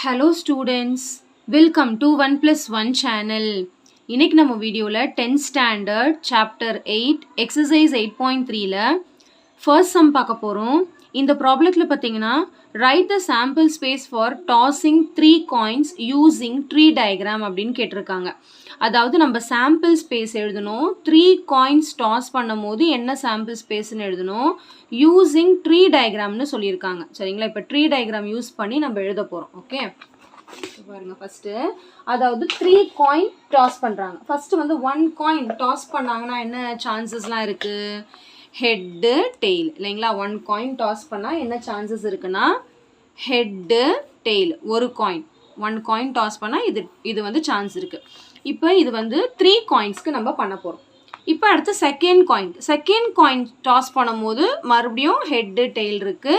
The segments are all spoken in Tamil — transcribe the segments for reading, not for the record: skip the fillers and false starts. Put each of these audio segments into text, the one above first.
Hello students, welcome to 1 plus 1 channel. இன்னைக்கு நம்ம வீடியோல 10th standard chapter 8 exercise 8.3ல first sum பார்க்க போறோம். இந்த ப்ராப்ளத்துல பாத்தீங்கன்னா write the sample space for tossing 3 coins using tree diagram அப்படின்னு கேட்டிருக்காங்க. அதாவது நம்ம sample space எழுதணும். 3 coins toss பண்ணும்போது என்ன sample spaceன்னு எழுதணும். using tree diagramனு சொல்லியிருக்காங்க. சரிங்களா? இப்போ tree diagram யூஸ் பண்ணி நம்ம எழுத போறோம். ஓகே? பாருங்க ஃபர்ஸ்ட் அதாவது 3 காயின் டாஸ் பண்றாங்க. ஃபர்ஸ்ட் வந்து 1 காயின் டாஸ் பண்ணாங்கன்னா என்ன சான்சஸ்லாம் இருக்கு? ஹெட் டெயில் இல்லைங்களா? 1 காயின் டாஸ் பண்ணா என்ன சான்சஸ் இருக்குன்னா ஹெட் டெயில் ஒரு காயின் 1 காயின் டாஸ் பண்ணா இது வந்து சான்ஸ் இருக்கு. இப்போ இது வந்து 3 காயின்ஸ்க்கு நம்ம பண்ண போறோம். இப்போ அடுத்து செகண்ட் காயின் டாஸ் பண்ணும்போது மறுபடியும் ஹெட் டெயில் இருக்கு.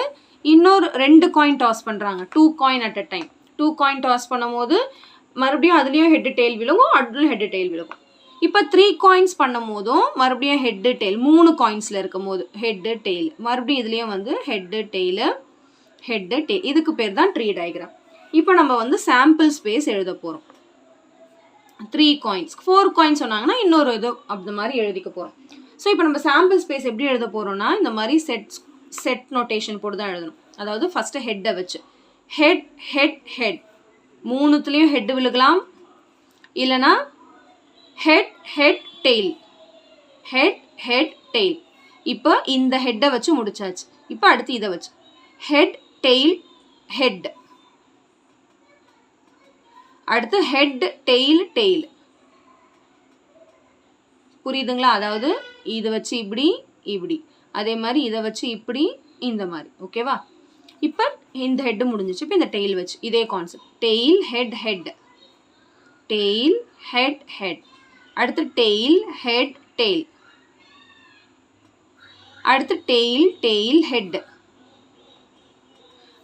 இன்னொரு 2 காயின் டாஸ் பண்றாங்க. 2 coin at a time. 2 coin toss பண்ணும்போது மறுபடியும் அதுலேயும் ஹெட் டெயில் விழுகும், அதுலேயும் ஹெட் டெயில் விழுகும். இப்போ 3 காயின்ஸ் பண்ணும் போதும் மறுபடியும் ஹெட் டெயில் 3 காயின்ஸில் இருக்கும் போது ஹெட் டெயில் மறுபடியும் இதுலேயும் வந்து ஹெட் டெயில். இதுக்கு பேர் தான் ட்ரீ டயக்ராம். இப்போ நம்ம வந்து சாம்பிள் ஸ்பேஸ் எழுத போகிறோம். 3 காயின்ஸ் 4 காயின்ஸ் சொன்னாங்கன்னா இன்னொரு இது அப்படி மாதிரி எழுதிக்க போகிறோம். ஸோ இப்போ நம்ம சாம்பிள் ஸ்பேஸ் எப்படி எழுத போகிறோம்னா இந்த மாதிரி செட் நோட்டேஷன் போட்டு தான் எழுதணும். அதாவது ஃபஸ்ட்டு ஹெட்டை வச்சு ஹெட் மூணுத்துலேயும் ஹெட் விழுகலாம், இல்லைனா ஹெட் டெயில் இப்போ இந்த ஹெட்டை வச்சு முடிச்சாச்சு. இப்போ அடுத்து இதை வச்சு ஹெட் அடுத்து ஹெட் டெயில் புரியுதுங்களா? அதாவது இதை வச்சு இப்படி அதே மாதிரி இதை வச்சு இப்படி இந்த மாதிரி. ஓகேவா? இப்போ இந்த ஹெட் முடிஞ்சிச்சு. இப்போ இந்த டெயில் வச்சு இதே கான்செப்ட் டெயில் ஹெட் அடுத்து டெயில் அடுத்து டெயில் ஹெட்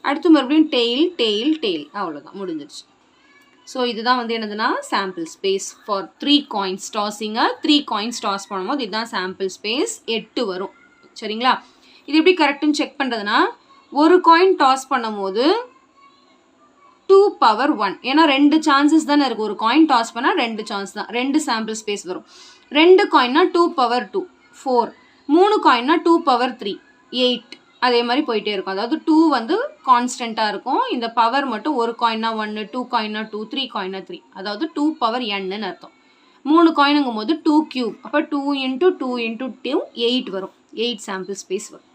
அடுத்து மறுபடியும் டெயில் அவ்வளோதான், முடிஞ்சிருச்சு. ஸோ இதுதான் வந்து என்னதுன்னா sample space for 3 coins tossing. 3 coins toss பண்ணும்போது இதுதான் சாம்பிள் ஸ்பேஸ் 8 வரும். சரிங்களா? இது எப்படி கரெக்டுன்னு செக் பண்ணுறதுனா ஒரு காயின் டாஸ் பண்ணும்போது 2 பவர் 1, ஏன்னா 2 சான்சஸ் தானே இருக்குது. ஒரு காயின் டாஸ் பண்ணால் 2 சான்ஸ் தான், 2 சாம்பிள் ஸ்பேஸ் வரும். 2 காயின்னா 2 பவர் 2 4, 3 காயின்னா 2 பவர் 3 8, அதே மாதிரி போயிட்டே இருக்கும். அதாவது 2 வந்து கான்ஸ்டண்ட்டாக இருக்கும். இந்த பவர் மட்டும் ஒரு காயின்னா 1, 2 காயின்னா 2, 3 காயின்னா 3, அதாவது 2 பவர் n அர்த்தம். 3 காயினுங்கும் போது 2 கியூப், அப்போ 2 × 2 × 2 8 வரும். 8 சாம்பிள் ஸ்பேஸ் வரும்.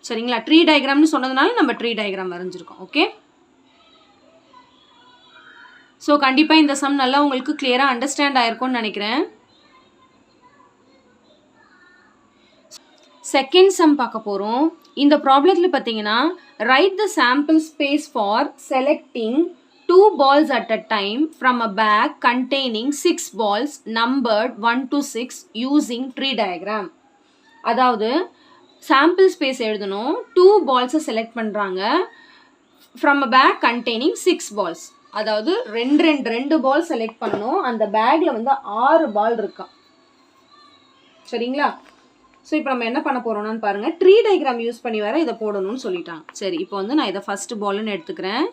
சரிங்களா? ட்ரீ டயக்ராம்னு சொன்னதுனால நம்ம ட்ரீ டயக்ராம் வரைஞ்சிருக்கோம். ஓகே? ஸோ கண்டிப்பாக இந்த சம் நல்லா உங்களுக்கு கிளியராக அண்டர்ஸ்டாண்ட் ஆயிருக்கும்னு நினைக்கிறேன். செகண்ட் சம் பார்க்க போகிறோம். இந்த ப்ராப்ளத்தில் பார்த்தீங்கன்னா right the sample space for selecting 2 balls at a time from a bag containing 6 balls numbered 1 to 6 using tree diagram. அதாவது சாம்பிள் ஸ்பேஸ் எழுதணும். 2 balls செலக்ட் பண்ணுறாங்க from a bag containing 6 balls. அதாவது ரெண்டு பால் செலக்ட் பண்ணணும். அந்த பேக்கில் வந்து 6 பால் இருக்கா. சரிங்களா? ஸோ இப்போ நம்ம என்ன பண்ண போகிறோம்னு பாருங்கள். ட்ரீ டயக்ராம் யூஸ் பண்ணி வர இதை போடணும்னு சொல்லிட்டாங்க. சரி, இப்போ வந்து நான் இதை ஃபஸ்ட்டு பால்னு எடுத்துக்கிறேன்.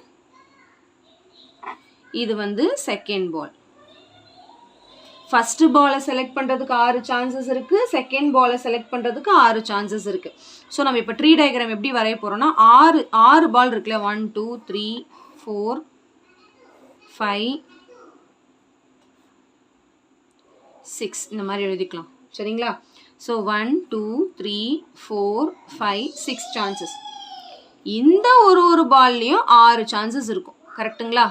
இது வந்து செகண்ட் பால். ஃபஸ்ட்டு பாலை செலக்ட் பண்ணுறதுக்கு 6 சான்சஸ் இருக்குது. செகண்ட் பாலை செலக்ட் பண்ணுறதுக்கு 6 சான்சஸ் இருக்குது. ஸோ நம்ம இப்போ ட்ரீ டயக்ராம் எப்படி வரைய போகிறோம்னா 6 பால் இருக்குல்ல, 1 2 3 4 5 6 இந்த மாதிரி எழுதிக்கலாம். சரிங்களா? So 1 2 3 4 5 6 chances. இந்த ஒரு பால்லையும் 6 சான்சஸ் இருக்கும். கரெக்டுங்களா?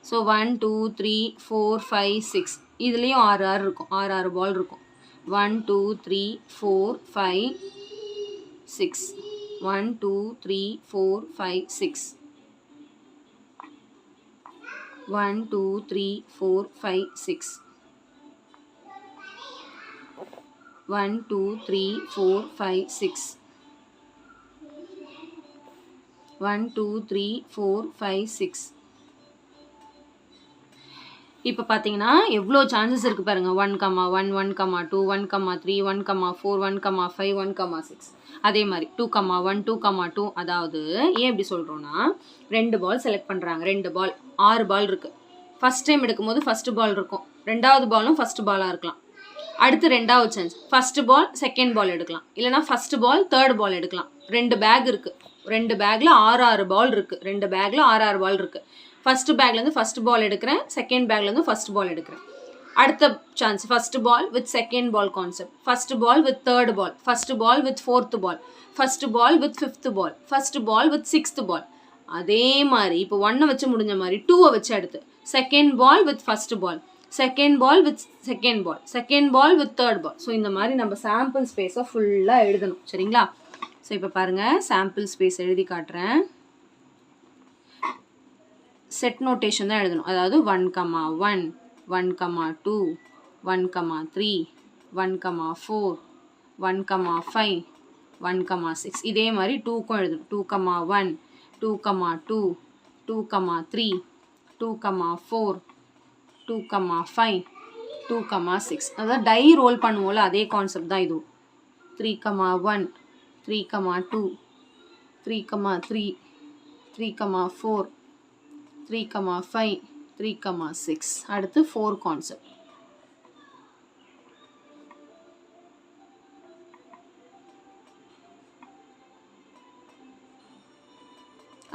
ஸோ 1 2 3 4 5 6 இதுலேயும் 6 இருக்கும். 6 பால் இருக்கும். 1 2 3 4 5 6 1 2 3 4 5 6 1 2 3 4 5 6 1 2 3 4 5 6 1 2 3 4 5 6 இப்போ பார்த்தீங்கன்னா எவ்வளோ சான்சஸ் இருக்குது பாருங்கள். 1,1 1,2 1,3 1,4 1,5 1,6 அதே மாதிரி 2,1 2,2. அதாவது ஏன் இப்படி சொல்கிறோன்னா 2 பால் செலக்ட் பண்ணுறாங்க. 2 பால் 6 பால் இருக்குது. ஃபஸ்ட் டைம் எடுக்கும்போது ஃபஸ்ட்டு பால் இருக்கும், ரெண்டாவது பாலும் ஃபஸ்ட்டு பாலாக இருக்கலாம். அடுத்து ரெண்டாவது chance first ball second ball எடுக்கலாம், இல்லைனா ஃபஸ்ட்டு பால் தேர்ட் பால் எடுக்கலாம். 2 பேக் இருக்குது, 2 பேக்கில் 6 பால் இருக்குது. 2 பேக்கில் 6 பால் இருக்குது. ஃபஸ்ட்டு பேக்லேருந்து ஃபஸ்ட் பால் எடுக்கிறேன், செகண்ட் பேக்லேருந்து ஃபஸ்ட் பால் எடுக்கிறேன். அடுத்த chance first ball with second ball concept, first ball with third ball, first ball with fourth ball, first ball with fifth ball, first ball with sixth ball. அதே மாதிரி இப்போ 1 வச்சு முடிஞ்ச மாதிரி 2 வச்சு அடுத்து second ball with first ball, second ball with second ball, second ball with third ball. So இந்த மாதிரி நம்ம சாம்பிள் ஸ்பேஸை ஃபுல்லாக எழுதணும். சரிங்களா? ஸோ இப்போ பாருங்கள், சாம்பிள் ஸ்பேஸ் எழுதி காட்டுறேன். செட் நோட்டேஷன் தான் எழுதணும். அதாவது 1,1 1,2 1,3 1,4 1,5 1,6. இதே மாதிரி 2க்கும் எழுதணும். 2,1 2,2 2,3 2,4 2,5 2,6. அதாவது டை ரோல் பண்ணுவோம்ல, அதே கான்செப்ட் தான் இதுவும். 3,1 3,2 3,3 3,4 3,5 3,6. அடுத்து 4 கான்செப்ட்.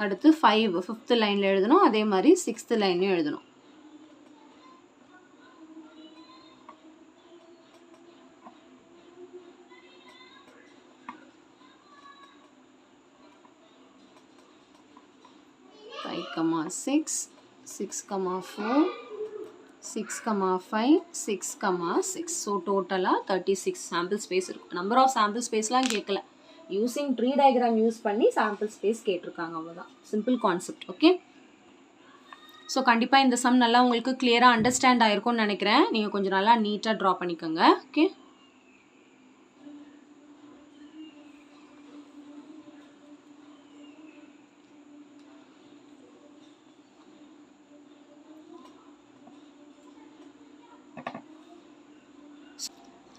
அடுத்து 5 5th லைனில் எழுதணும். அதே மாதிரி 6th லைன்லையும் எழுதணும். (6) 6,4 6,5 6,6. ஸோ டோட்டலாக 36 சாம்பிள் ஸ்பேஸ் இருக்கும். நம்பர் ஆஃப் சாம்பிள் ஸ்பேஸ்லாம் கேட்கல, யூஸிங் ட்ரீ டயக்ராம் யூஸ் பண்ணி சாம்பிள் ஸ்பேஸ் கேட்டிருக்காங்க. அவ்வளோதான், சிம்பிள் கான்செப்ட். ஓகே, ஸோ கண்டிப்பாக இந்த சம் நல்லா உங்களுக்கு கிளியராக அண்டர்ஸ்டாண்ட் ஆகிருக்கும்னு நினைக்கிறேன். நீங்கள் கொஞ்சம் நல்லா நீட்டாக ட்ரா பண்ணிக்கோங்க. ஓகே,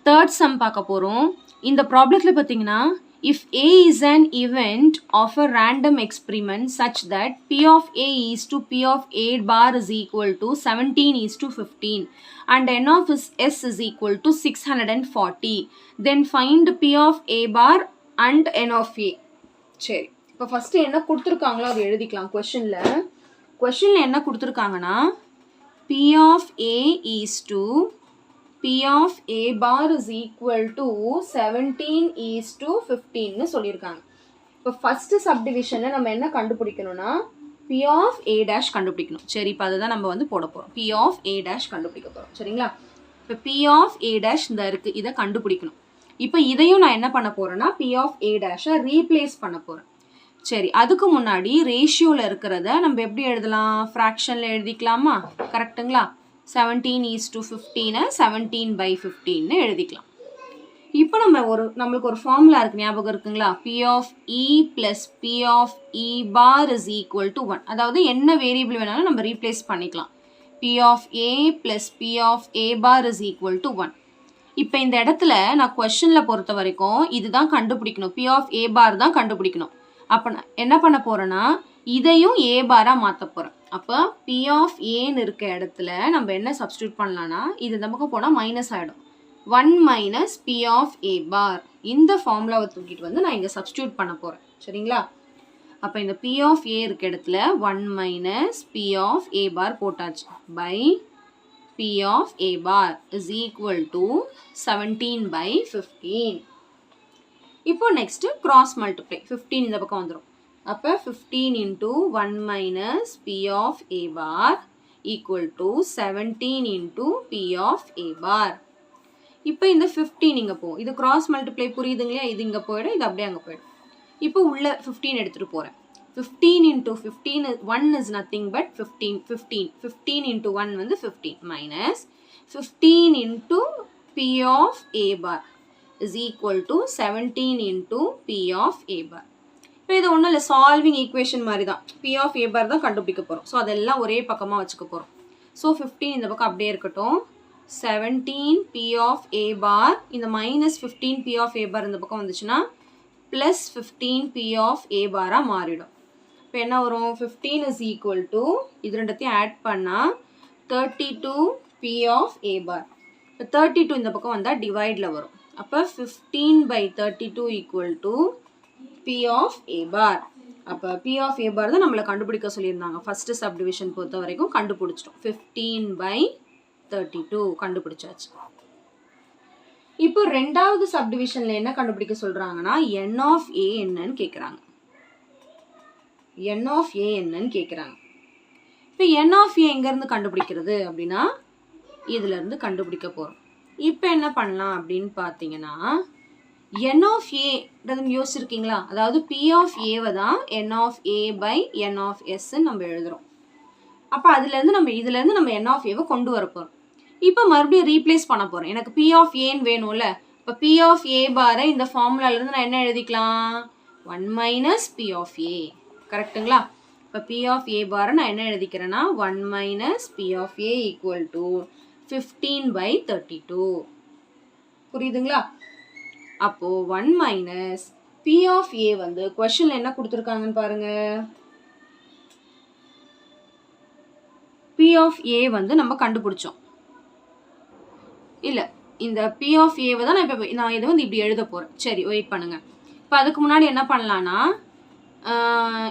தேர்ட் சம் பார்க்க போகிறோம். இந்த ப்ராப்ளத்தில் பார்த்தீங்கன்னா, if A is an event of a random experiment such that P of A is to P of A bar is equal to 17 is to 15 and N of S is equal to 640, then find P of A bar and N of A. சரி, இப்போ ஃபஸ்ட்டு என்ன கொடுத்துருக்காங்களோ அது எழுதிக்கலாம். கொஷனில் என்ன கொடுத்துருக்காங்கன்னா, P of A is to P of A bar is equal to 17 is to 15 சொல்லியிருக்காங்க. இப்போ ஃபஸ்ட்டு சப்டிவிஷனில் நம்ம என்ன கண்டுபிடிக்கணும்னா P of A dash கண்டுபிடிக்கணும். சரி, இப்போ அதை தான் நம்ம வந்து போட போகிறோம். P of A dash கண்டுபிடிக்க போகிறோம். சரிங்களா? இப்போ P of A dash இந்த இருக்குது, இதை கண்டுபிடிக்கணும். இப்போ இதையும் நான் என்ன பண்ண போகிறேன்னா P of A dash-ஐ ரீப்ளேஸ் பண்ண போகிறேன். சரி, அதுக்கு முன்னாடி ரேஷியோவில் இருக்கிறத நம்ம எப்படி எழுதலாம்? ஃப்ராக்ஷனில் எழுதிக்கலாமா? கரெக்டுங்களா? 17 is to 15 17/15 எழுதிக்கலாம். இப்போ நம்மளுக்கு ஒரு ஃபார்முலா இருக்குது, ஞாபகம் இருக்குங்களா? P of E plus P of E bar is equal to 1. அதாவது என்ன வேரியபிள் வேணாலும் நம்ம ரீப்ளேஸ் பண்ணிக்கலாம். P of A plus P of A bar is equal to 1. இப்போ இந்த இடத்துல நான் கொஷனில் பொறுத்த வரைக்கும் இதுதான் கண்டுபிடிக்கணும். P of A bar தான் கண்டுபிடிக்கணும். அப்போ நான் என்ன பண்ண போகிறேன்னா இதையும் A பாராக மாற்ற போகிறேன். அப்போ P of Aன்னு இருக்க இடத்துல நம்ம என்ன சப்ஸ்டியூட் பண்ணலான்னா, இது இந்த பக்கம் போனால் மைனஸ் ஆகிடும். 1 minus P of A bar. இந்த ஃபார்முலாவை தூக்கிட்டு வந்து நான் இங்கே சப்ஸ்டியூட் பண்ண போகிறேன். சரிங்களா? அப்போ இந்த P of A இருக்க இடத்துல 1 minus P of A bar போட்டாச்சு. by P of A bar is equal to 17/15. இப்போ நெக்ஸ்ட்டு கிராஸ் மல்டிப்ளை. 15 இந்த பக்கம் வந்துடும். அப்போ 15 into 1 minus P of A bar equal to 17 into P of A bar. இப்போ இந்த 15 இங்கே போகும். இது கிராஸ் மல்டிப்ளை புரியுதுங்களா? இது இங்கே போயிடும், இது அப்படியே அங்கே போயிடும். இப்போ உள்ள 15 எடுத்துகிட்டு போகிறேன். 15 into 15 1 is nothing but 15. 15 into 1 வந்து 15 minus 15 into P of A bar is equal to 17 into P of A bar. இப்போ இது ஒன்றும் இல்லை, சால்விங் ஈக்குவேஷன் மாதிரி தான். P of A bar தான் கண்டுபிடிக்க போகிறோம். ஸோ அதெல்லாம் ஒரே பக்கமாக வச்சுக்க போகிறோம். ஸோ 15 இந்த பக்கம் அப்படியே இருக்கட்டும். 17 p of a bar இந்த minus 15 p of a bar இந்த பக்கம் வந்துச்சுன்னா ப்ளஸ் 15 p of a பாராக மாறிடும். இப்போ என்ன வரும்? 15 is equal to இது ரெண்டத்தையும் ஆட் பண்ணால் 32 p of a bar. இப்போ 32 இந்த பக்கம் வந்தால் டிவைடில் வரும். அப்போ 15/32 equal to p of a bar. அப்போ p of a bar தான் நம்மளை கண்டுபிடிக்க சொல்லியிருந்தாங்க. ஃபஸ்ட்டு சப்டிவிஷன் பொறுத்த வரைக்கும் கண்டுபிடிச்சிட்டோம். 15/32 கண்டுபிடிச்சாச்சு. இப்போ ரெண்டாவது சப்டிவிஷனில் என்ன கண்டுபிடிக்க சொல்கிறாங்கன்னா n of a என்னன்னு கேட்குறாங்க. n of a என்னன்னு கேட்குறாங்க. இப்போ n of a எங்கேருந்து கண்டுபிடிக்கிறது அப்படின்னா இதுலேருந்து கண்டுபிடிக்க போகிறோம். இப்போ என்ன பண்ணலாம் அப்படின்னு பார்த்தீங்கன்னா n of a யோசிச்சிருக்கீங்களா? அதாவது p of a தான் n of a by n of s நம்ம எழுதுகிறோம். அப்போ இதுலேருந்து நம்ம n of a கொண்டு வர போகிறோம். இப்போ மறுபடியும் ரீப்ளேஸ் பண்ண போகிறேன். எனக்கு p of aன்னு வேணும்ல. இப்போ p of a பாரை இந்த ஃபார்முலாலேருந்து நான் என்ன எழுதிக்கலாம்? 1 minus p of a. கரெக்டுங்களா? இப்போ p of a பாரை நான் என்ன எழுதிக்கிறேன்னா 1 minus p of a equal to 15/32. புரியுதுங்களா? அப்போ 1 minus p of a வந்து கொஸ்டின்ல என்ன கொடுத்துருக்காங்கன்னு பாருங்க. p of a வந்து நம்ம கண்டுபிடிச்சோம். இல்லை, இந்த p of a தான் நான் இதை வந்து இப்படி எழுத போகிறேன். சரி, வெயிட் பண்ணுங்க. இப்போ அதுக்கு முன்னாடி என்ன பண்ணலான்னா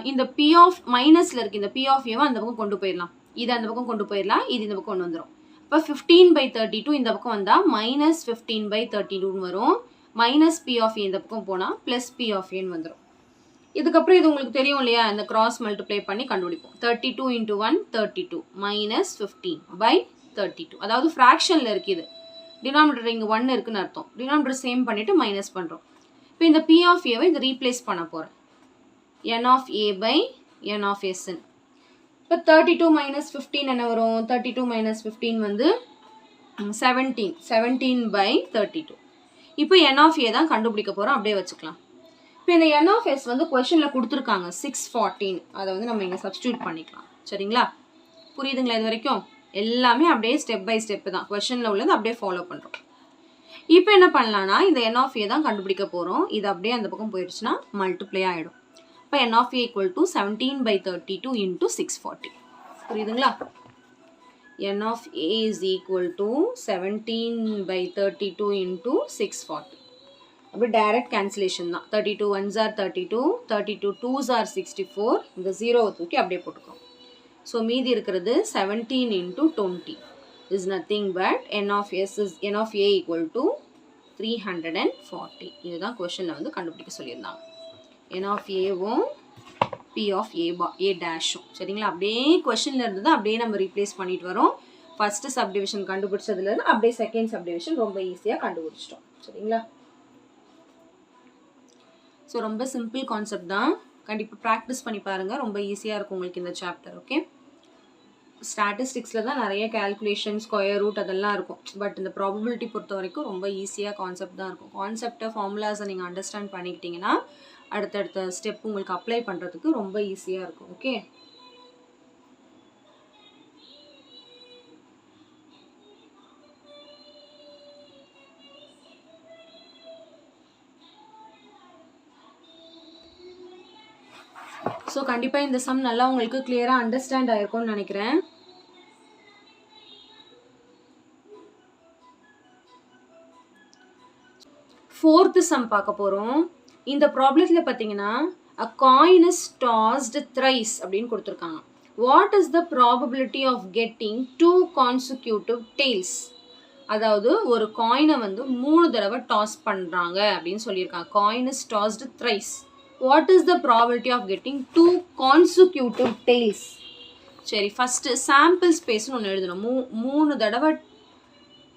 இந்த p of மைனஸில் இருக்கு இந்த p of a அந்த பக்கம் கொண்டு போயிடலாம். இது அந்த பக்கம் கொண்டு போயிடலாம். இது இந்த பக்கம் கொண்டு வந்துடும். இப்போ 15/32 இந்த பக்கம் வந்தால் மைனஸ் 15/32 வரும். மைனஸ் p of a இந்த பக்கம் போனால் ப்ளஸ் p of a வந்துடும். இதுக்கப்புறம் இது உங்களுக்கு தெரியும் இல்லையா? இந்த கிராஸ் மல்டிப்ளை பண்ணி கண்டுபிடிப்போம். 32 × 1 32 மைனஸ் 15/32. அதாவது ஃப்ராக்ஷனில் இருக்குது. டினாமினேட்டர் இங்கே 1 இருக்குன்னு அர்த்தம். டினாமினேட்டர் சேம் பண்ணிவிட்டு மைனஸ் பண்ணுறோம். இப்போ இந்த p of a இதை ரீப்ளேஸ் பண்ண போகிறேன். n of a by n of s. இப்போ 32 minus 15 என்ன வரும்? 32 minus 15 வந்து 17. 17/32. இப்போ n of a தான் கண்டுபிடிக்க போகிறோம். அப்படியே வச்சுக்கலாம். இப்போ இந்த n of s வந்து கொஸ்டினில் கொடுத்துருக்காங்க 614. அதை வந்து நம்ம இங்கே சப்ஸ்டியூட் பண்ணிக்கலாம். சரிங்களா? புரியுதுங்களா? இது வரைக்கும் எல்லாமே அப்படியே ஸ்டெப் பை ஸ்டெப்பு தான். கொஸ்டினில் உள்ளது அப்படியே ஃபாலோ பண்ணுறோம். இப்போ என்ன பண்ணலான்னா இந்த n of a தான் கண்டுபிடிக்க போகிறோம். இது அப்படியே அந்த பக்கம் போயிடுச்சுன்னா மல்டிப்ளை ஆகிடும். இப்போ n of a equal to 17/32 into 640. புரியுதுங்களா? n of a is equal to 17/32 into 640. அப்படி டைரக்ட் கேன்சலேஷன் தான். 32 1s are 32, 32 2s are 64. இந்த 0 தூக்கி அப்படியே போட்டுக்கிறோம். ஸோ மீதி இருக்கிறது 17 into 20 is nothing but n of a equal to 340. இதுதான் கொஸ்டினில் வந்து கண்டுபிடிக்க சொல்லியிருந்தாங்க. n of a-வும் p of a dash-ம். சரிங்களா? அப்படியே கொஸ்டின்ல இருந்து தான் அப்படியே நம்ம ரீப்ளேஸ் பண்ணிட்டு வரோம். ஃபர்ஸ்ட் சப்டிவிஷன் கண்டுபிடிச்சதுலேருந்து அப்படியே செகண்ட் சப்டிவிஷன் ரொம்ப ஈஸியாக கண்டுபிடிச்சிட்டோம். சரிங்களா? ஸோ ரொம்ப சிம்பிள் கான்செப்ட் தான். கண்டிப்பாக ப்ராக்டிஸ் பண்ணி பாருங்கள். ரொம்ப ஈஸியாக இருக்கும் உங்களுக்கு இந்த சாப்டர். ஓகே, ஸ்டாட்டிஸ்டிக்ஸில் தான் நிறைய கேல்குலேஷன், ஸ்கொயர் ரூட் அதெல்லாம் இருக்கும். பட் இந்த ப்ராபபிலிட்டி பொறுத்த வரைக்கும் ரொம்ப ஈஸியாக கான்செப்ட் தான் இருக்கும். கான்செப்டை ஃபார்முலாஸை நீங்கள் அண்டர்ஸ்டாண்ட் பண்ணிக்கிட்டிங்கன்னா அடுத்தடுத்த ஸ்டெப் உங்களுக்கு அப்ளை பண்ணுறதுக்கு ரொம்ப ஈஸியாக இருக்கும். ஓகே, ஸோ கண்டிப்பாக இந்த சம் நல்லா உங்களுக்கு கிளியராக அண்டர்ஸ்டாண்ட் ஆகிருக்கும்னு நினைக்கிறேன். ஃபோர்த்து சம் பார்க்க போகிறோம். இந்த ப்ராப்ளத்தில் பார்த்தீங்கன்னா a coin is tossed thrice அப்படின்னு கொடுத்துருக்காங்க. What is the probability of getting 2 consecutive tails? அதாவது ஒரு காயினை வந்து 3 தடவை டாஸ் பண்ணுறாங்க அப்படின்னு சொல்லியிருக்காங்க. Coin is tossed thrice. What is the probability of getting 2 consecutive tails? சரி, ஃபஸ்ட்டு சாம்பிள் ஸ்பேஸ்னு ஒன்று எழுதணும். 3 தடவை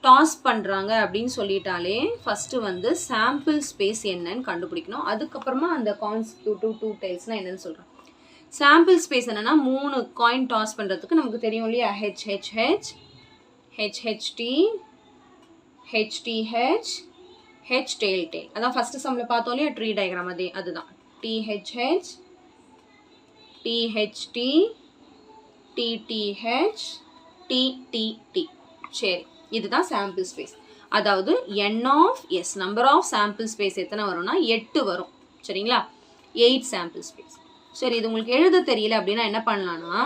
டாஸ் பண்ணுறாங்க அப்படின்னு சொல்லிட்டாலே ஃபஸ்ட்டு வந்து சாம்பிள் ஸ்பேஸ் என்னன்னு கண்டுபிடிக்கணும். அதுக்கப்புறமா அந்த கான்சிக்யூட்டிவ் 2 tailsனால் என்னன்னு சொல்கிறேன். சாம்பிள் ஸ்பேஸ் என்னென்னா 3 காயின் டாஸ் பண்ணுறதுக்கு நமக்கு தெரியும் இல்லையா? HHH, HHT, HTH, H tail tail. அதான் ஃபஸ்ட்டு சம்மில் பார்த்தோம் இல்லையா? ட்ரீ டயக்ராம் அதுதான். THH, THT, TTH, T T T. சரி, இதுதான் சாம்பிள் ஸ்பேஸ். அதாவது n of S number of sample space எத்தனை வரும்னா 8 வரும். சரிங்களா, 8 சாம்பிள் ஸ்பேஸ். சரி, இது உங்களுக்கு எழுத தெரியல அப்படின்னா என்ன பண்ணலான்னா,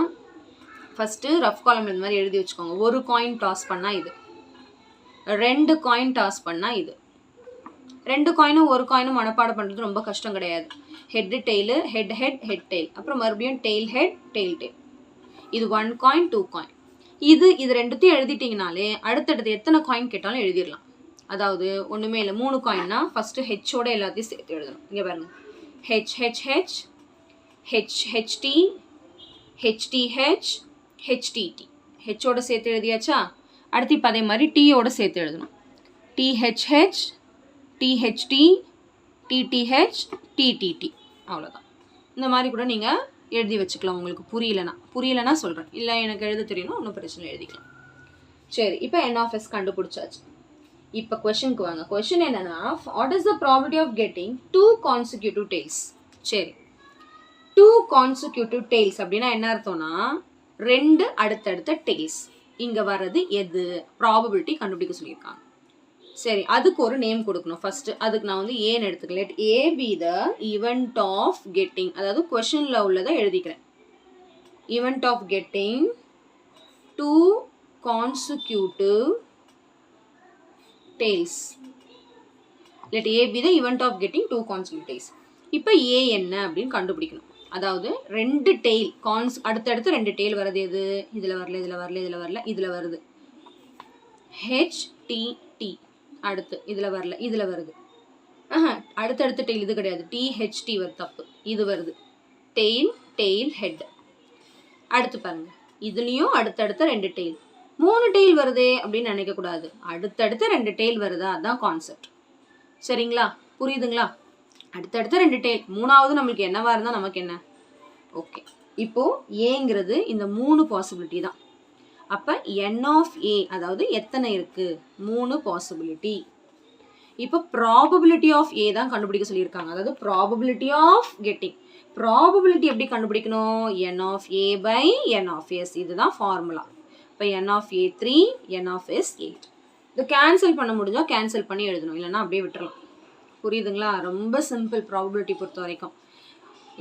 ஃபஸ்ட்டு ரஃப் காலம்ல இந்த மாதிரி எழுதி வச்சுக்கோங்க. ஒரு காயின் டாஸ் பண்ணால் இது, 2 காயின் டாஸ் பண்ணால் இது. 2 காயினும் ஒரு காயினும் மனப்பாடம் பண்ணுறது ரொம்ப கஷ்டம் கிடையாது. Head tail, head head head tail, அப்புறம் மறுபடியும் டெய்ல் ஹெட் டெய்ல் டெய்ல். இது 1 காயின் 2 காயின். இது ரெண்டுத்தையும் எழுதிட்டிங்கனாலே அடுத்தடுத்து எத்தனை காயின் கேட்டாலும் எழுதிடலாம். அதாவது ஒன்றுமே இல்லை, 3 காயின்னா ஃபஸ்ட்டு ஹெச்சோட எல்லாத்தையும் சேர்த்து எழுதணும். இங்கே பாருங்க, H H H, H H T, H T H, H T T. ஹெச்சோட சேர்த்து எழுதியாச்சா? அடுத்து இப்போ அதே மாதிரி டீயோட சேர்த்து எழுதணும். T H H, T H T, T T H, T T T. அவ்வளோதான். இந்த மாதிரி கூட நீங்கள் எழுதி வச்சுக்கலாம். உங்களுக்கு புரியலனா சொல்கிறேன். இல்லை எனக்கு எழுத தெரியணும், ஒன்றும் பிரச்சனை எழுதிக்கலாம். சரி, இப்போ n of s கண்டுபிடிச்சாச்சு. இப்போ கொஷனுக்கு வாங்க. கொஷின் என்னன்னா, what is the probability of getting 2 consecutive tails? சரி, 2 கான்சிக்யூட்டிவ் டெய்ல்ஸ் அப்படின்னா என்ன அர்த்தம்னா 2 அடுத்தடுத்த டெய்ல்ஸ். இங்கே வர்றது எது? ப்ராபபிலிட்டி கண்டுபிடிக்க சொல்லியிருக்காங்க. சரி, அதுக்கு ஒரு நேம் கொடுக்கணும். ஃபர்ஸ்ட் அதுக்கு நான் வந்து ஏன்னு எடுத்துக்கல. Let A be the event of getting, அதாவது கொஷனில் உள்ளதை எழுதிக்கிறேன். Event of getting 2 consecutive tails. Let A be the event of getting 2 consecutive tails. இப்போ ஏ என்ன அப்படின்னு கண்டுபிடிக்கணும். அதாவது 2 டெய்ல் அடுத்தடுத்து 2 டெய்ல் வர்றது எது? இதில் வரல, இதில் வரல, இதில் வரல, இதில் வருது. H T T. அடுத்து இதில் வரல, இதில் வருது. அடுத்தடுத்த டெய்ல் இது கிடையாது, டிஹெச்டி வருது, தப்பு. இது வருது டெய்ல் டெய்ல் ஹெட். அடுத்து பாருங்க, இதுலேயும் அடுத்தடுத்த 2 டெய்ல். 3 டெய்ல் வருதே அப்படின்னு நினைக்கக்கூடாது. அடுத்தடுத்த 2 டெய்ல் வருதா, அதுதான் கான்செப்ட். சரிங்களா, புரியுதுங்களா? அடுத்தடுத்த 2 டெய்ல், 3வது நம்மளுக்கு என்னவா இருந்தால் நமக்கு என்ன? ஓகே, இப்போ ஏங்கிறது இந்த 3 பாசிபிலிட்டி தான். அப்போ n ஆஃப் ஏ அதாவது எத்தனை இருக்கு? 3 பாசிபிலிட்டி. இப்போ ப்ராபபிலிட்டி ஆஃப் ஏ தான் கண்டுபிடிக்க சொல்லியிருக்காங்க. அதாவது ப்ராபபிலிட்டி ஆஃப் கெட்டிங். ப்ராபபிலிட்டி எப்படி கண்டுபிடிக்கணும்? n of A by n of S. இதுதான் ஃபார்முலா. இப்போ n of A 3, n of S 8. இது கேன்சல் பண்ண முடிஞ்சால் கேன்சல் பண்ணி எழுதணும், இல்லைன்னா அப்படியே விட்டுறலாம். புரியுதுங்களா? ரொம்ப சிம்பிள் ப்ராபபிலிட்டி பொறுத்த வரைக்கும்.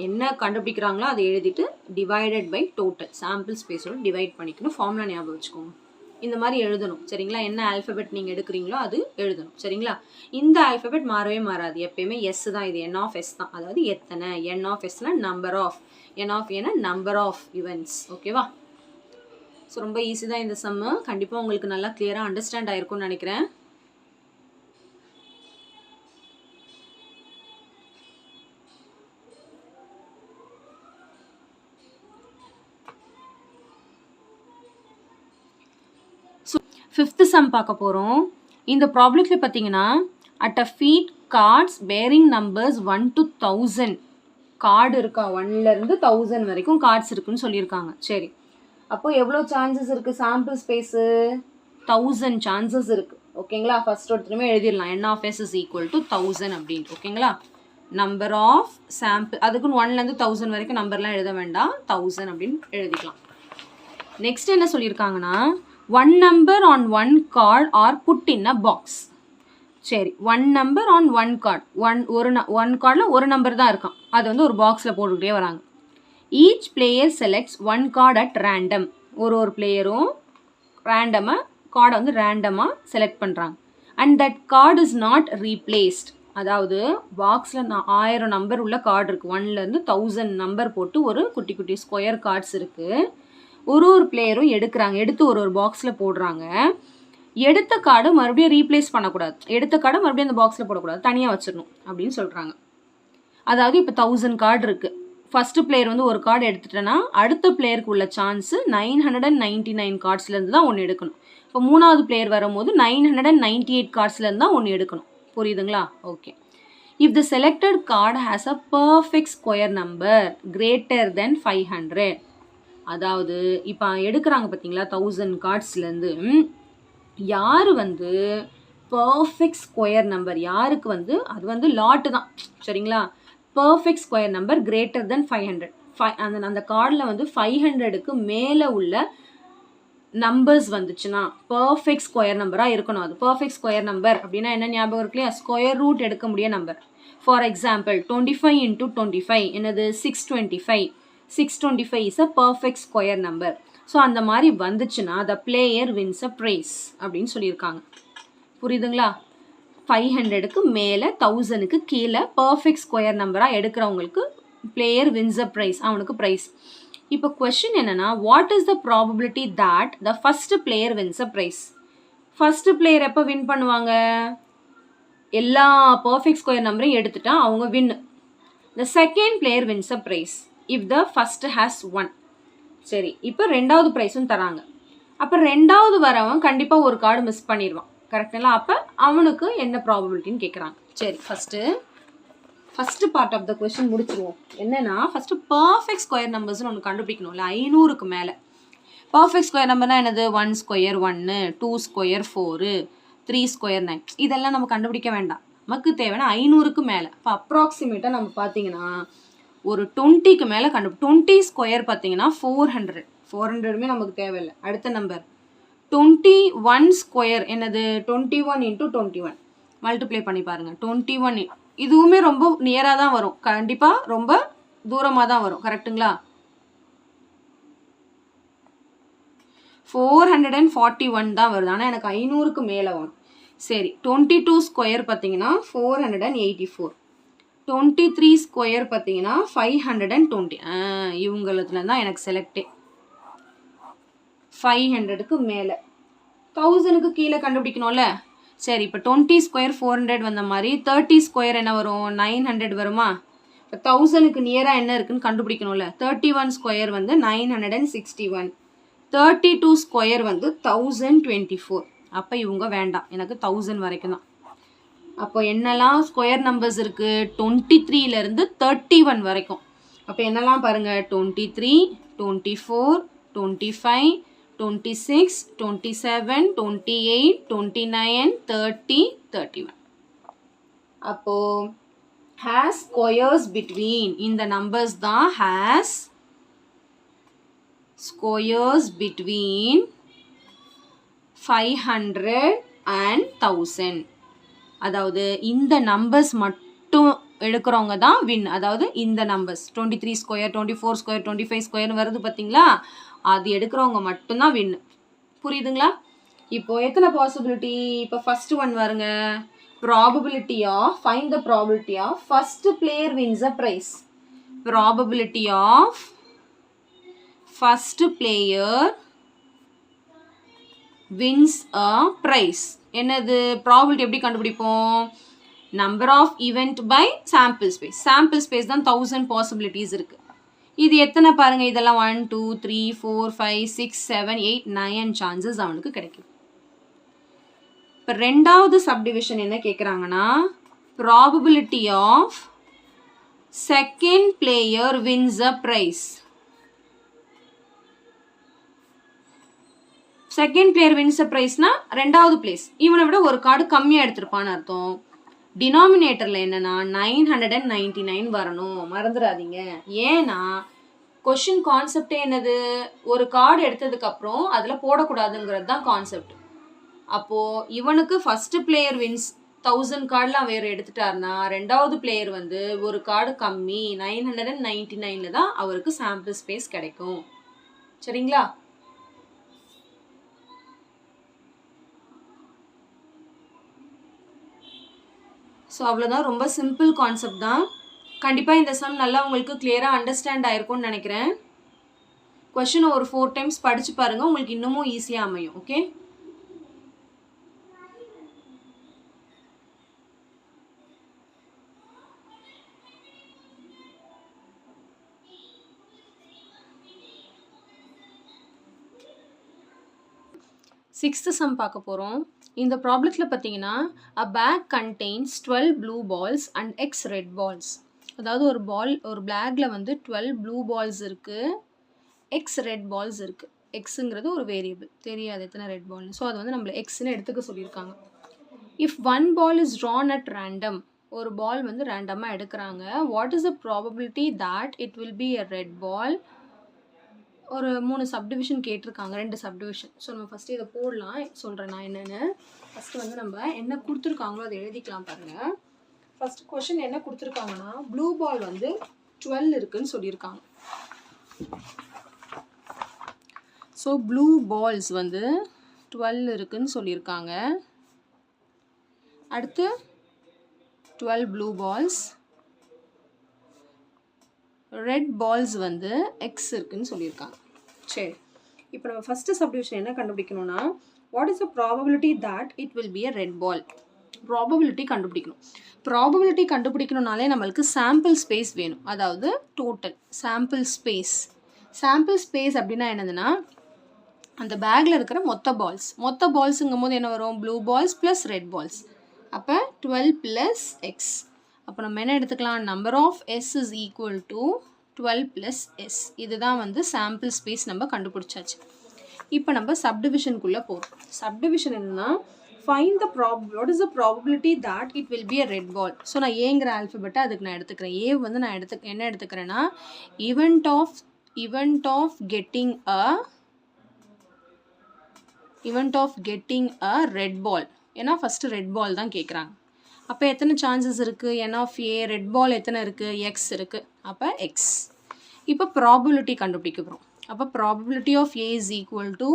என்ன கண்டுபிடிக்கிறாங்களோ அதை எழுதிட்டு டிவைடட் பை டோட்டல் சாம்பிள் ஸ்பேஸோட டிவைட் பண்ணிக்கணும். ஃபார்முலா ஞாபகம் வச்சுக்கோங்க. இந்த மாதிரி எழுதணும். சரிங்களா, என்ன ஆல்ஃபபெட் நீங்கள் எடுக்கிறீங்களோ அது எழுதணும். சரிங்களா, இந்த ஆல்ஃபபெட் மாறவே மாறாது, எப்பயுமே எஸ் தான். இது n ஆஃப் எஸ் தான். அதாவது எத்தனை, n ஆஃப் எஸ்னா நம்பர் ஆஃப், n ஆஃப் ஏன்னா நம்பர் ஆஃப் ஈவெண்ட்ஸ். ஓகேவா? ஸோ ரொம்ப ஈஸி தான் இந்த சம்மு. கண்டிப்பாக உங்களுக்கு நல்லா கிளியராக அண்டர்ஸ்டாண்ட் ஆயிருக்கும்னு நினைக்கிறேன். ஃபிஃப்த் சம் பார்க்க போகிறோம். இந்த ப்ராப்ளத்தில் பார்த்தீங்கன்னா, at a fete cards bearing numbers 1 to 1000 card இருக்கா, 1லேருந்து 1000 வரைக்கும் கார்ட்ஸ் இருக்குன்னு சொல்லியிருக்காங்க. சரி, அப்போது எவ்வளோ சான்சஸ் இருக்குது? சாம்பிள் ஸ்பேஸு 1000 சான்சஸ் இருக்குது. ஓகேங்களா, ஃபர்ஸ்ட் ஒருத்தருமே எழுதிடலாம். n of S is equal to 1000 அப்படின்ட்டு. ஓகேங்களா, நம்பர் ஆஃப் சாம்பிள், அதுக்குன்னு 1லேருந்து 1000 வரைக்கும் நம்பர்லாம் எழுத வேண்டாம், 1000 அப்படின்னு எழுதிக்கலாம். நெக்ஸ்ட் என்ன சொல்லியிருக்காங்கன்னா, 1 number on 1 card are put in a box. சரி, 1 number on 1 card, one cardல ஒரு நம்பர் தான் இருக்கும், அது வந்து ஒரு பாக்ஸில் போட்டுக்கிட்டே வராங்க. Each player selects 1 card at random. ஒரு பிளேயரும் ரேண்டமாக கார்டை வந்து ரேண்டமாக செலக்ட் பண்ணுறாங்க. And that card is not replaced. அதாவது பாக்ஸில் 1000 நம்பர் உள்ள கார்டு இருக்குது, 1லேருந்து 1000 நம்பர் போட்டு ஒரு குட்டி குட்டி ஸ்கொயர் கார்ட்ஸ் இருக்குது. ஒரு பிளேயரும் எடுத்து ஒரு பாக்ஸில் போடுறாங்க. எடுத்த கார்டு மறுபடியும் ரீப்ளேஸ் பண்ணக்கூடாது, எடுத்த கார்டை மறுபடியும் அந்த பாக்ஸில் போடக்கூடாது, தனியாக வச்சிடணும் அப்படின்னு சொல்கிறாங்க. அதாவது இப்போ 1000 கார்டு இருக்குது. ஃபஸ்ட்டு பிளேயர் வந்து ஒரு கார்டு எடுத்துட்டேன்னா அடுத்த பிளேயருக்கு உள்ள சான்ஸு 999 கார்ட்ஸ்லேருந்து தான் ஒன்று எடுக்கணும். இப்போ 3வது பிளேயர் வரும்போது 998 கார்ட்ஸ்லேருந்து தான் ஒன்று எடுக்கணும். புரியுதுங்களா? Okay. If the selected card has a perfect square number greater than 500. அதாவது இப்போ எடுக்கிறாங்க பார்த்தீங்களா, 1000 கார்ட்ஸ்லேருந்து யார் வந்து பர்ஃபெக்ட் ஸ்கொயர் நம்பர், யாருக்கு வந்து அது வந்து லாட்டு தான். சரிங்களா, perfect square number greater than 500. அந்த கார்டில் வந்து 500க்கு மேலே உள்ள நம்பர்ஸ் வந்துச்சுன்னா பர்ஃபெக்ட் ஸ்கொயர் நம்பராக இருக்கணும். அது பர்ஃபெக்ட் ஸ்கொயர் நம்பர் அப்படின்னா என்ன ஞாபகம் இருக்கு இல்லையா? ஸ்கொயர் ரூட் எடுக்க முடிய நம்பர். ஃபார் எக்ஸாம்பிள் 25 into 25 என்னது 625. 625 is a perfect square number. So அந்த மாதிரி வந்துச்சுன்னா the player wins a prize அப்படின்னு சொல்லியிருக்காங்க. புரியுதுங்களா? 500க்கு மேலே 1000க்கு கீழே பர்ஃபெக்ட் ஸ்கொயர் நம்பராக எடுக்கிறவங்களுக்கு பிளேயர் வின்ஸ் அ ப்ரைஸ், அவனுக்கு ப்ரைஸ். இப்போ கொஸ்டின் என்னன்னா, what is the probability that the first player wins a prize? First player எப்போ வின் பண்ணுவாங்க? எல்லா பர்ஃபெக்ட் ஸ்கொயர் நம்பரையும் எடுத்துட்டா அவங்க win. The second player wins a prize if the first has won. சரி, இப்போ ரெண்டாவது ப்ரைஸும் தராங்க. அப்போ ரெண்டாவது வரவன் கண்டிப்பாக ஒரு கார்டு மிஸ் பண்ணிடுவான். கரெக்டுங்களா? அப்போ அவனுக்கு என்ன ப்ராபபிலிட்டின்னு கேட்குறாங்க. சரி, first part of the question முடிச்சிருவோம். என்னன்னா, ஃபஸ்ட்டு பர்ஃபெக்ட் ஸ்கொயர் நம்பர்ஸ்னு ஒன்று கண்டுபிடிக்கணும்ல. 500க்கு மேலே பர்ஃபெக்ட் ஸ்கொயர் நம்பர்னா என்னது? 1 ஸ்கொயர் 1, 2 ஸ்கொயர் 4, 3 ஸ்கொயர் 9. இதெல்லாம் நம்ம கண்டுபிடிக்க வேண்டாம். நமக்கு தேவைன்னா 500க்கு மேலே. இப்போ அப்ராக்சிமேட்டாக நம்ம பார்த்தீங்கன்னா ஒரு 20க்கு மேலே 20 ஸ்கொயர் பார்த்தீங்கன்னா 400. 400மே நமக்கு தேவையில்லை. அடுத்த நம்பர் 21 ஸ்கொயர் என்னது? 21 into 21 மல்டிப்ளை பண்ணி பாருங்கள். 21 இதுவுமே ரொம்ப நியராக தான் வரும். கண்டிப்பாக ரொம்ப தூரமாக தான் வரும். கரெக்டுங்களா? 441 தான் வருது. ஆனால் எனக்கு 500க்கு மேலே வரும். சரி, 22 ஸ்கொயர் பார்த்தீங்கன்னா 484. 23 ஸ்கொயர் பார்த்தீங்கன்னா 520. இவங்களதுல தான் எனக்கு செலக்டே. 500க்கு மேலே 1000க்கு கீழே கண்டுபிடிக்கணும்ல. சரி, இப்போ 20 ஸ்கொயர் 400 வந்த மாதிரி 30 ஸ்கொயர் என்ன வரும்? 900 வருமா? இப்போ 1000க்கு நியராக என்ன இருக்குன்னு கண்டுபிடிக்கணும்ல. 31 ஸ்கொயர் வந்து 961. 32 ஸ்கொயர் வந்து 1024. அப்போ இவங்க வேண்டாம், எனக்கு 1000 வரைக்கும் தான். அப்போ என்னெல்லாம் ஸ்கொயர் நம்பர்ஸ் இருக்குது? 23லேருந்து 31 வரைக்கும். அப்போ என்னெல்லாம் பாருங்கள்? 23, 24, 25, 26, 27, 28, 29, 30, 31. அப்போ has squares between, இந்த numbers தான் has squares between 500 and 1000. அதாவது இந்த நம்பர்ஸ் மட்டும் எடுக்கிறவங்க தான் வின். அதாவது இந்த நம்பர்ஸ் 23 ஸ்கொயர் 24 ஸ்கொயர் 25 ஸ்கொயர்னு வருது பார்த்தீங்களா? அது எடுக்கிறவங்க மட்டும்தான் வின். புரியுதுங்களா? இப்போ எத்தனை பாசிபிலிட்டி? இப்போ ஃபர்ஸ்ட் ஒன் வருங்க. Probability of, find the probability of first player wins a prize. Probability of first player wins a prize. என்னது ப்ராபபிலிட்டி? எப்படி கண்டுபிடிப்போம்? Number of event by sample space. Sample space தான் 1000 பாசிபிலிட்டிஸ் இருக்குது. இது எத்தனை பாருங்கள்? இதெல்லாம் 1, 2, 3, 4, 5, 6, 7, 8, 9 சான்சஸ் அவனுக்கு கிடைக்கும். இப்போ ரெண்டாவது சப்டிவிஷன் என்ன கேட்குறாங்கன்னா, probability of second player wins a prize. Second player wins a ப்ரைஸ்னா ரெண்டாவது பிளேஸ். இவனை விட ஒரு கார்டு கம்மியாக எடுத்திருப்பான்னு அர்த்தம். டினாமினேட்டரில் என்னன்னா 999 வரணும், மறந்துடாதீங்க. ஏன்னா கொஷின் கான்செப்டே என்னது? ஒரு கார்டு எடுத்ததுக்கப்புறம் அதில் போடக்கூடாதுங்கிறது தான் கான்செப்ட். அப்போது இவனுக்கு ஃபர்ஸ்ட் பிளேயர் வின்ஸ் 1000 கார்டெலாம் வேறு எடுத்துட்டாருன்னா ரெண்டாவது பிளேயர் வந்து ஒரு கார்டு கம்மி 999 தான் அவருக்கு சாம்பிள் ஸ்பேஸ் கிடைக்கும். சரிங்களா? ஸோ அவ்வளோதான், ரொம்ப சிம்பிள் கான்செப்ட் தான். கண்டிப்பாக இந்த சம் நல்லா உங்களுக்கு கிளியராக அண்டர்ஸ்டாண்ட் ஆயிருக்கும்னு நினைக்கிறேன். கொஷினை ஒரு 4 times படித்து பாருங்கள், உங்களுக்கு இன்னமும் ஈஸியாக அமையும். ஓகே, சிக்ஸ்த்து சம் பார்க்க போகிறோம். இந்த ப்ராப்ளத்தில் பார்த்தீங்கன்னா, a bag contains 12 blue balls and x red balls. அதாவது ஒரு பேக்கில் வந்து 12 ப்ளூ பால்ஸ் இருக்குது, எக்ஸ் ரெட் பால்ஸ் இருக்குது. எக்ஸுங்கிறது ஒரு வேரியபிள், தெரியாது எத்தனை ரெட் பால்னு. ஸோ அது வந்து நம்மளை எக்ஸ்ன்னு எடுத்துக்க சொல்லியிருக்காங்க. If one ball is drawn at random, ஒரு பால் வந்து ரேண்டமாக எடுக்கிறாங்க. What is the probability that it will be a red ball ஒரு 3 சப்டிவிஷன் கேட்டிருக்காங்க, 2 சப்டிவிஷன். ஸோ நம்ம ஃபஸ்ட்டு இதை போடலாம், சொல்கிறேன் நான் என்னென்னு. ஃபஸ்ட்டு வந்து நம்ம என்ன கொடுத்துருக்காங்களோ அதை எழுதிக்கலாம் பாருங்கள். ஃபஸ்ட்டு கொஷின் என்ன கொடுத்துருக்காங்கன்னா, ப்ளூ பால் வந்து 12 இருக்குன்னு சொல்லியிருக்காங்க. ஸோ ப்ளூ பால்ஸ் வந்து 12 இருக்குன்னு சொல்லியிருக்காங்க. அடுத்து 12 ப்ளூ பால்ஸ், ரெட் பால்ஸ் வந்து எக்ஸ் இருக்குன்னு சொல்லியிருக்காங்க. சரி, இப்போ நம்ம ஃபஸ்ட்டு சப்டிவிஷன் என்ன கண்டுபிடிக்கணும்னா, what is the probability that it will be a red ball. Probability கண்டுபிடிக்கணும். ப்ராபபிலிட்டி கண்டுபிடிக்கணும்னாலே நம்மளுக்கு சாம்பிள் ஸ்பேஸ் வேணும், அதாவது total sample space. Sample space அப்படின்னா என்னதுன்னா, அந்த பேக்கில் இருக்கிற மொத்த பால்ஸுங்கும் போது என்ன வரும், blue balls plus red balls. அப்போ 12 ப்ளஸ் எக்ஸ். அப்போ நம்ம என்ன எடுத்துக்கலாம், number of S is equal to 12 plus S. இதுதான் வந்து சாம்பிள் ஸ்பேஸ் நம்ம கண்டுபிடிச்சாச்சு. இப்போ நம்ம சப்டிவிஷனுக்குள்ளே போகிறோம். சப்டிவிஷன் என்னன்னா, find the what is the probability that it will be a red ball. So நான் ஏங்கிற ஆல்ஃபபெட்டை அதுக்கு நான் எடுத்துக்கிறேன். ஏ வந்து நான் என்ன எடுத்துக்கிறேன்னா, event of getting a red ball. ஏன்னா ஃபஸ்ட்டு ரெட் பால் தான் கேட்குறாங்க. அப்போ எத்தனை சான்சஸ் இருக்குது, n of a red ball எத்தனை இருக்குது, எக்ஸ் இருக்குது. அப்போ எக்ஸ். இப்போ ப்ராபபிலிட்டி கண்டுபிடிக்க போகிறோம். அப்போ probability of a is equal to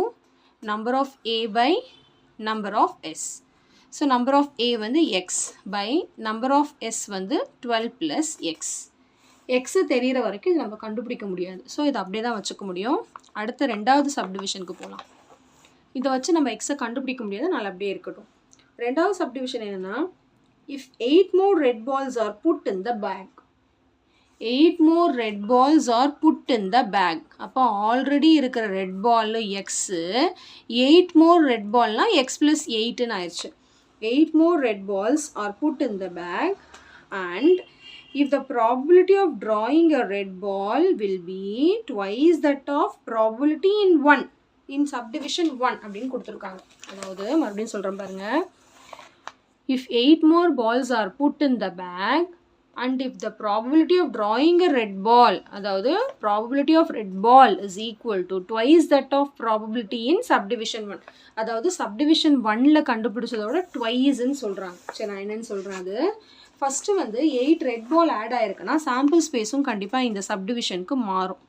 number of a by number of s. So number of a வந்து x by number of s வந்து 12 plus x. x தெரிகிற வரைக்கும் இது நம்ம கண்டுபிடிக்க முடியாது. ஸோ இதை அப்படியே தான் வச்சுக்க முடியும். அடுத்த ரெண்டாவது சப்டிவிஷனுக்கு போகலாம். இதை வச்சு நம்ம எக்ஸை கண்டுபிடிக்க முடியாது, நாள் அப்படியே இருக்கட்டும். ரெண்டாவது சப்டிவிஷன் என்னென்னா, if 8 more red balls are put in the bag. 8 more red balls are put in the bag. அப்போ ஆல்ரெடி இருக்கிற red ball X, 8 more red ballனால் எக்ஸ் ப்ளஸ் 8ன்னு ஆயிடுச்சு. 8 more red balls are put in the bag and if the probability of drawing a red ball will be twice that of probability in 1 in subdivision 1 அப்படின்னு கொடுத்துருக்காங்க. அதாவது மறுபடியும் சொல்கிறேன் பாருங்கள். If 8 more balls are put in the bag and if the probability of drawing a red ball, அதாவது probability of red ball is equal to twice that of probability in subdivision 1. அதாவது subdivision 1ல கண்டுபிடிச்சதோட twiceன்னு சொல்கிறாங்க. சரி, நான் என்னன்னு சொல்கிறேன். அது ஃபஸ்ட்டு வந்து 8 ரெட் பால் ஆட் ஆயிருக்குன்னா சாம்பிள் ஸ்பேஸும் கண்டிப்பாக இந்த சப்டிவிஷனுக்கு மாறும்.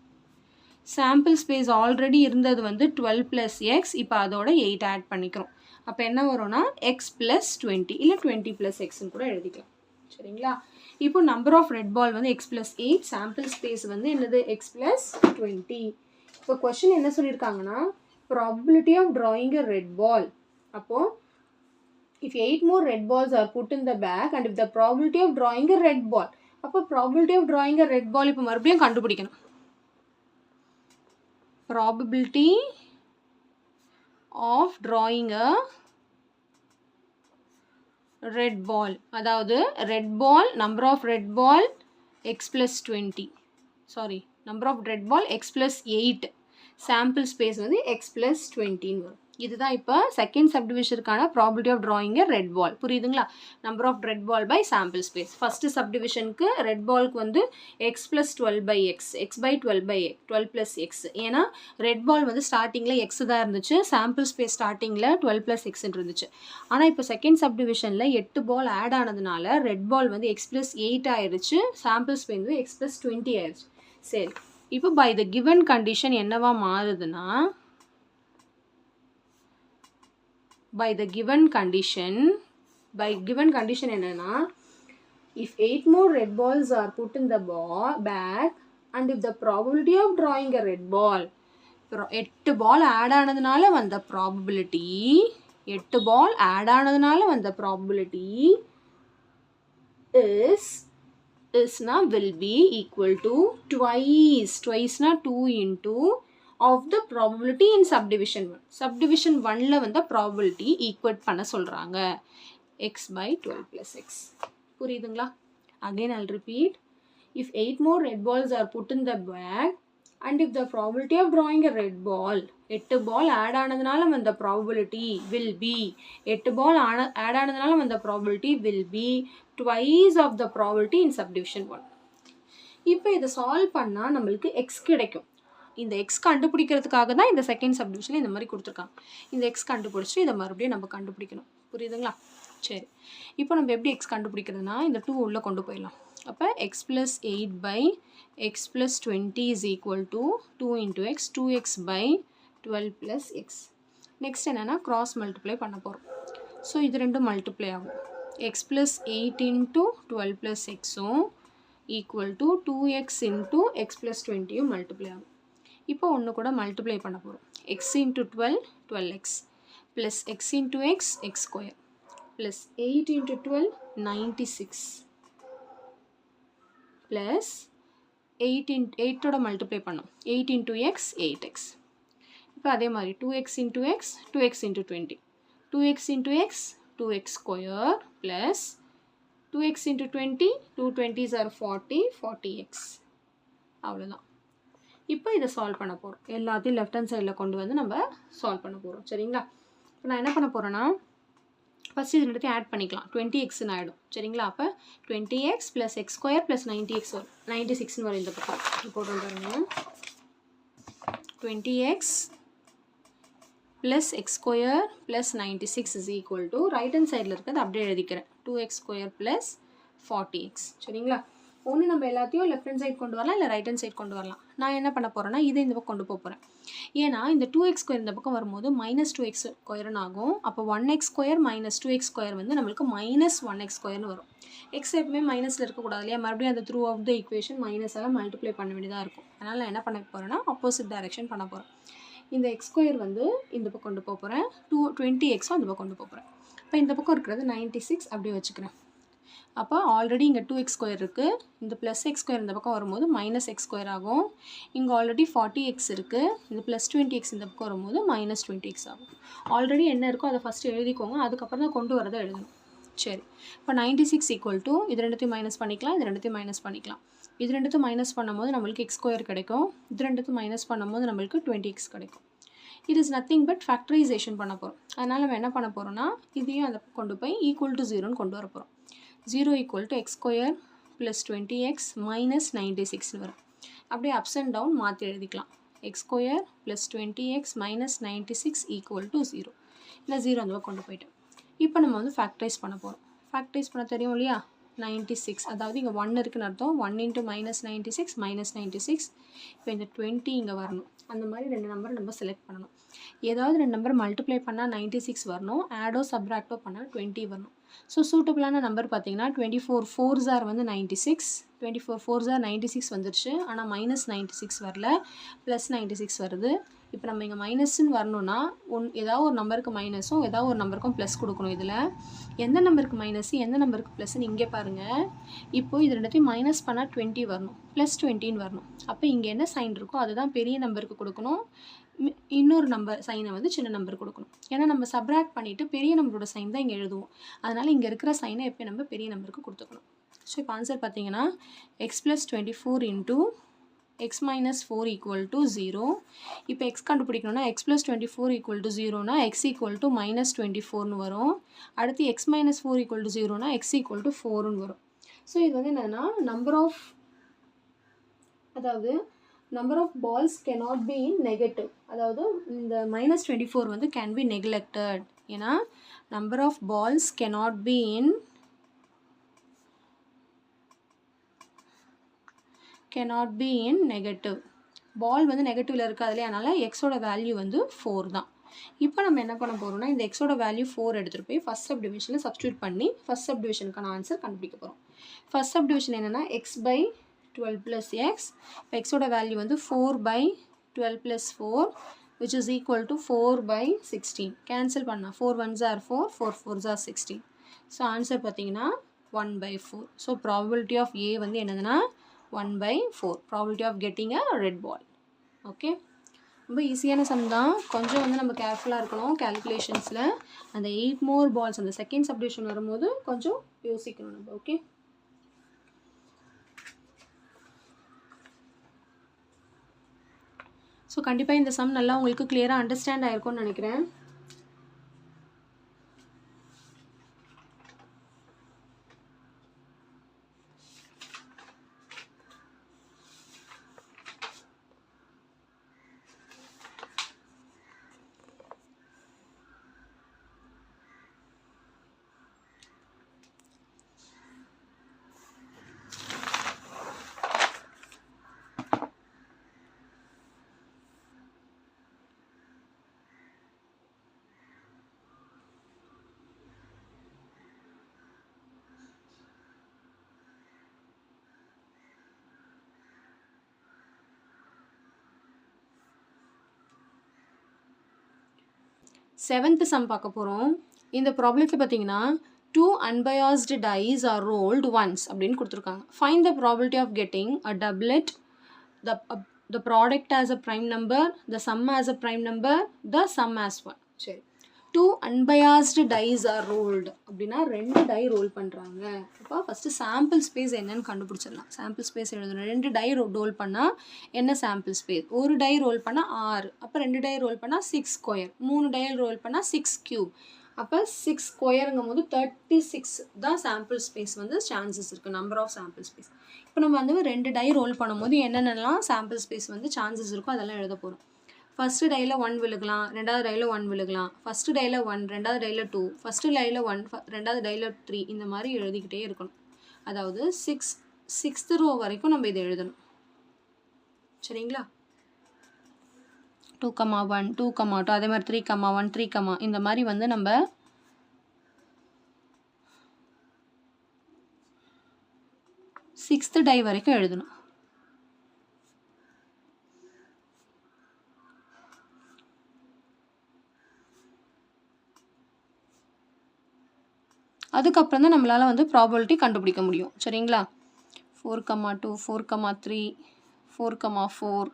சாம்பிள் ஸ்பேஸ் ஆல்ரெடி இருந்தது வந்து 12 ப்ளஸ் எக்ஸ், இப்போ அதோட 8 ஆட் பண்ணிக்கிறோம். அப்போ என்ன வரும்னா எக்ஸ் ப்ளஸ் 20 இல்லை 20 ப்ளஸ் எக்ஸ்ன்னு கூட எழுதிக்கலாம். சரிங்களா? இப்போ நம்பர் ஆஃப் ரெட் பால் வந்து எக்ஸ் ப்ளஸ் 8, சாம்பிள் ஸ்பேஸ் வந்து என்னது எக்ஸ் ப்ளஸ் 20. இப்போ கொஸ்டின் என்ன சொல்லியிருக்காங்கன்னா, probability of drawing a red ball. அப்போது if 8 more red balls are put in the bag and if the probability of drawing a red ball, அப்போ probability of drawing a red ball இப்போ மறுபடியும் கண்டுபிடிக்கணும். probability of drawing a red ball, அதாவது red ball, number of red ball x plus 20, sorry, number of red ball x plus 8, sample space வந்து x plus 20 வரும். இதுதான் இப்போ செகண்ட் சப்டிவிஷனுக்கான probability of drawing red ball. புரியுதுங்களா? Number of red ball by sample space. First சப்டிவிஷனுக்கு ரெட் பாலுக்கு வந்து X plus 12 by X, X by 12 by 12 plus X. ஏன்னா ரெட் பால் வந்து ஸ்டார்டிங்கில் எக்ஸ் தான் இருந்துச்சு, சாம்பிள் ஸ்பேஸ் ஸ்டார்டிங்கில் 12 ப்ளஸ் எக்ஸ்ன்னு இருந்துச்சு. ஆனால் இப்போ செகண்ட் சப்டிவிஷனில் 8 பால் ஆட் ஆனதுனால ரெட் பால் வந்து எக்ஸ் ப்ளஸ் 8 ஆயிடுச்சு, சாம்பிள் ஸ்பேஸ் வந்து எக்ஸ் ப்ளஸ் 20 ஆயிடுச்சு. சரி, இப்போ பை த கிவன் கண்டிஷன் என்னவா மாறுதுன்னா, by given condition என்னன்னா, if 8 more red balls are put in the bag and if the probability of drawing a red ball, 8 ball add ஆனதுனால வந்த probability, 8 ball add ஆனதுனால வந்த probability will be equal to twice na 2 into of the probability in subdivision 1. subdivision 1ல வந்து probability equate பண்ண சொல்றாங்க, x by 12 plus x. புரியுதுங்களா? again I'll repeat. if 8 more red balls are put in the bag and if the probability of drawing a red ball, 8 ball add ஆனதுனால வந்த probability will be, 8 ball add ஆனதுனால வந்த probability will be twice of the probability in subdivision 1. இப்போ இதை சால்வ் பண்ணால் நம்மளுக்கு x கிடைக்கும். இந்த எக்ஸ் கண்டுபிடிக்கிறதுக்காக தான் இந்த செகண்ட் சப்டிவிஷன் இந்த மாதிரி கொடுத்துருக்காங்க. இந்த எக்ஸ் கண்டுபிடிச்சிட்டு இதை மறுபடியும் நம்ம கண்டுபிடிக்கணும். புரியுதுங்களா? சரி, இப்போ நம்ம எப்படி எக்ஸ் கண்டுபிடிக்கிறதுனா இந்த 2 உள்ளே கொண்டு போயிடலாம். அப்போ X plus 8 by X plus 20 is equal to 2 into X 2x by 12 plus X. Next என்னென்னா கிராஸ் மல்டிப்ளை பண்ண போகிறோம். ஸோ இது ரெண்டும் மல்டிப்ளை ஆகும். எக்ஸ் ப்ளஸ் 8 இன்ட்டு 12 ப்ளஸ் எக்ஸும் equal to 2x into X plus 20யும் மல்டிப்ளை ஆகும். இப்போ ஒன்று கூட மல்டிப்ளை பண்ண போகிறோம். X into 12 12x plus X into X X square plus 8 into 12 96 plus 8ஓட multiply பண்ணோம். 8 இன்ட்டு எக்ஸ் 8x. இப்போ அதே மாதிரி 2x into X 2x into 20 2x into X 2x square plus 2x into 20 2 20s are 40 40x. அவ்வளோதான். இப்போ இதை சால்வ் பண்ண போகிறோம். எல்லாத்தையும் லெஃப்ட் ஹேண்ட் சைடில் கொண்டு வந்து நம்ம சால்வ் பண்ண போகிறோம். சரிங்களா? இப்போ நான் என்ன பண்ண போகிறேன்னா ஃபஸ்ட் இது ரெண்டுத்தையும் ஆட் பண்ணிக்கலாம். 20xன்னு ஆகிடும். சரிங்களா? அப்போ 20x plus X square plus 90x வரும். 96ன்னு வரும் இந்த பக்கம். போட்டு பாருங்க. 20x plus X square plus 96 is equal to right hand சைடில் இருக்கிறது அப்படியே எழுதிக்கிறேன். 2x square plus 40x. சரிங்களா? ஒன்று நம்ம எல்லாத்தையும் லெஃப்ட் ஹேண்ட் சைட் கொண்டு வரலாம், இல்லை ரைட் ஹேண்ட் சைட் கொண்டு வரலாம். நான் என்ன பண்ண போகிறேன்னா இதை இந்த பக்கம் கொண்டு போகிறேன். ஏன்னா இந்த 2x ஸ்கொயர் இந்த பக்கம் வரும்போது மைனஸ் 2x ஸ்கொயர்னு ஆகும். அப்போ 1x square minus 2x square வந்து நம்மளுக்கு மைனஸ் 1x ஸ்கொயர்னு வரும். எக்ஸ் எப்பவுமே மைனஸில் இருக்கக்கூடாது இல்லையா? மறுபடியும் அந்த த்ரூ ஆஃப் த ஈக்குவேஷன் மைனஸால் மல்டிப்ளை பண்ண வேண்டியதாக இருக்கும். அதனால் நான் என்ன பண்ண போகிறேன்னா ஆப்போசிட் டைரெக்ஷன் பண்ண போகிறேன். இந்த எக்ஸ் ஸ்கொயர் வந்து இந்த பக்கம் கொண்டு போகிறேன். 20xம் அந்த பக்கம் கொண்டு போகிறேன். இப்போ இந்த பக்கம் இருக்கிறது 96 அப்படியே வச்சுக்கிறேன். அப்போ ஆல்ரெடி இங்கே 2x ஸ்கொயர் இருக்குது. இந்த ப்ளஸ் எக்ஸ் ஸ்கொயர் இந்த பக்கம் வரும்போது மைனஸ் எக்ஸ் ஸ்கொயர் ஆகும். இங்கே ஆல்ரெடி 40x இருக்குது. இந்த ப்ளஸ் 20x இந்த பக்கம் வரும்போது மைனஸ் 20x ஆகும். ஆல்ரெடி என்ன இருக்கோ அதை ஃபஸ்ட்டு எழுதிக்கோங்க. அதுக்கப்புறம் தான் கொண்டு வரதை எழுதணும். சரி, இப்போ 96 ஈக்குவல் டு இது ரெண்டுத்தையும் மைனஸ் பண்ணிக்கலாம், இது ரெண்டுத்தையும் மைனஸ் பண்ணிக்கலாம். இது ரெண்டுத்தையும் மைனஸ் பண்ணும்போது நம்மளுக்கு எக்ஸ் ஸ்கொயர் கிடைக்கும். இது ரெண்டுத்தையும் மைனஸ் பண்ணும்போது நம்மளுக்கு 20x கிடைக்கும். It is nothing but factorisation பண்ண போகிறோம். அதனால் நம்ம என்ன பண்ண போகிறோம்னா இதையும் அதை கொண்டு போய் ஈக்குவல் டு 0ன்னு கொண்டு வர போகிறோம். 0 equal to X square plus 20x minus 96ன்னு வரும். அப்படியே அப்ஸ் அண்ட் டவுன் மாற்றி எழுதிக்கலாம். X square plus 20x minus 96 equal to 0. இல்லை 0 அந்த கொண்டு போயிட்டோம். இப்போ நம்ம வந்து ஃபேக்டரைஸ் பண்ண போகிறோம். ஃபேக்டரைஸ் பண்ண தெரியும் இல்லையா? 96, அதாவது இங்கே 1 இருக்குன்னு அர்த்தம். 1 இன்ட்டு மைனஸ் 96 மைனஸ் 96. இப்போ இந்த 20 இங்கே வரணும். அந்த மாதிரி ரெண்டு நம்பர் நம்ம செலக்ட் பண்ணணும். ஏதாவது ரெண்டு நம்பர் மல்டிப்ளை பண்ணால் 96 வரணும், ஆடோ சப்ராக்டோ பண்ணால் 20 வரணும். ஸோ சூட்டபிளான நம்பர் பார்த்தீங்கன்னா 24 4s are வந்து 96, 24 4s are 96 வந்துருச்சு. ஆனால் மைனஸ் 96 வரல, ப்ளஸ் 96 வருது. இப்போ நம்ம இங்கே மைனஸ்ன்னு வரணும்னா ஏதாவது ஒரு நம்பருக்கு மைனஸும் ஏதாவது ஒரு நம்பருக்கும் ப்ளஸ் கொடுக்கணும். இதில் எந்த நம்பருக்கு மைனஸ் எந்த நம்பருக்கு ப்ளஸ்ன்னு இங்கே பாருங்கள். இப்போது இது ரெண்டுத்தையும் மைனஸ் பண்ணால் 20 வரணும், ப்ளஸ் 20ன்னு வரணும். அப்போ இங்கே என்ன சைன் இருக்கோ அதுதான் பெரிய நம்பருக்கு கொடுக்கணும், இன்னொரு நம்பர் சைனை வந்து சின்ன நம்பர் கொடுக்கணும். ஏன்னா நம்ம சப்ராக்ட் பண்ணிவிட்டு பெரிய நம்பரோட சைன் தான் இங்கே எழுதுவோம். அதனால் இங்கே இருக்கிற சைனை எப்போ நம்ம பெரிய நம்பருக்கு கொடுத்துக்கணும். ஸோ இப்போ ஆன்சர் பார்த்தீங்கன்னா X plus 24 into X minus 4 equal to 0. இப்போ எக்ஸ் கண்டுபிடிக்கணும்னா எக்ஸ் ப்ளஸ் 24 ஈக்குவல் டு 0னா எக்ஸ் ஈக்குவல் டு மைனஸ் 24ன்னு வரும். அடுத்து எக்ஸ் மைனஸ் 4 ஈக்குவல் டு 0னா எக்ஸ் ஈக்குவல் டு 4ன்னு வரும். ஸோ இது வந்து என்னென்னா number of balls cannot be in negative. அதாவது இந்த மைனஸ் 24 வந்து can be neglected. ஏன்னா number of balls cannot be in negative. Ball வந்து நெகட்டிவில் இருக்காது இல்லையா? அதனால் எக்ஸோட வேல்யூ வந்து 4 தான். இப்போ நம்ம என்ன பண்ண போகிறோம்னா இந்த எக்ஸோட வேல்யூ 4 எடுத்துகிட்டு போய் ஃபஸ்ட் சப் டிவிஷனில் சப்ஸ்டியூட் பண்ணி ஃபஸ்ட் சப் டிவிஷனுக்கான ஆன்சர் கண்டுபிடிக்க போகிறோம். ஃபஸ்ட் சப் டிவிஷன் என்னென்னா எக்ஸ் பை 12 plus x. இப்போ எக்ஸோட வேல்யூ வந்து 4 by 12 plus 4 which is equal to 4 by 16. Cancel பண்ணால் 4 1s are 4, 4 4s are 16. So answer பார்த்தீங்கன்னா 1 by 4. So probability of A வந்து என்னதுன்னா 1 by 4. Probability of getting a red ball. Okay, ரொம்ப ஈஸியான சம் தான். கொஞ்சம் வந்து நம்ம கேர்ஃபுல்லாக இருக்கணும் கேல்குலேஷன்ஸில். அந்த 8 more balls அந்த செகண்ட் சப்டிவிஷன் வரும்போது கொஞ்சம் யோசிக்கணும் நம்ம. ஓகே, ஸோ கண்டிப்பாக இந்த சம் நல்லா உங்களுக்கு கிளியராக அண்டர்ஸ்டாண்ட் ஆகிருக்கும்னு நினைக்கிறேன். 7th sum பார்க்க போகிறோம். இந்த ப்ராப்ளத்தில் பார்த்தீங்கன்னா 2 unbiased dice are rolled once அப்படின்னு கொடுத்துருக்காங்க. Find the probability of getting a doublet, the product as a prime number, the sum as a prime number, the sum as 1. சரி, 2 unbiased dice are rolled அப்படின்னா 2 டை ரோல் பண்ணுறாங்க. அப்போ ஃபஸ்ட்டு சாம்பிள் ஸ்பேஸ் என்னன்னு கண்டுபிடிச்சிடலாம். சாம்பிள் ஸ்பேஸ் எழுதணும். 2 டை ரோல் பண்ணால் என்ன சாம்பிள் ஸ்பேஸ்? ஒரு டை ரோல் பண்ணால் 6, அப்போ 2 டை ரோல் பண்ணால் 6 ஸ்கொயர், 3 டை ரோல் பண்ணால் 6 கியூப், அப்போ 6 ஸ்கொயருங்கும் போது 36 தான் சாம்பிள் ஸ்பேஸ் வந்து சான்சஸ் இருக்குது, நம்பர் ஆஃப் சாம்பிள் ஸ்பேஸ். இப்போ நம்ம வந்து 2 டை ரோல் பண்ணும்போது என்னென்னலாம் சாம்பிள் ஸ்பேஸ் வந்து சான்சஸ் இருக்கோ அதெல்லாம் எழுத போகிறோம். ஃபஸ்ட்டு டையில் 1 விழுகலாம், ரெண்டாவது டையில் 1 விழுகலாம், ஃபஸ்ட்டு டையில் 1, ரெண்டாவது டையில் 2, ஃபஸ்ட்டு டையில் 1, ரெண்டாவது டையில் 3, இந்த மாதிரி எழுதிக்கிட்டே இருக்கணும். அதாவது 6th ரோ வரைக்கும் நம்ம இதை எழுதணும். சரிங்களா? 2,1, 2,2, அதே மாதிரி 3,1, 3, இந்த மாதிரி வந்து நம்ம சிக்ஸ்த்து டை வரைக்கும் எழுதணும். அதுக்கப்புறம் தான் நம்மளால் வந்து ப்ராபபிலிட்டி கண்டுபிடிக்க முடியும். சரிங்களா? 4,2, 4,3, 4,4,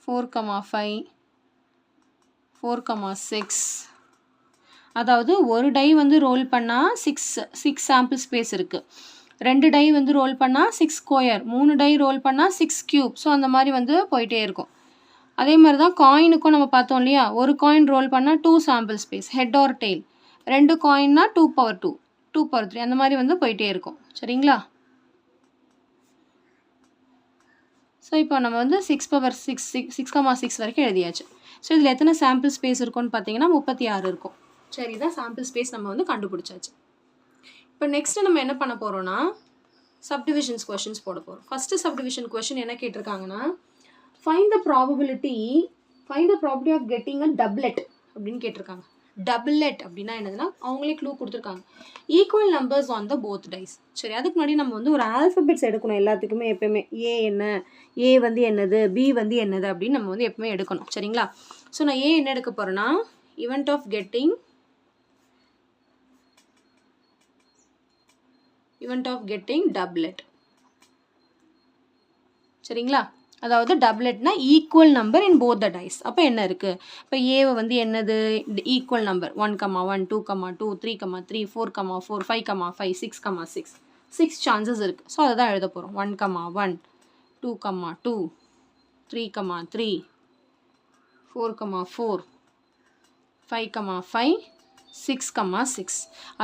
4,5, 4,6. அதாவது ஒரு டை வந்து ரோல் பண்ணால் 6 சாம்பிள் ஸ்பேஸ் இருக்குது. 2 டை வந்து ரோல் பண்ணால் 6 ஸ்கொயர், 3 டை ரோல் பண்ணால் 6 கியூப். ஸோ அந்த மாதிரி வந்து போயிட்டே இருக்கும். அதே மாதிரி தான் காயினுக்கும் நம்ம பார்த்தோம் இல்லையா? ஒரு காயின் ரோல் பண்ணால் 2 sample space, head or tail. 2 காயின்னா 2/2, 2/3, அந்த மாதிரி வந்து போயிட்டே இருக்கும். சரிங்களா? ஸோ இப்போ நம்ம வந்து 6/6 வரைக்கும் எழுதியாச்சு. ஸோ இதில் எத்தனை சாம்பிள் ஸ்பேஸ் இருக்கும்னு பார்த்தீங்கன்னா 36 இருக்கும். சரி, தான் சாம்பிள் ஸ்பேஸ் நம்ம வந்து கண்டுபிடிச்சாச்சு. இப்போ நெக்ஸ்ட்டு நம்ம என்ன பண்ண போகிறோன்னா சப்டிவிஷன்ஸ் கொஷின்ஸ் போட போகிறோம். ஃபஸ்ட்டு சப்டிவிஷன் கொஷின் என்ன கேட்டிருக்காங்கன்னா, find the probability of getting a doublet அப்படின்னு கேட்டிருக்காங்க. டபுள்லெட் அப்படின்னா என்னதுன்னா அவங்களே க்ளூ கொடுத்துருக்காங்க. Equal numbers on the both dice. சரி, அதுக்கு முன்னாடி நம்ம வந்து ஒரு ஆல்ஃபபெட்ஸ் எடுக்கணும். எல்லாத்துக்குமே எப்பயுமே ஏ என்ன, ஏ வந்து என்னது, பி வந்து என்னது அப்படின்னு நம்ம வந்து எப்பவுமே எடுக்கணும். சரிங்களா? ஸோ நான் ஏ என்ன எடுக்க போகிறேன்னா, ஈவெண்ட் ஆஃப் கெட்டிங் டப்லெட். சரிங்களா? அதாவது டப்லெட்னா equal number in both the dice. அப்போ என்ன இருக்குது? இப்போ ஏவை வந்து என்னது ஈக்குவல் நம்பர் 1,1, 2,2, 3,3, 4,4, 5,5, 6,6. 6 சான்சஸ் இருக்குது. ஸோ அதை தான் எழுத போகிறோம். 1,1, 2,2, 3,3, 4,4, 5,5, 6,6.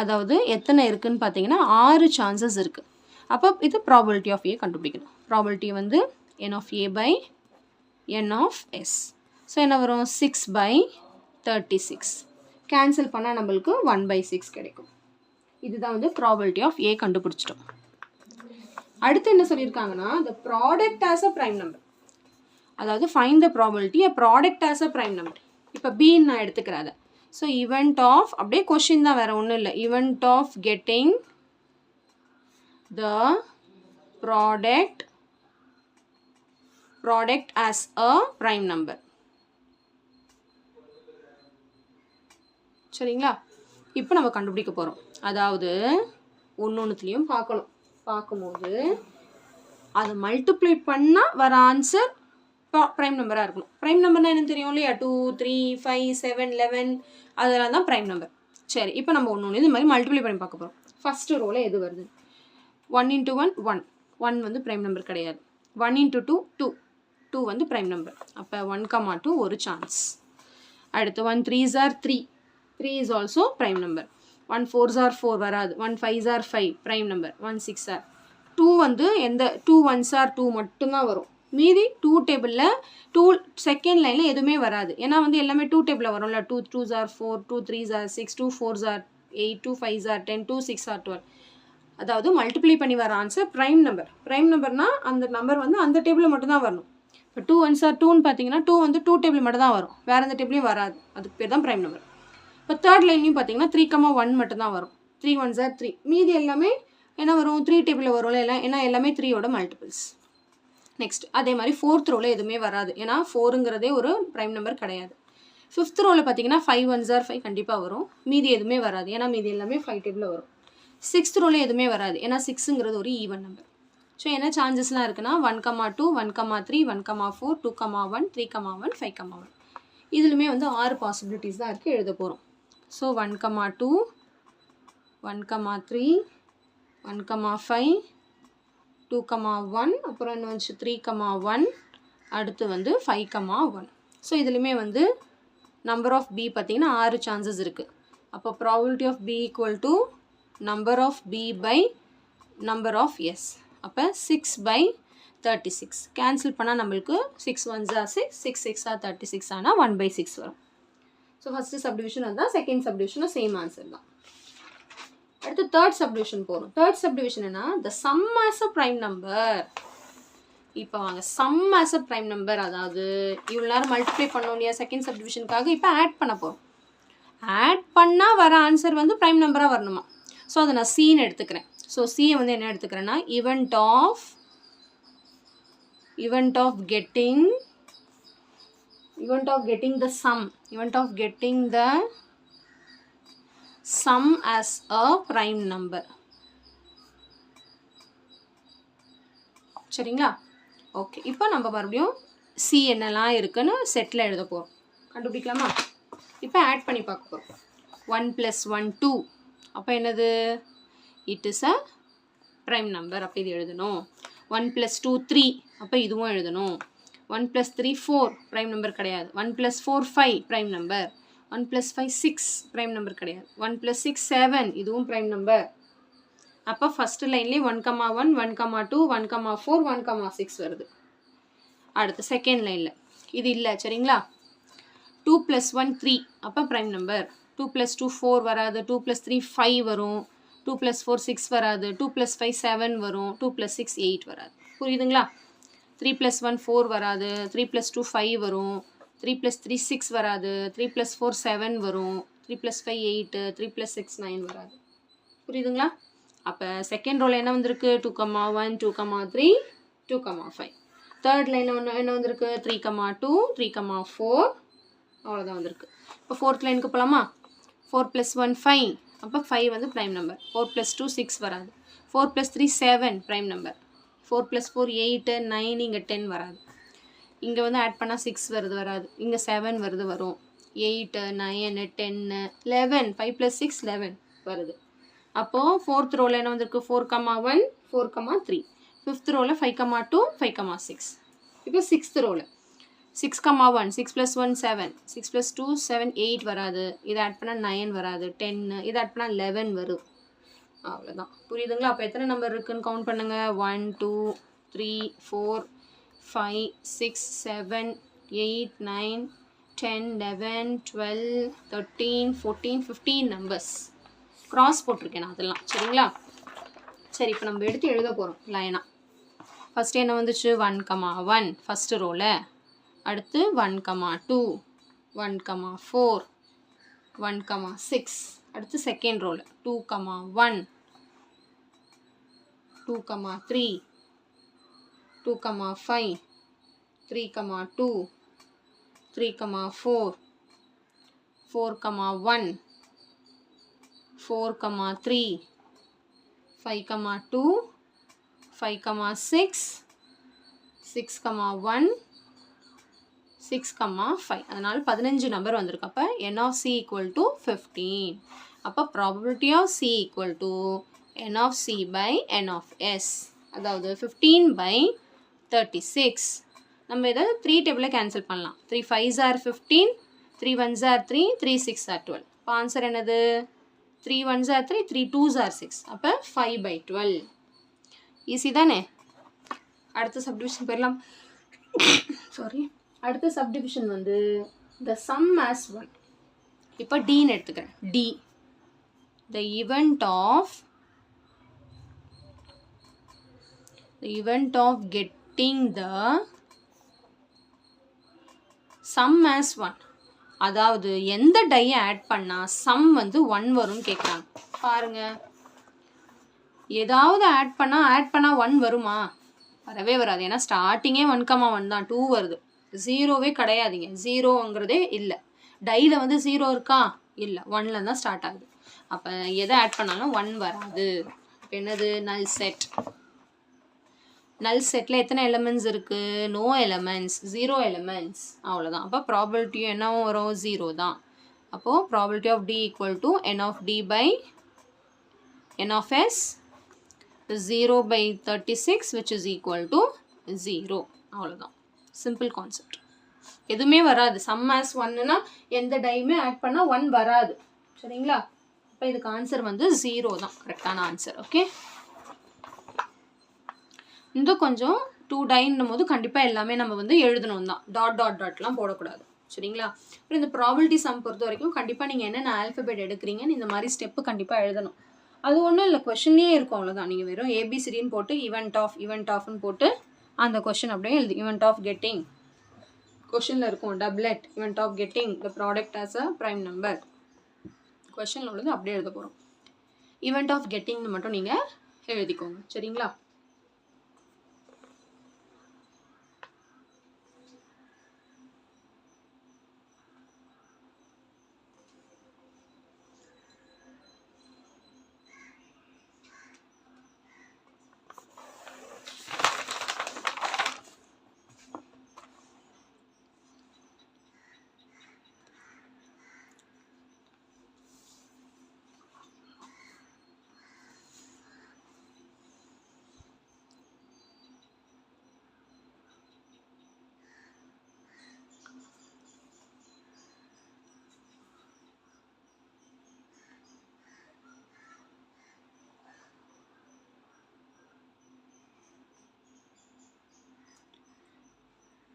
அதாவது எத்தனை இருக்குதுன்னு பார்த்தீங்கன்னா 6 சான்சஸ் இருக்குது. அப்போ இது ப்ராபபிலிட்டி ஆஃப் ஏ கண்டுபிடிக்கணும். ப்ராபபிலிட்டி வந்து n of a by n of s. So என்ன வரும்? 6/36. கேன்சல் பண்ணால் நம்மளுக்கு 1/6 கிடைக்கும். இதுதான் வந்து ப்ராபபிலிட்டி ஆஃப் a கண்டுபிடிச்சிட்டோம். அடுத்து என்ன சொல்லியிருக்காங்கன்னா, the product as a prime number. அதாவது find the probability a product as a prime number. இப்போ b நான் எடுத்துக்கிறேன். ஸோ event of, அப்படியே கொஷின் தான், வேறு ஒன்றும் இல்லை. event of getting the product as a prime number. சரிங்களா? இப்போ நம்ம கண்டுபிடிக்க போகிறோம். அதாவது ஒன்றுத்துலேயும் பார்க்கும்போது அதை மல்டிப்ளை பண்ணால் வர ஆன்சர் ப்ரைம் நம்பராக இருக்கணும். ப்ரைம் நம்பர்னால் என்னன்னு தெரியும் இல்லையா? 2, 3, 5, 7, 11 அதெல்லாம் தான் ப்ரைம் நம்பர். சரி, இப்போ நம்ம ஒன்று இது மாதிரி மல்டிப்ளை பண்ணி பார்க்க போகிறோம். ஃபஸ்ட்டு ரோவில் எது வருது? 1 × 1 1. 1 வந்து ப்ரைம் நம்பர் கிடையாது. 1 × 2 2. 2 வந்து ப்ரைம் நம்பர். அப்போ 1,2 ஒரு சான்ஸ். அடுத்து 1 3s are 3. 3 is also prime number. 1 4s are 4 வராது. 1 5s are 5 prime number. 1 6 are 2 வந்து எந்த 2 1s are 2 மட்டும்தான் வரும். மீதி 2 டேபிளில் 2 செகண்ட் லைனில் எதுவுமே வராது. ஏன்னா வந்து எல்லாமே 2 டேபிளில் வரும்ல. 2 2s are 4, 2 3s are 6, 2 4s are 8, 2 5s are 10, 2 6 are 12. அதாவது மல்டிப்ளை பண்ணி வர ஆன்சர் ப்ரைம் நம்பர். ப்ரைம் நம்பர்னால் அந்த நம்பர் வந்து அந்த டேபிளில் மட்டும்தான் வரணும். இப்போ 2 1s are 2ன்னு பார்த்தீங்கன்னா 2 வந்து 2 டேபிள் மட்டும் தான் வரும், வேறு எந்த டேபிளையும் வராது. அதுக்கு பேர் தான் ப்ரைம் நம்பர். இப்போ தேர்ட் லைன்லையும் பார்த்தீங்கன்னா 3,1 மட்டும் தான் வரும். 3 1s are 3. மீதி எல்லாமே என்ன வரும்? 3 டேபிளில் வரும்ல எல்லாம். ஏன்னா எல்லாமே 3யோட மல்டிபிள்ஸ். நெக்ஸ்ட் அதே மாதிரி 4th ரோவில் எதுவுமே வராது. ஏன்னா 4ங்கிறதே ஒரு ப்ரைம் நம்பர் கிடையாது. ஃபிஃப்த் ரோவில் பார்த்தீங்கன்னா 5 1s are 5 கண்டிப்பாக வரும். மீதி எதுவுமே வராது, ஏன்னா மீதி எல்லாமே 5 டேபிளில் வரும். சிக்ஸ்த் ரோவில் எதுவுமே வராது, ஏன்னா 6ங்கிறது ஒரு ஈவன் நம்பர். ஸோ என்ன சான்சஸ்லாம் இருக்குன்னா 1, 2, 1, 3, 1, 4, 2, 1, 3, 1, 5, 1. இதுலுமே வந்து 6 பாசிபிலிட்டிஸ் தான் இருக்குது, எழுத போகிறோம். ஸோ 1, 2, 1, 3, 1, 5, 2, 1, அப்புறம் என்ன வந்துச்சு 3, 1, அடுத்து வந்து 5, 1. ஸோ இதுலையுமே வந்து நம்பர் ஆஃப் பி பார்த்தீங்கன்னா 6 சான்சஸ் இருக்குது. அப்போ probability of B equal to number of B by number of S. அப்போ 6/36 கேன்சல் பண்ணால் நம்மளுக்கு 6 1s are 6, 6 6 are 36 ஆனால் 1/6 வரும். ஸோ ஃபஸ்ட்டு சப்டிவிஷன் அதுதான், செகண்ட் சப்டிவிஷனும் சேம் ஆன்சர் தான். அடுத்து தேர்ட் சப்டிவிஷன் போகிறோம். தேர்ட் சப்டிவிஷன் என்ன, the sum as a prime number. இப்போ வாங்க sum as a prime number, அதாவது இவ்வளோ நேரம் மல்டிப்ளை பண்ணோம் இல்லையா செகண்ட் சப்டிவிஷனுக்காக, இப்போ ஆட் பண்ண போகிறோம். ஆட் பண்ணால் வர ஆன்சர் வந்து ப்ரைம் நம்பராக வரணுமா. ஸோ அதை நான் சீன்னு எடுத்துக்கிறேன். ஸோ சியை வந்து என்ன எடுத்துக்கிறேன்னா event of getting the sum as a prime number. சரிங்களா? ஓகே, இப்போ நம்ம மறுபடியும் சி என்னெல்லாம் இருக்குன்னு செட்டில் எழுத போகிறோம். கண்டுபிடிக்கலாமா? இப்போ ஆட் பண்ணி பார்க்க போகிறோம். 1 + 1 2. அப்போ என்னது, it is a prime number. அப்போ இது எழுதணும். 1 + 2 3. அப்போ இதுவும் எழுதணும். 1 + 3 4 ப்ரைம் நம்பர் கிடையாது. 1 + 4 5 ப்ரைம் நம்பர். 1 + 5 6 ப்ரைம் நம்பர் கிடையாது. 1 + 6 7 இதுவும் ப்ரைம் நம்பர். அப்போ ஃபஸ்ட்டு லைன்லேயே 1, 1, 1, 2, 1, 4, 1, 6 வருது. அடுத்து செகண்ட் லைனில் இது இல்லை. சரிங்களா? 2 + 1 3. அப்போ ப்ரைம் நம்பர். 2 + 2 4 வராது. 2 + 3 5 வரும். 2 + 4 6 வராது. 2 + 5 7 வரும். 2 + 6 8 வராது. புரியுதுங்களா? 3 + 1 4 வராது. 3 + 2 5 வரும். 3 + 3 6 வராது. 3 + 4 7 வரும். 3 + 5 8. 3 + 6 9 வராது. புரியுதுங்களா? அப்போ செகண்ட் ரோல் என்ன வந்திருக்கு, 2, 1, 2, 3, 2, 5. தேர்ட் லைன் என்ன வந்திருக்கு, 3, 2, 3, 4. அவ்வளோதான் வந்திருக்கு. இப்போ ஃபோர்த் லைனுக்கு போகலாமா? 4 + 1 5. அப்போ 5 வந்து ப்ரைம் நம்பர். 4 + 2 6 வராது. 4 + 3 7 ப்ரைம் நம்பர். 4 + 4 8 9. இங்கே 10 வராது. இங்கே வந்து ஆட் பண்ணால் 6 வருது, வராது. இங்கே 7 வருது, வரும். 8 9 10 11. 5 + 6 11 வருது. அப்போது ஃபோர்த் ரோவில் என்ன வந்திருக்கு, 4, 1, 4, 3. ஃபிஃப்த் ரோவில் 5, 2, 5, 6. இப்போ சிக்ஸ்த் ரோவில் 6, 1, 6 + 1 7, 6 + 2 7 8 வராது. இதை ஆட் பண்ணால் 9 வராது. 10. இதை ஆட் பண்ணால் 11 வரும். அவ்வளோதான். புரியுதுங்களா? அப்போ எத்தனை நம்பர் இருக்குதுன்னு கவுண்ட் பண்ணுங்கள். 1 2 3 4 5 6 7 8 9 10 11 12 13 14 15 நம்பர்ஸ். க்ராஸ் போட்டிருக்கேன் நான் அதெல்லாம். சரிங்களா? சரி, இப்போ நம்ம எடுத்து எழுத போகிறோம் லைனாக. ஃபஸ்ட்டு என்ன வந்துச்சு, 1, 1 ஃபஸ்ட்டு ரோவில். அடுத்து 1, 2, 1, 4, 1, 6. அடுத்து செகண்ட் ரோவில் 2, 1, 2, 3, 2, 5, 3, 2, 3, 4, 4, 1, 4, 3, 5, 2, 5, 6, 6, 1, 6, 5. அதனால் 15 நம்பர் வந்திருக்கு. அப்போ n of c = 15. அப்போ probability of c = n of c by n of s. அதாவது 15/36. நம்ம இதை 3 டேபிளில் கேன்சல் பண்ணலாம். 3 5s are 15, 3 1s are 3, 3 6 are 12. இப்போ ஆன்சர் என்னது, 3 1s are 3, 3 2s are 6. அப்போ 5/12. ஈஸி தானே? அடுத்த சப்டிவிஷன் போயிடலாம். சாரி, அடுத்த சப்டிவிஷன் வந்து the sum as 1. இப்போ டின்னு எடுத்துக்கிறேன். D, the event of getting the sum as 1. அதாவது எந்த டையை ஆட் பண்ணால் சம் வந்து 1 வரும்னு கேட்குறாங்க. பாருங்க, ஏதாவது ஆட் பண்ணால் 1 வருமா? வரவே வராது. ஏன்னா ஸ்டார்டிங்கே 1, 1 தான். 2 வருது. 0வே கிடையாதுங்க. 0ங்கிறதே இல்லை. டையில் வந்து 0 இருக்கா? இல்லை, 1ல் தான் ஸ்டார்ட் ஆகுது. அப்போ எதை ஆட் பண்ணாலும் 1 வராது. இப்போ என்னது? நல் செட். நல் செட்டில் எத்தனை எலிமெண்ட்ஸ் இருக்குது? நோ எலிமெண்ட்ஸ், 0 எலிமெண்ட்ஸ், அவ்வளோதான். அப்போ ப்ராபபிலிட்டியும் என்னவும் வரும்? 0 தான். அப்போது probability of D equal to n of d by n of s 0 by 36 which is equal to 0. அவ்வளோதான். Simple concept. எதுவுமே வராது. சம் ஆஸ் 1னா எந்த டையுமே ஆட் பண்ணால் 1 வராது. சரிங்களா? இப்போ இதுக்கு ஆன்சர் வந்து 0 தான் கரெக்டான ஆன்சர். ஓகே, இந்த கொஞ்சம் 2 டைன்னும் போது கண்டிப்பாக எல்லாமே நம்ம வந்து எழுதணும் தான். டாட் டாட் டாட்லாம் போடக்கூடாது. சரிங்களா? அப்புறம் இந்த ப்ராபபிலிட்டி சம் பொறுத்த வரைக்கும் கண்டிப்பாக நீங்கள் என்னென்ன ஆல்ஃபபெட் எடுக்கிறீங்கன்னு இந்த மாதிரி ஸ்டெப்பு கண்டிப்பாக எழுதணும். அது ஒன்றும் இல்லை, கொஷின்லேயே இருக்கும், அவ்வளோதான். நீங்கள் வெறும் ஏபிசிடின்னு போட்டு ஈவெண்ட் ஆஃப்னு போட்டு அந்த கொஷின் அப்படியே எழுதி ஈவெண்ட் ஆஃப் கெட்டிங் கொஷினில் இருக்கும் doublet event of getting the product as a prime number. கொஷினில் உள்ளது அப்படியே எழுத போகிறோம். ஈவெண்ட் ஆஃப் கெட்டிங்னு மட்டும் நீங்கள் எழுதிக்கோங்க. சரிங்களா?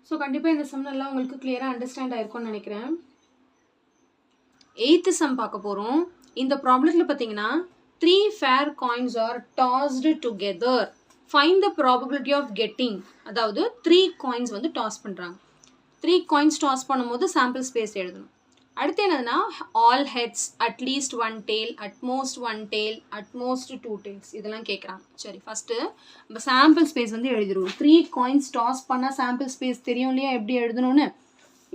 ஸோ கண்டிப்பாக இந்த சம் எல்லாம் உங்களுக்கு கிளியராக அண்டர்ஸ்டாண்ட் ஆயிருக்கும்னு நினைக்கிறேன். 8th சம் பார்க்க போகிறோம். இந்த ப்ராப்ளத்தில் பார்த்தீங்கன்னா 3 fair coins are tossed together. Find the probability of getting. அதாவது 3 coins வந்து டாஸ் பண்ணுறாங்க. 3 coins டாஸ் பண்ணும்போது சாம்பிள் ஸ்பேஸ் எழுதணும். அடுத்து என்னதுன்னா all heads, at least 1 tail, at most 1 tail, at most 2 tails இதெல்லாம் கேட்குறாங்க. சரி, ஃபஸ்ட்டு நம்ம சாம்பிள் ஸ்பேஸ் வந்து எழுதிடுவோம். 3 coins டாஸ் பண்ணால் சாம்பிள் ஸ்பேஸ் தெரியும் இல்லையா எப்படி எழுதணும்னு?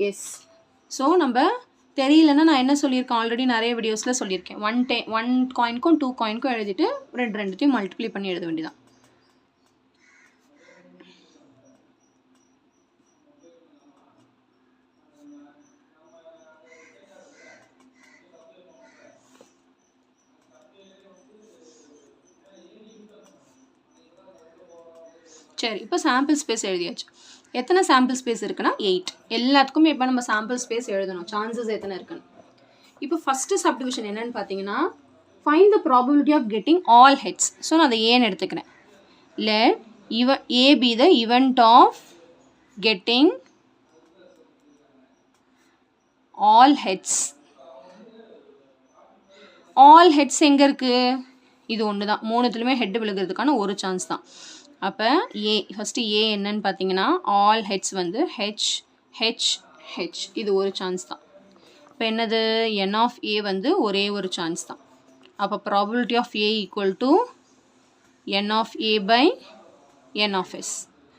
எஸ். ஸோ நம்ம தெரியலன்னா நான் என்ன சொல்லியிருக்கேன், ஆல்ரெடி நிறைய வீடியோஸில் சொல்லியிருக்கேன். 1 காயினுக்கும் 2 காயினுக்கும் எழுதிட்டு ரெண்டுத்தையும் மல்டிப்ளை பண்ணி எழுத வேண்டியதான். சரி, இப்போ சாம்பிள் ஸ்பேஸ் எழுதியாச்சு. எத்தனை சாம்பிள் ஸ்பேஸ் இருக்குன்னா 8. எல்லாத்துக்குமே இப்போ நம்ம சாம்பிள் ஸ்பேஸ் எழுதணும். சான்சஸ் எத்தனை இருக்குன்னு. இப்போ ஃபஸ்ட்டு சப்டிவிஷன் என்னன்னு பார்த்தீங்கன்னா find the probability of getting all heads. So நான் அதை ஏன்னு எடுத்துக்கிறேன். Let A be the event of getting all heads. All heads எங்கே இருக்குது? இது ஒன்று தான். 3த்துலையுமே ஹெட் விழுகிறதுக்கான ஒரு சான்ஸ் தான். அப்போ ஏ ஃபஸ்ட்டு ஏ என்னன்னு பார்த்தீங்கன்னா ஆல் ஹெட்ஸ் வந்து ஹெச் ஹெச் ஹெச், இது ஒரு சான்ஸ் தான். இப்போ என்னது? என் ஆஃப் ஏ வந்து ஒரே ஒரு சான்ஸ் தான். அப்போ probability of A equal to n of A by n of S.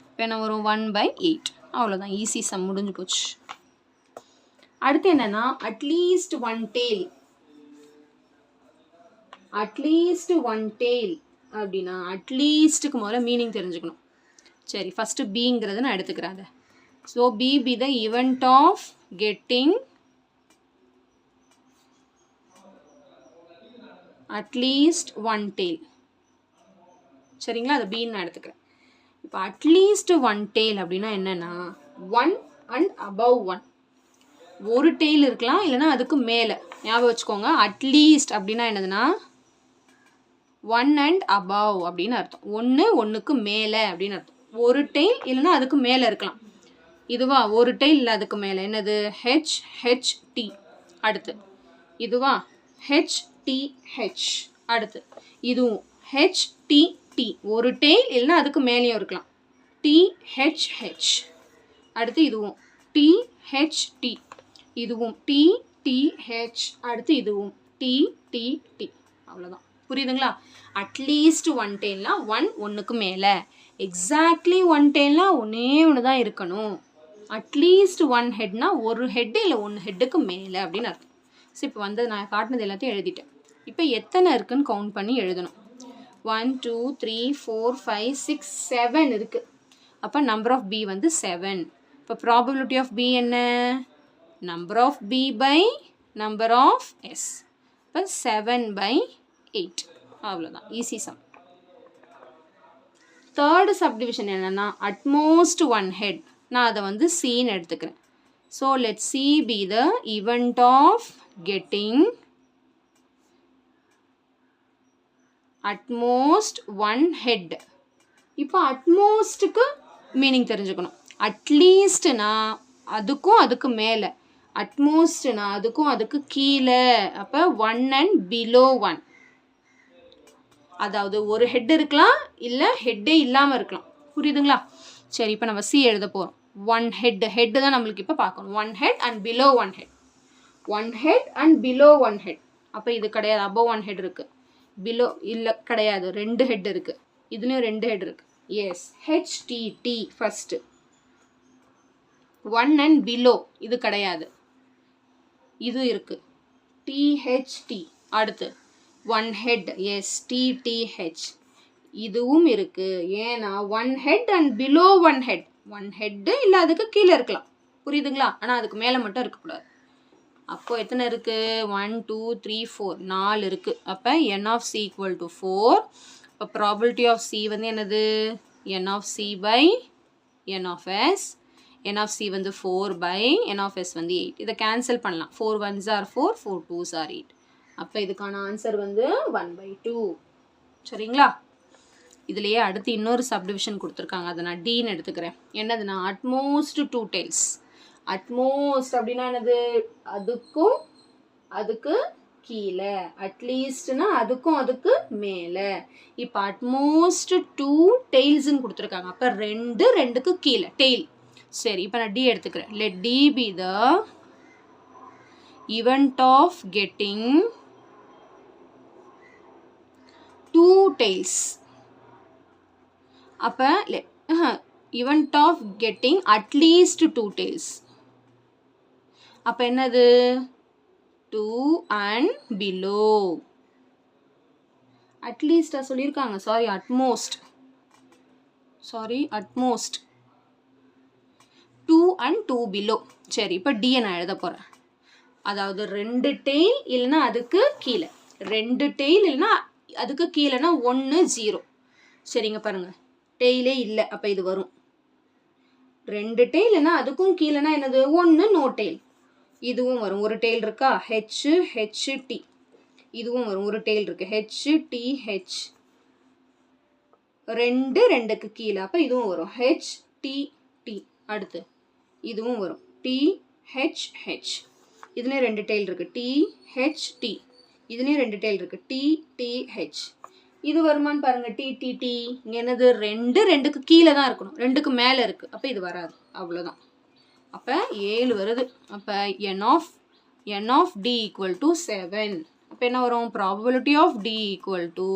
இப்போ என்ன வரும்? 1/8. அவ்வளோதான், ஈஸி சம் முடிஞ்சு போச்சு. அடுத்து என்னென்னா அட்லீஸ்ட் 1 tail. அட்லீஸ்ட் 1 tail அப்படின்னா அட்லீஸ்ட்டுக்கு முதல்ல மீனிங் தெரிஞ்சுக்கணும். சரி, ஃபஸ்ட்டு பிங்கிறத நான் எடுத்துக்கிறேன். அதை so B the event of getting at least 1 tail. சரிங்களா? அதை பின்னு நான் எடுத்துக்கிறேன். இப்போ அட்லீஸ்ட் 1 tail அப்படின்னா என்னென்னா 1 and above 1. ஒரு டெய்ல் இருக்கலாம், இல்லைனா அதுக்கு மேலே. ஞாபகம் வச்சுக்கோங்க, அட்லீஸ்ட் அப்படின்னா என்னதுன்னா 1 and above அப்படின்னு அர்த்தம். 1க்கு மேலே அப்படின்னு அர்த்தம். ஒரு டெய்ல் இல்லைனா அதுக்கு மேலே இருக்கலாம். இதுவா ஒரு டெய்ல் இல்லை அதுக்கு மேலே. என்னது? H H T. அடுத்து இதுவா ஹெச் டி ஹெச். அடுத்து இதுவும் ஹெச் டி டி. ஒரு டெய்ல் இல்லைனா அதுக்கு மேலேயும் இருக்கலாம். T H H. அடுத்து இதுவும் டி ஹெச் டி. இதுவும் டி டி ஹெச். அடுத்து இதுவும் டி டி டி. அவ்வளோதான். புரியுதுங்களா? அட்லீஸ்ட் 1 tailனா 1 1க்கு மேலே. எக்ஸாக்ட்லி 1 tailனா ஒன்றே ஒன்று தான் இருக்கணும். அட்லீஸ்ட் ஒன் ஹெட்னா ஒரு ஹெட் இல்லை ஒன்று ஹெட்டுக்கு மேலே அப்படின்னு அர்த்தம். ஸோ இப்போ வந்து நான் காட்டினது எல்லாத்தையும் எழுதிட்டேன். இப்போ எத்தனை இருக்குன்னு கவுண்ட் பண்ணி எழுதணும். 1 2 3 4 5 6 7 இருக்குது. அப்போ நம்பர் ஆஃப் பி வந்து 7. இப்போ ப்ராபபிலிட்டி ஆஃப் பி என்ன? Number of B by number of S. இப்போ 7/8. அவ்வளோதான், ஈஸி சம். தேர்டு சப்டிவிஷன் என்னென்னா அட்மோஸ்ட் ஒன் ஹெட். நான் அதை வந்து சீன்னு எடுத்துக்கிறேன். So let C be the event of getting at most one head. இப்போ அட்மோஸ்ட்டுக்கு மீனிங் தெரிஞ்சுக்கணும். அட்லீஸ்ட்னா அதுக்கும் அதுக்கு மேலே, அட்மோஸ்ட்னா அதுக்கும் அதுக்கு கீழே. அப்போ 1 and below 1. அதாவது ஒரு ஹெட் இருக்கலாம், இல்லை ஹெட்டே இல்லாமல் இருக்கலாம். புரியுதுங்களா? சரி, இப்போ நம்ம சி எழுத போகிறோம். ஒன் ஹெட் தான் நம்மளுக்கு இப்போ பார்க்கணும். 1 head and below 1 head. 1 head and below 1 head. அப்போ இது கிடையாது, above 1 head இருக்குது. பிலோ இல்லை கிடையாது, 2 ஹெட் இருக்குது. இதுலேயும் 2 ஹெட் இருக்குது. Yes, H T T first. 1 and below இது கிடையாது, இது இருக்குது. டிஹெச்டி அடுத்து 1 head. எஸ், டிடிஹெச் இதுவும் இருக்குது. ஏன்னா 1 head and below 1 head. 1 head இல்லை அதுக்கு கீழே இருக்கலாம். புரியுதுங்களா? ஆனால் அதுக்கு மேலே மட்டும் இருக்கக்கூடாது. அப்போ எத்தனை இருக்குது? 1 2 3 4 4 இருக்குது. அப்போ n of c equal to 4. இப்போ ப்ராபபிலிட்டி ஆஃப் c வந்து என்னது? n of c by n of s. n of c வந்து 4 by n of s வந்து 8. இதை கேன்சல் பண்ணலாம். 4 1s are 4, 4 2s are 8. அப்போ இதுக்கான ஆன்சர் வந்து 1/2. சரிங்களா? இதுலேயே அடுத்து இன்னொரு சப்டிவிஷன் கொடுத்துருக்காங்க, அதை நான் டீன்னு எடுத்துக்கிறேன். என்னதுன்னா அட்மோஸ்ட் 2 tails. அட்மோஸ்ட் அப்படின்னா என்னது? அதுக்கும் அதுக்கு கீழே. அட்லீஸ்ட்னா அதுக்கும் அதுக்கு மேலே. இப்போ அட்மோஸ்ட் 2 tailsன்னு கொடுத்துருக்காங்க. அப்போ 2க்கு கீழே டெய்ல். சரி, இப்போ நான் டி எடுத்துக்கிறேன். Let D be the event of getting 2 tails. அப்போ event of getting at least 2 tails. அப்போ என்னது? 2 and below. அட்லீஸ்டாக சொல்லியிருக்காங்க, சாரி அட்மோஸ்ட். 2 and 2 below. சரி, இப்போ டியை நான் எழுத போகிறேன். அதாவது 2 tail இல்லைன்னா அதுக்கு கீழே, 2 tail இல்லைன்னா அதுக்கு கீழேனா 1 0. சரிங்க, பாருங்கள் டெய்லே இல்லை, அப்போ இது வரும். 2 tailனா அதுக்கும் கீழேனா என்னது? 1 நோ டெய்ல். இதுவும் வரும். ஒரு டெய்ல் இருக்கா? ஹெச்டி. இதுவும் வரும். ஒரு டெய்ல் இருக்கு, ஹெச்டிஹெச். 2க்கு கீழே, அப்போ இதுவும் வரும், ஹெச்டிடி. அடுத்து இதுவும் வரும், டிஹெச்ஹெச். இதுலேயும் 2 டெய்ல் இருக்கு, டிஹெச்டி. இதுலேயும் 2 டெய்ல் இருக்கு, டிடிஹெச். இது வருமானு பாருங்க, டிடிடி. இங்கே என்னது? 2க்கு கீழே தான் இருக்கணும், 2க்கு மேலே இருக்குது. அப்போ இது வராது, அவ்வளோதான். அப்போ 7 வருது. அப்போ n of d equal to 7. அப்போ என்ன வரும்? Probability of d equal to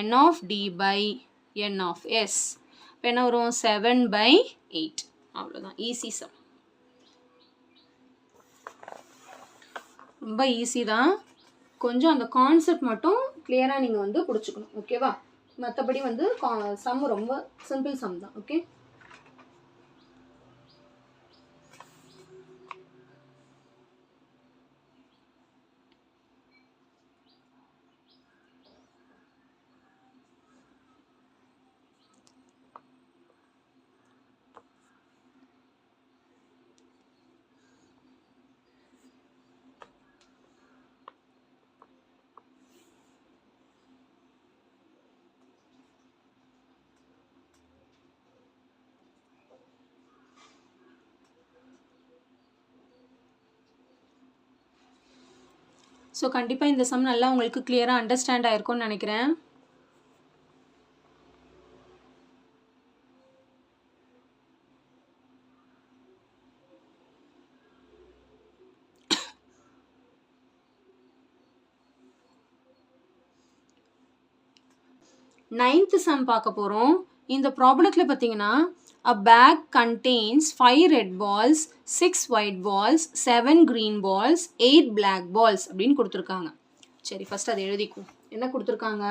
n of d by n of s. இப்போ என்ன வரும்? 7/8. அவ்வளோதான், ஈஸி சம். ரொம்ப ஈஸி தான். கொஞ்சம் அந்த கான்செப்ட் மட்டும் கிளியராக நீங்கள் வந்து பிடிச்சிக்கணும். ஓகேவா? மற்றபடி வந்து சம் ரொம்ப சிம்பிள் சம் தான். ஓகே, ஸோ கண்டிப்பாக இந்த சம் நல்லா உங்களுக்கு கிளியராக அண்டர்ஸ்டாண்ட் ஆயிருக்கும்னு நினைக்கிறேன். நைன்த் சம் பார்க்க போகிறோம். இந்த ப்ராப்ளத்தில் பார்த்தீங்கன்னா A bag contains 5 red balls, 6 white balls, 7 green balls, 8 black balls அப்படின்னு கொடுத்துருக்காங்க. சரி ஃபர்ஸ்ட் அதை எழுதிக்கும். என்ன கொடுத்துருக்காங்க?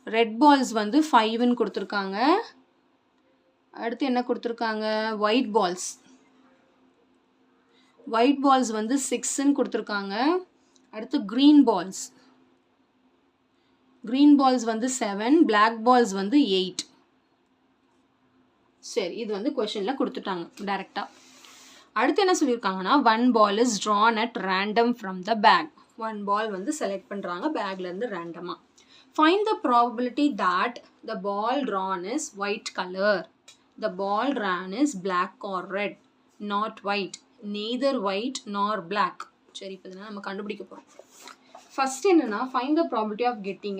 ரெட் பால்ஸ் வந்து 5ன்னு கொடுத்துருக்காங்க. அடுத்து என்ன கொடுத்துருக்காங்க? ஒயிட் பால்ஸ் வந்து 6ன்னு கொடுத்துருக்காங்க. அடுத்து green பால்ஸ் வந்து 7, black balls வந்து 8. சரி இது வந்து கொஸ்டினில் கொடுத்துட்டாங்க டைரெக்டாக. அடுத்து என்ன சொல்லியிருக்காங்கன்னா 1 ball is drawn at random from the bag. 1 ball வந்து செலக்ட் பண்ணுறாங்க பேக்லேருந்து ரேண்டமாக. Find the probability that the ball drawn is white color. The ball drawn is black or red, not white. Neither white nor black. சரி இப்போ இதெல்லாம் நம்ம கண்டுபிடிக்க போகிறோம். ஃபர்ஸ்ட் என்னன்னா find the probability of getting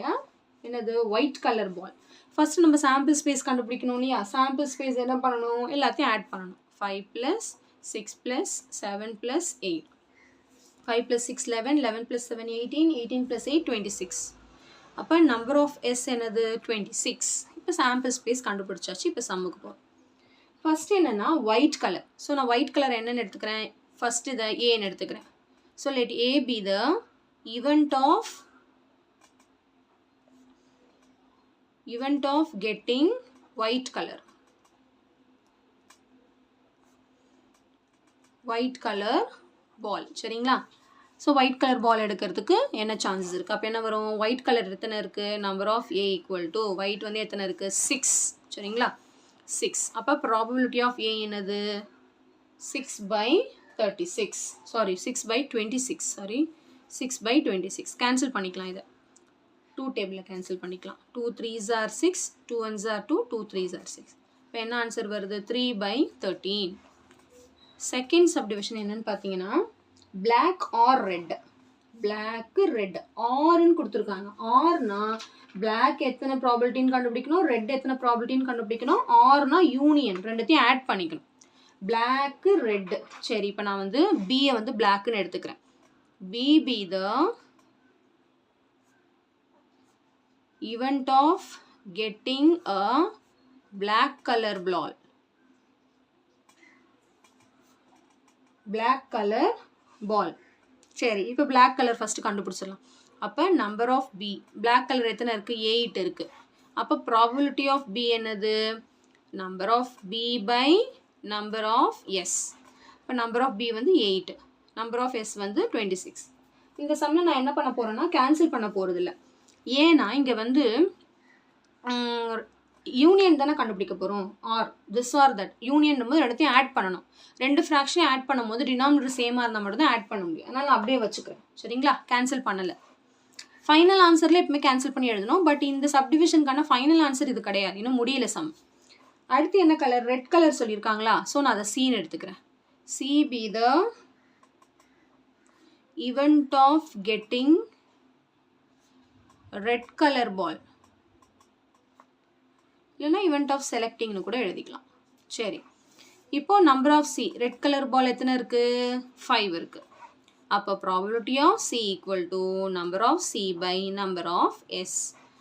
என்னது ஒயிட் கலர் பால். ஃபர்ஸ்ட் நம்ம சாம்பிள் ஸ்பேஸ் கண்டுபிடிக்கணும் இல்லையா? சாம்பிள் ஸ்பேஸ் என்ன பண்ணணும்? எல்லாத்தையும் ஆட் பண்ணணும். 5 + 6 + 7 + 8. 5 + 6 11, 11 + 7 18, 18 + 8 26. அப்போ நம்பர் ஆஃப் எஸ் என்னது? 26. இப்போ சாம்பிள் ஸ்பேஸ் கண்டுபிடிச்சாச்சு. இப்போ சம்முக்கு போகிறோம். ஃபர்ஸ்ட் என்னன்னா ஒயிட் கலர். ஸோ நான் ஒயிட் கலர் என்னன்னு எடுத்துக்கிறேன்? ஃபர்ஸ்ட் இதை ஏன்னு எடுத்துக்கிறேன். So let A be the event of getting white color ball. சரிங்களா? ஸோ ஒயிட் கலர் பால் எடுக்கிறதுக்கு என்ன சான்சஸ் இருக்குது? அப்போ என்ன வரும்? ஒயிட் கலர் எத்தனை இருக்குது? Number of A equal to white வந்து எத்தனை இருக்குது? 6. சரிங்களா? 6. அப்போ ப்ராபபிலிட்டி ஆஃப் ஏ என்னது? 6/36. சாரி 6/26. சாரி 6/26. கேன்சல் பண்ணிக்கலாம். இதை 2 டேபிளில் கேன்சல் பண்ணிக்கலாம். 2 3s are 6, 2 1s are 2, 2 3s are 6. இப்போ என்ன ஆன்சர் வருது? 3/13. செகண்ட் சப்டிவிஷன் என்னன்னு பார்த்தீங்கன்னா black or red. black red ஆர்ன்னு கொடுத்துருக்காங்க. ஆர்னா black எத்தனை ப்ராபபிலிட்டின்னு கண்டுபிடிக்கணும், ரெட் எத்தனை ப்ராபபிலிட்டின்னு கண்டுபிடிக்கணும். ஆர்னா யூனியன், ரெண்டுத்தையும் ஆட் பண்ணிக்கணும். black red. சரி இப்போ நான் வந்து பியை வந்து blackன்னு எடுத்துக்கிறேன். B the event of getting a black color ball. சரி இப்போ black color ஃபர்ஸ்ட் கண்டுபிடிச்சிடலாம். அப்போ number of B, black color எத்தனை இருக்குது? 8 இருக்குது. அப்போ ப்ராபபிலிட்டி ஆஃப் பி என்னது? Number of B by number of S. இப்போ நம்பர் ஆஃப் பி வந்து 8, நம்பர் ஆஃப் எஸ் வந்து 26. இந்த சம்மில் நான் என்ன பண்ண போகிறேன்னா கேன்சல் பண்ண போகிறது இல்லை. ஏன்னா இங்கே வந்து யூனியன் தானே கண்டுபிடிக்க போகிறோம். Or this or that union போது ரெண்டுத்தையும் ஆட் பண்ணணும். 2 ஃப்ராக்ஷனையும் ஆட் பண்ணும்போது டினாமினேட்டர் சேமாக இருந்தால் மட்டும் தான் ஆட் பண்ண முடியும். அதனால் நான் அப்படியே வச்சுக்கிறேன். சரிங்களா? கேன்சல் பண்ணலை. ஃபைனல் ஆன்சரில் எப்பவுமே கேன்சல் பண்ணி எழுதணும். பட் இந்த சப்டிவிஷனுக்கான ஃபைனல் ஆன்சர் இது கிடையாது. இன்னும் முடியல சம். அடுத்து என்ன கலர்? ரெட் கலர் சொல்லியிருக்காங்களா? ஸோ நான் அதை சீன் எடுத்துக்கிறேன். C be the event of getting red colour ball. இல்லைன்னா event of selectingனு கூட எழுதிக்கலாம். சரி இப்போ number of C, red colour ball எத்தனை இருக்குது? 5 இருக்குது. அப்போ probability of C equal to number of C by number of S.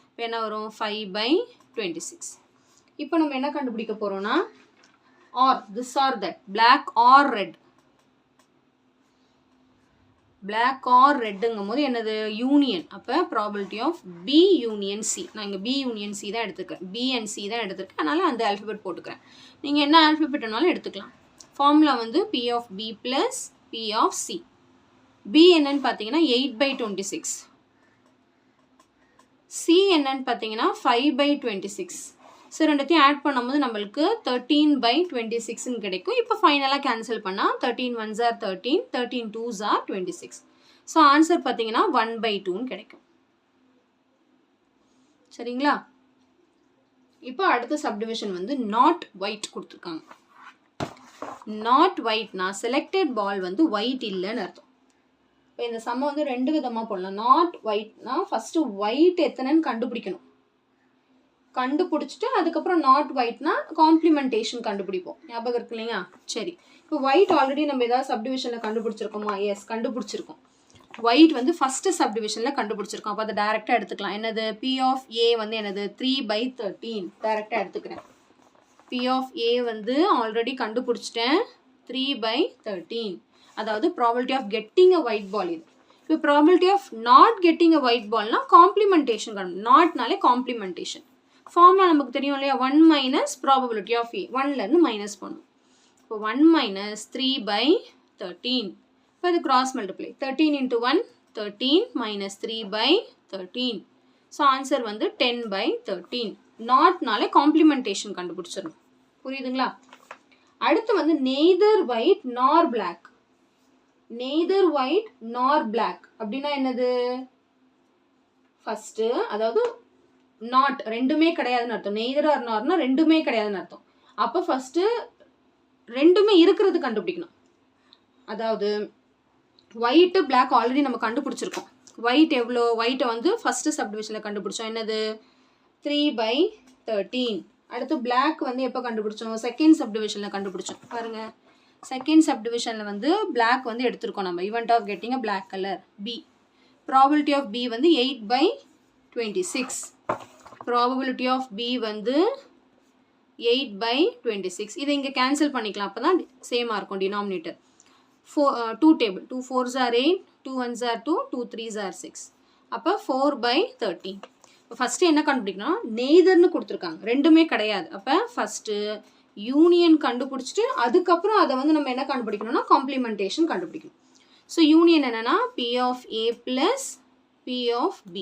இப்போ என்ன வரும்? 5/26. இப்போ நம்ம என்ன கண்டுபிடிக்க போகிறோம்னா or this or that, black or red. Black R ரெட்டுங்கும் போது என்னது? யூனியன். அப்போ probability of B union C. நான் இங்கே பி யூனியன் சி தான் எடுத்துக்கிறேன். பி அண்ட் சி தான் எடுத்துருக்கேன். அதனால் அந்த ஆல்ஃபபெட் போட்டுக்கிறேன். நீங்கள் என்ன ஆல்ஃபபெட் வேணாலும் எடுத்துக்கலாம். ஃபார்முலா வந்து P of B plus P of C. B என்னன்னு பார்த்தீங்கன்னா 8/26. சி என்னன்னு பார்த்தீங்கன்னா 5/26. ஸோ ரெண்டுத்தையும் ஆட் பண்ணும்போது நம்மளுக்கு 13/26ன்னு கிடைக்கும். இப்போ ஃபைனலாக கேன்சல் பண்ணால் 13 1s are 13, 13 2s are 26. So answer பார்த்தீங்கன்னா 1/2ன்னு கிடைக்கும். சரிங்களா? இப்போ அடுத்த சப்டிவிஷன் வந்து நாட் ஒயிட் கொடுத்துருக்காங்க. நாட் ஒயிட்னா செலக்டட் பால் வந்து ஒயிட் இல்லைன்னு அர்த்தம். இப்போ இந்த சம்மை வந்து 2 விதமாக போடலாம். நாட் ஒயிட்னா ஃபஸ்ட்டு ஒயிட் எத்தனைன்னு கண்டுபிடிக்கணும். கண்டுபிடிச்சிட்டு அதுக்கப்புறம் நாட் ஒயிட்னா காம்ப்ளிமெண்டேஷன் கண்டுபிடிப்போம். ஞாபகம் இருக்கு இல்லையா? சரி இப்போ ஒயிட் ஆல்ரெடி நம்ம ஏதாவது சப்டிவிஷனில் கண்டுபிடிச்சிருக்கோமா? எஸ், கண்டுபிடிச்சிருக்கோம். ஒயிட் வந்து ஃபஸ்ட்டு சப்டிவிஷனில் கண்டுபிடிச்சிருக்கோம். அப்போ அதை டேரெக்டாக எடுத்துக்கலாம். என்னது? பி ஆஃப் ஏ வந்து என்னது? 3/13. டேரெக்டாக எடுத்துக்கிறேன். P of A வந்து ஆல்ரெடி கண்டுபிடிச்சிட்டேன் 3/13. அதாவது probability of getting a white ball இது. இப்போ probability of not getting a white பால்னா காம்ப்ளிமெண்டேஷன் கண்டுபிடிக்கணும். நாட்னாலே காம்ப்ளிமெண்டேஷன். ஃபார்முலா நமக்கு தெரியும் இல்லையா, 1 மைனஸ் ப்ராபபிலிட்டி ஆஃப் A. 1லேருந்து மைனஸ் பண்ணும். இப்போ 1 மைனஸ் 3/13. இப்போ இது cross multiply. 13 into 1 13 minus 3/13. So answer வந்து 10/13. நாட்னாலே காம்ப்ளிமெண்டேஷன் கண்டுபிடிச்சிடணும். புரியுதுங்களா? அடுத்து வந்து neither white nor black. Neither white nor black அப்படின்னா என்னது? ஃபர்ஸ்ட் அதாவது நாட் ரெண்டுமே கிடையாதுன்னு அர்த்தம். நெய்தர் ஆர் நார்னா ரெண்டுமே கிடையாதுன்னு அர்த்தம். அப்போ ஃபர்ஸ்ட் ரெண்டுமே இருக்கிறது கண்டுபிடிக்கணும். அதாவது ஒயிட்டு பிளாக் ஆல்ரெடி நம்ம கண்டுபிடிச்சிருக்கோம். ஒயிட் எவ்வளோ? ஒயிட்டை வந்து ஃபர்ஸ்ட் சப்டிவிஷனில் கண்டுபிடிச்சோம். என்னது? 3/13. அடுத்து பிளாக் வந்து எப்போ கண்டுபிடிச்சோம்? செகண்ட் சப்டிவிஷனில் கண்டுபிடிச்சோம். பாருங்க, செகண்ட் சப்டிவிஷனில் வந்து பிளாக் வந்து எடுத்திருக்கோம் நம்ம. Event of getting a black colour B. Probability of B வந்து 8/26. ப்ராபபிலிட்டி ஆஃப் பி வந்து 8/26. இதை இங்கே கேன்சல் பண்ணிக்கலாம். அப்போ தான் சேமாக இருக்கும் denominator. 2 table. 2 4s are 8, 2 1s are 2, 2 3s are 6. அப்போ 4/13. இப்போ ஃபஸ்ட்டு என்ன கண்டுபிடிக்கணும்? நெய்தர்னு கொடுத்துருக்காங்க, ரெண்டுமே கிடையாது. அப்போ ஃபஸ்ட்டு யூனியன் கண்டுபிடிச்சிட்டு அதுக்கப்புறம் அதை வந்து நம்ம என்ன கண்டுபிடிக்கணும்னா காம்ப்ளிமெண்டேஷன் கண்டுபிடிக்கணும். ஸோ யூனியன் என்னென்னா P of A plus P of B.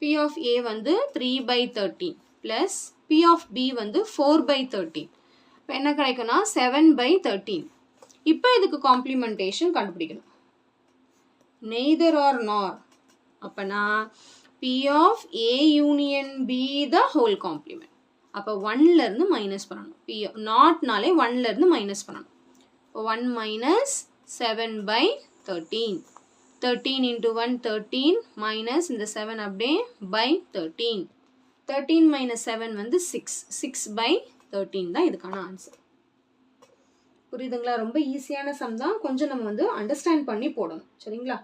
P of A வந்து 3/13 ப்ளஸ் P of B வந்து 4/13. இப்போ என்ன கிடைக்கும்னா 7/13. இப்போ இதுக்கு காம்ப்ளிமெண்டேஷன் கண்டுபிடிக்கணும். நெய்தர் ஆர் நார் அப்போனா P of A union B the whole complement. அப்போ 1லேருந்து மைனஸ் பண்ணணும். P நாட்னாலே 1லேருந்து மைனஸ் பண்ணணும். இப்போ 1 மைனஸ் 7/13. 13 into 1 13 மைனஸ் இந்த 7 அப்படியே by 13. 13 மைனஸ் 7 வந்து 6. 6/13 தான் இதுக்கான ஆன்சர். புரியுதுங்களா? ரொம்ப ஈஸியான சம் தான். கொஞ்சம் நம்ம வந்து அண்டர்ஸ்டாண்ட் பண்ணி போடணும். சரிங்களா?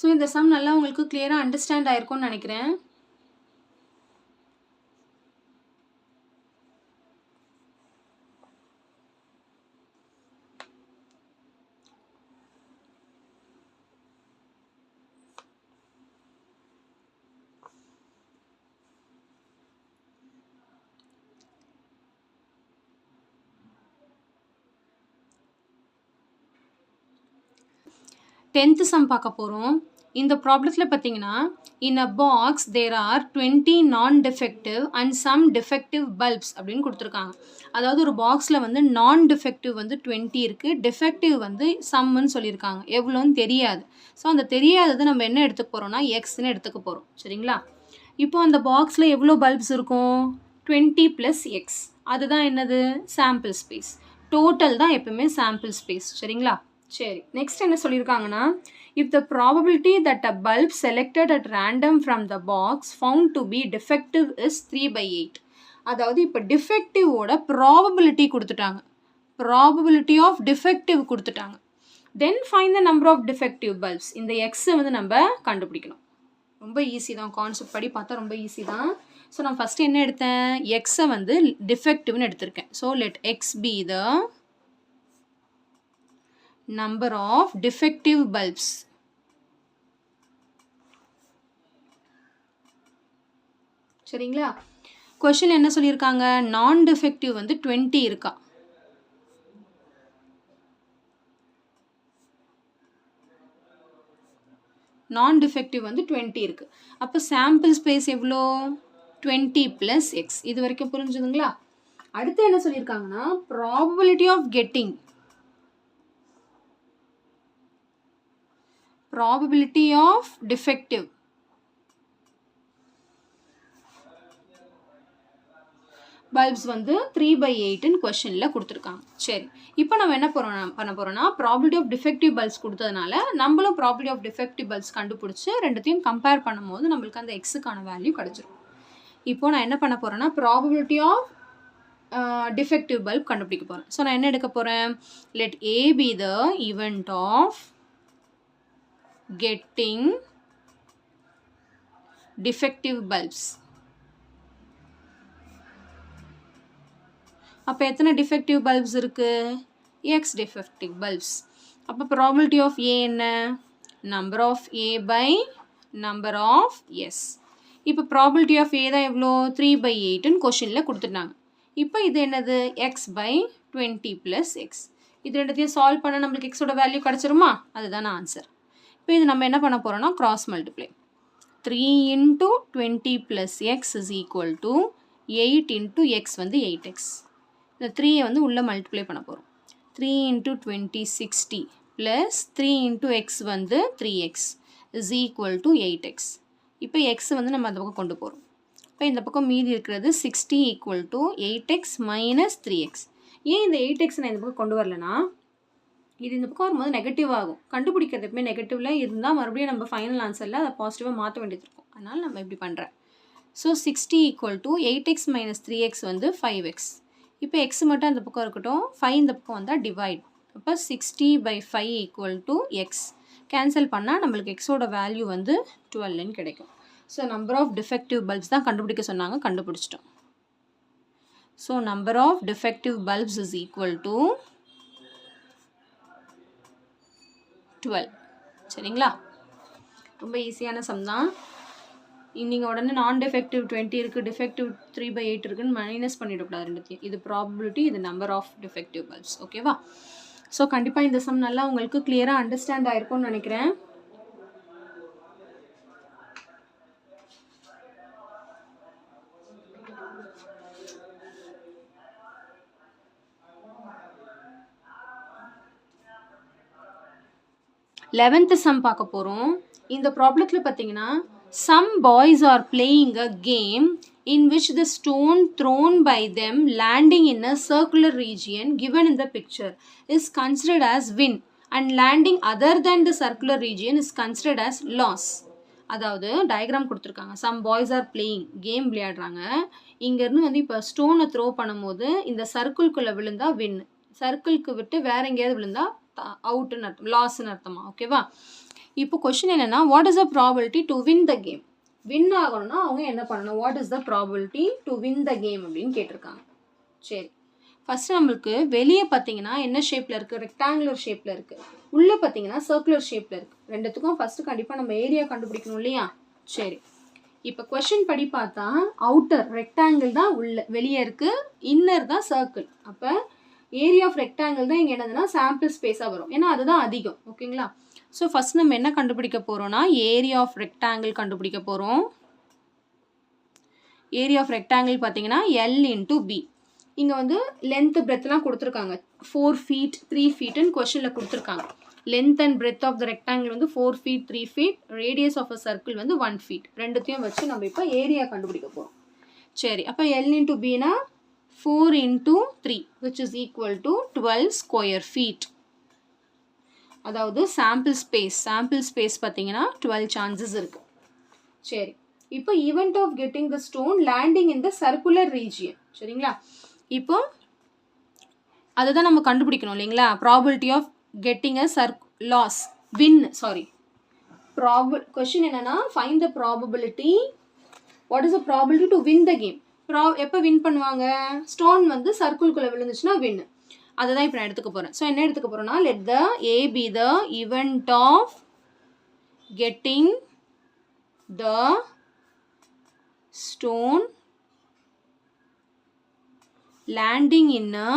ஸோ இந்த சம் நல்லா உங்களுக்கு கிளியராக அண்டர்ஸ்டாண்ட் ஆயிருக்கும்னு நினைக்கிறேன். டென்த்து சம் பார்க்க போகிறோம். இந்த ப்ராப்ளத்தில் பார்த்தீங்கன்னா, in a box there are 20 non defective and some defective bulbs அப்படின்னு கொடுத்துருக்காங்க. அதாவது ஒரு பாக்ஸில் வந்து நான் டிஃபெக்டிவ் வந்து 20 இருக்குது, டிஃபெக்டிவ் வந்து சம்முன்னு சொல்லியிருக்காங்க. எவ்வளோன்னு தெரியாது. ஸோ அந்த தெரியாதது நம்ம என்ன எடுத்துக்க போகிறோம்னா எக்ஸ்ன்னு எடுத்துக்க போகிறோம். சரிங்களா? இப்போ அந்த பாக்ஸில் எவ்வளோ பல்ப்ஸ் இருக்கும்? 20 + x. அதுதான் என்னது? Sample space. டோட்டல் தான் எப்பவுமே சாம்பிள் ஸ்பேஸ். சரிங்களா? சரி, நெக்ஸ்ட் என்ன சொல்லியிருக்காங்கன்னா, if the probability that a bulb selected at random from the box found to be defective is 3/8. அதாவது இப்போ டிஃபெக்டிவோட ப்ராபபிலிட்டி கொடுத்துட்டாங்க, ப்ராபபிலிட்டி ஆஃப் டிஃபெக்டிவ் கொடுத்துட்டாங்க. Then find the number of defective bulbs. இந்த எக்ஸை வந்து நம்ம கண்டுபிடிக்கணும். ரொம்ப ஈஸி தான், கான்செப்ட் படி பார்த்தா ரொம்ப ஈஸி தான். ஸோ நான் ஃபஸ்ட்டு என்ன எடுத்தேன்? எக்ஸை வந்து டிஃபெக்டிவ்னு எடுத்திருக்கேன். So let X be the number of defective bulbs. சரிங்களா? கொஷின் என்ன சொல்லியிருக்காங்க, நான் டிஃபெக்டிவ் வந்து 20 இருக்கா. நான் டிஃபெக்டிவ் வந்து 20 இருக்கு. அப்போ சாம்பிள் ஸ்பேஸ் எவ்வளோ, 20 + x. இது வரைக்கும் புரிஞ்சுதுங்களா. அடுத்து என்ன சொல்லியிருக்காங்கன்னா, probability of getting, probability of defective, bulbs வந்து 3/8 கொஷனில் கொடுத்துருக்காங்க. சரி, இப்போ நம்ம என்ன பண்ண போகிறோம்னா, ப்ராபபிலிட்டி ஆஃப் டிஃபெக்டிவ் பல்ப்ஸ் கொடுத்ததுனால நம்மளும் ப்ராபபிலிட்டி ஆஃப் டிஃபெக்டிவ் பல்ப்ஸ் கண்டுபிடிச்சி ரெண்டுத்தையும் கம்பேர் பண்ணும்போது நம்மளுக்கு அந்த எக்ஸுக்கான வேல்யூ கிடச்சிரும். இப்போ நான் என்ன பண்ண போகிறேன்னா, ப்ராபபிலிட்டி ஆஃப் டிஃபெக்டிவ் பல்ப் கண்டுபிடிக்க போகிறேன். ஸோ நான் என்ன எடுக்க போகிறேன், let A be the event of getting defective bulbs. அப்போ எத்தனை டிஃபெக்டிவ் பல்ப்ஸ் இருக்குது, எக்ஸ் டிஃபெக்டிவ் பல்ப்ஸ். அப்போ ப்ராபபிலிட்டி ஆஃப் ஏ என்ன, number of A by number of S. இப்போ ப்ராபபிலிட்டி ஆஃப் ஏ தான் எவ்வளோ, 3/8 கொஷினில் கொடுத்துட்டாங்க. இப்போ இது என்னது, எக்ஸ் பை 20 + எக்ஸ். இது ரெண்டுத்தையும் சால்வ் பண்ண நம்மளுக்கு எக்ஸோட வேல்யூ கிடச்சிருமா, அதுதான் ஆன்சர். இப்போ இது நம்ம என்ன பண்ண போகிறோம்னா, cross multiply. 3 × 20 + x is equal to 8 × x வந்து 8x. இந்த 3 வந்து உள்ளே மல்டிப்ளை பண்ண போகிறோம். 3 × 20 60 + 3 × x வந்து 3x is equal to 8x. இப்போ x வந்து நம்ம அந்த பக்கம் கொண்டு போகிறோம். இப்போ இந்த பக்கம் மீதி இருக்கிறது 60 = 8x - 3x. ஏன் இந்த 8x நான் இந்த பக்கம் கொண்டு வரலனா, இது இந்த பக்கம் வரும்போது நெகட்டிவ் ஆகும். கண்டுபிடிக்கிறது எப்பவுமே நெகட்டிவில் இருந்தால் மறுபடியும் நம்ம ஃபைனல் ஆன்சரில் அதை பாசிட்டிவாக மாற்ற வேண்டியது இருக்கும். அதனால் நம்ம இப்படி பண்ணுறேன். ஸோ 60 = 8x - 3x வந்து 5x. இப்போ எக்ஸ் மட்டும் அந்த பக்கம் இருக்கட்டும், 5 இந்த பக்கம் வந்தால் டிவைட். அப்போ 60/5 = x. கேன்சல் பண்ணால் நம்மளுக்கு எக்ஸோட வேல்யூ வந்து 12ன்னு கிடைக்கும். So number of defective bulbs தான் கண்டுபிடிக்க சொன்னாங்க, கண்டுபிடிச்சிட்டோம். So number of defective bulbs is equal to 12. சரிங்களா, ரொம்ப ஈஸியான சம் தான். நீங்கள் உடனே நான் டிஃபெக்டிவ் 20 இருக்குது, டிஃபெக்டிவ் 3/8 இருக்குன்னு மைனஸ் பண்ணிடக்கூடாது ரெண்டுத்தையும். இது ப்ராபபிலிட்டி, இது நம்பர் ஆஃப் டிஃபெக்டிவ் பல்ப்ஸ். ஓகேவா. ஸோ கண்டிப்பாக இந்த சம் நல்லா உங்களுக்கு கிளியராக அண்டர்ஸ்டாண்ட் ஆகிருக்கும்னு நினைக்கிறேன். லெவன்த்து சம் பார்க்க போகிறோம். இந்த ப்ராப்ளத்தில் பார்த்தீங்கன்னா, some boys are playing a game in which the stone thrown by them landing in a circular region given in the picture is considered as win and landing other than the circular region is considered as loss. அதாவது டயக்ராம் கொடுத்துருக்காங்க. Some boys are playing, game விளையாடுறாங்க. இங்கேருந்து வந்து இப்போ ஸ்டோனை த்ரோ பண்ணும்போது இந்த சர்க்கிள்குள்ளே விழுந்தால் வின், சர்க்கிள்க்கு விட்டு வேற எங்கேயாவது விழுந்தால் அவுட்டுன்னு அர்த்தம், லாஸ்ன்னு அர்த்தமா. ஓகேவா. இப்போ கொஷின் என்னென்னா, what is the probability to win the game. Win ஆகணும்னா அவங்க என்ன பண்ணணும், what is the probability to win the game அப்படின்னு கேட்டிருக்காங்க. சரி, ஃபஸ்ட்டு நம்மளுக்கு வெளியே பார்த்தீங்கன்னா என்ன ஷேப்பில் இருக்குது, ரெக்டாங்குலர் ஷேப்பில் இருக்குது. உள்ளே பார்த்தீங்கன்னா சர்க்குலர் ஷேப்பில் இருக்குது. ரெண்டுத்துக்கும் ஃபஸ்ட்டு கண்டிப்பாக நம்ம ஏரியா கண்டுபிடிக்கணும் இல்லையா. சரி, இப்போ கொஷின் படி பார்த்தா அவுட்டர் ரெக்டாங்கிள் தான் உள்ள வெளியே இருக்குது, இன்னர் தான் சர்க்கிள். அப்போ ஏரியா ஆஃப் ரெக்டாங்கிள் தான் இங்கே என்னதுன்னா சாம்பிள் ஸ்பேஸாக வரும், ஏன்னா அதுதான் அதிகம். ஓகேங்களா. ஸோ ஃபஸ்ட் நம்ம என்ன கண்டுபிடிக்க போகிறோம்னா, ஏரியா ஆஃப் ரெக்டாங்கிள் கண்டுபிடிக்க போகிறோம். ஏரியா ஆஃப் ரெக்டாங்கிள் பார்த்தீங்கன்னா L × B. இங்கே வந்து லென்த்து பிரெத்லாம் கொடுத்துருக்காங்க. 4 feet 3 feetன்னு கொஷனில் கொடுத்துருக்காங்க. Length and breadth of the rectangle வந்து 4 feet 3 feet, radius of a circle வந்து 1 feet. ரெண்டுத்தையும் வச்சு நம்ம இப்போ ஏரியா கண்டுபிடிக்க போகிறோம். சரி, அப்போ L × Bனா 4 × 3 which is equal to 12 square feet. அதாவது சாம்பிள் ஸ்பேஸ் பார்த்தீங்கன்னா 12 சான்சஸ் இருக்குது. சரி, இப்போ event of getting the stone landing in the circular region. சரிங்களா, இப்போ அதுதான் நம்ம கண்டுபிடிக்கணும் இல்லைங்களா. Probability of getting a loss win question என்னன்னா, find the probability, what is the probability to win the game. எப்போ வின் பண்ணுவாங்க, ஸ்டோன் வந்து சர்க்கிள்குள்ளே விழுந்துச்சுன்னா வின். அதை தான் இப்போ நான் எடுத்துக்க போகிறேன். ஸோ என்ன எடுத்துக்க போகிறேன்னா, let the A be the event of getting the stone landing in a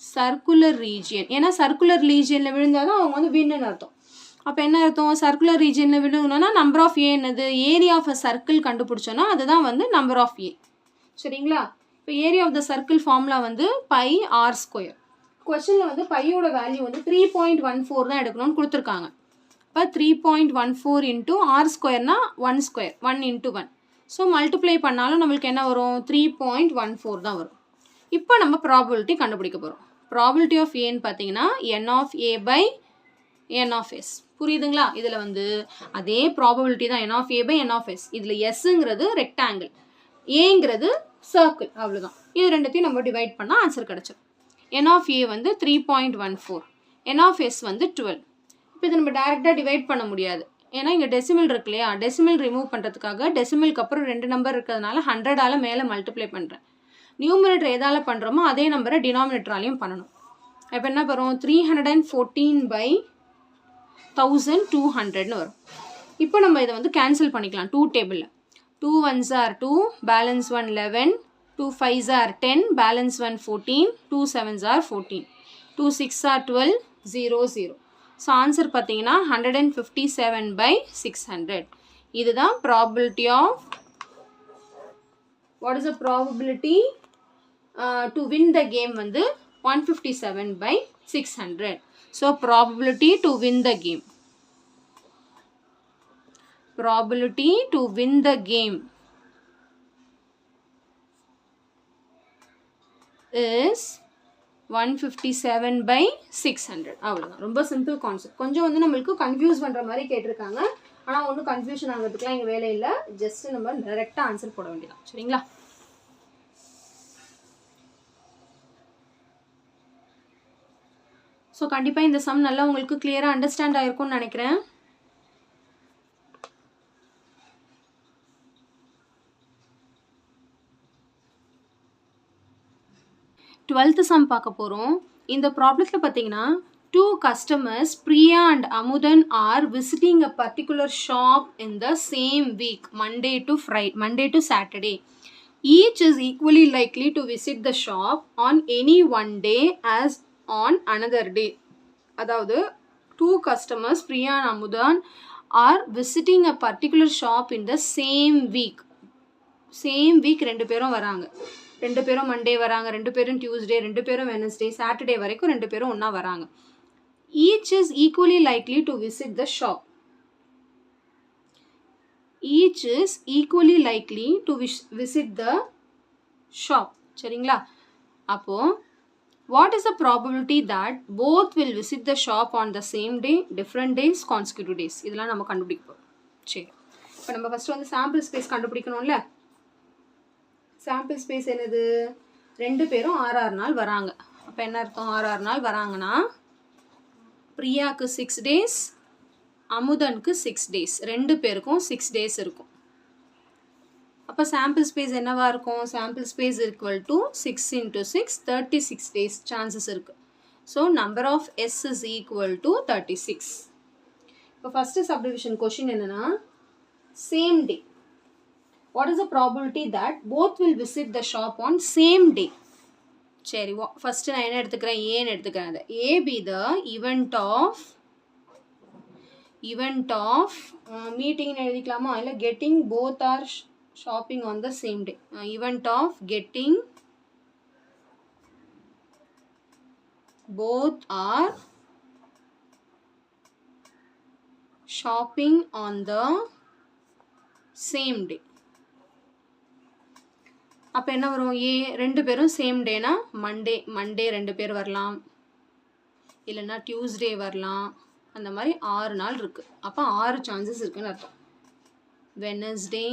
circular region. ஏன்னா சர்க்குலர் ரீஜியனில் விழுந்தால் தான் அவங்க வந்து வின்னு அர்த்தம். அப்போ என்ன அர்த்தம்? சர்க்குலர் ரீஜியனில் விழுங்கணும்னா நம்பர் ஆஃப் ஏ என்னது? ஏரியா ஆஃப் அ சர்க்கிள் கண்டுபிடிச்சோன்னா அதுதான் வந்து நம்பர் ஆஃப் ஏ. சரிங்களா? இப்போ area of the circle formula வந்து பை ஆர் ஸ்கொயர். கொஸ்டினில் வந்து பையோட வேல்யூ வந்து 3.14 தான் எடுக்கணும்னு கொடுத்துருக்காங்க. இப்போ 3.14 இன்ட்டு ஆர் ஸ்கொயர்னா 1 ஸ்கொயர், 1 இன்ட்டு 1. ஸோ மல்டிப்ளை பண்ணாலும் நம்மளுக்கு என்ன வரும்? 3.14 தான் வரும். இப்போ நம்ம ப்ராபபிலிட்டி கண்டுபிடிக்க போகிறோம். ப்ராபபிலிட்டி ஆஃப் ஏன்னு பார்த்தீங்கன்னா n of A by n of S. புரியுதுங்களா? இதில் வந்து அதே ப்ராபபிலிட்டி தான் n of A by n of S. இதில் எஸ்ங்கிறது ரெக்டாங்கிள், ஏங்கிறது சர்க்கிள், அவ்வளோதான். இது ரெண்டுத்தையும் நம்ம டிவைட் பண்ணால் ஆன்சர் கிடச்சிடும். என் ஆஃப் ஏ வந்து 3.14, என் ஆஃப் எஸ் வந்து 12. இப்போ இதை நம்ம டேரெக்டாக டிவைட் பண்ண முடியாது, ஏன்னா இங்கே டெசிமல் இருக்கு இல்லையா? டெசிமல் ரிமூவ் பண்ணுறதுக்காக டெசிமலுக்கு அப்புறம் 2 நம்பர் இருக்கிறதுனால 100ஆல் மேலே மல்டிப்ளை பண்ணுறேன். நியூமரேட்டர் எதால் பண்ணுறோமோ அதே நம்பரை டினாமினேட்டராலையும் பண்ணணும். இப்போ என்ன வரும்? 314 by 1200ன்னு வரும். இப்போ நம்ம இதை வந்து கேன்சல் பண்ணிக்கலாம் 2 டேபிளில். 2 1s are 2, balance 1 11, 2 5s are 10, balance 1 14, 2 7s are 14, 2 6 are 12, 0 0. So answer பார்த்தீங்கன்னா 157 by 600. இதுதான் probability of, what is the probability to win the game வந்து 157 by 600. So probability to win the game, probability to win the game is 157 by 600. அவ்வளோதான். ரொம்ப சிம்பிள் கான்செப்ட். கொஞ்சம் வந்து நம்மளுக்கு கன்ஃபியூஸ் பண்ணுற மாதிரி கேட்டிருக்காங்க. ஆனால் ஒன்றும் கன்ஃபியூஷன் ஆகிறதுக்குலாம் எங்கள் வேலை இல்லை. ஜஸ்ட் நம்ம டைரெக்டாக ஆன்சர் போட வேண்டியதான். சரிங்களா? ஸோ கண்டிப்பாக இந்த சம் நல்லா உங்களுக்கு கிளியராக அண்டர்ஸ்டாண்ட் ஆகிருக்கும்னு நினைக்கிறேன். டுவெல்த்து சம் பார்க்க போகிறோம். இந்த ப்ராப்ளத்தில் பார்த்தீங்கன்னா 2 customers, Priya and Amudan, are visiting a particular shop in the same week, Monday to Saturday. Each is equally likely to visit the shop on any one day as on another day. அதாவது 2 customers, Priya and Amudan, are visiting a particular shop in the same week. Same week 2 பேரும் வராங்க. 2 பேரும் மண்டே வராங்க, 2 பேரும் டியூஸ்டே, 2 பேரும் வெனஸ்டே, சாட்டர்டே வரைக்கும் 2 பேரும் ஒன்றா வராங்க. Each is equally likely to visit the shop. Each is equally likely to visit the shop. சரிங்களா? அப்போது what is the probability that both will visit the shop on the same day, different days, consecutive days? இதெல்லாம் நம்ம கண்டுபிடிப்போம். சரி, இப்போ நம்ம ஃபஸ்ட்டு வந்து சாம்பிள் ஸ்பேஸ் கண்டுபிடிக்கணும்ல. சாம்பிள் ஸ்பேஸ் என்னது? 2 பேரும் 6 நாள் வராங்க. அப்போ என்ன அர்த்தம்? 6 நாள் வராங்கன்னா பிரியாவுக்கு 6 days, அமுதனுக்கு 6 days, 2 பேருக்கும் 6 days இருக்கும். அப்போ சாம்பிள் ஸ்பேஸ் என்னவா இருக்கும்? Sample space equal to 6 into 6, 36 days chances இருக்குது. So number of S is equal to 36. இப்போ ஃபஸ்ட்டு சப்டிவிஷன் கொஷின் என்னென்னா same day. What is the probability that both will visit the shop on same day? சரி, ஃபஸ்ட்டு நான் என்ன எடுத்துக்கிறேன்? ஏன்னு எடுத்துக்கிறேன். அதை ஏ பி த event of மீட்டிங்னு எழுதிக்கலாமா? இல்லை getting both are shopping on the same day. event of getting both are shopping on the same day. அப்போ என்ன வரும்? ஏ 2 பேரும் சேம் டேனா மண்டே 2 பேர் வரலாம், இல்லைன்னா டியூஸ்டே வரலாம். அந்த மாதிரி 6 நாள் இருக்குது. அப்போ 6 சான்சஸ் இருக்குன்னு அர்த்தம். Wednesday,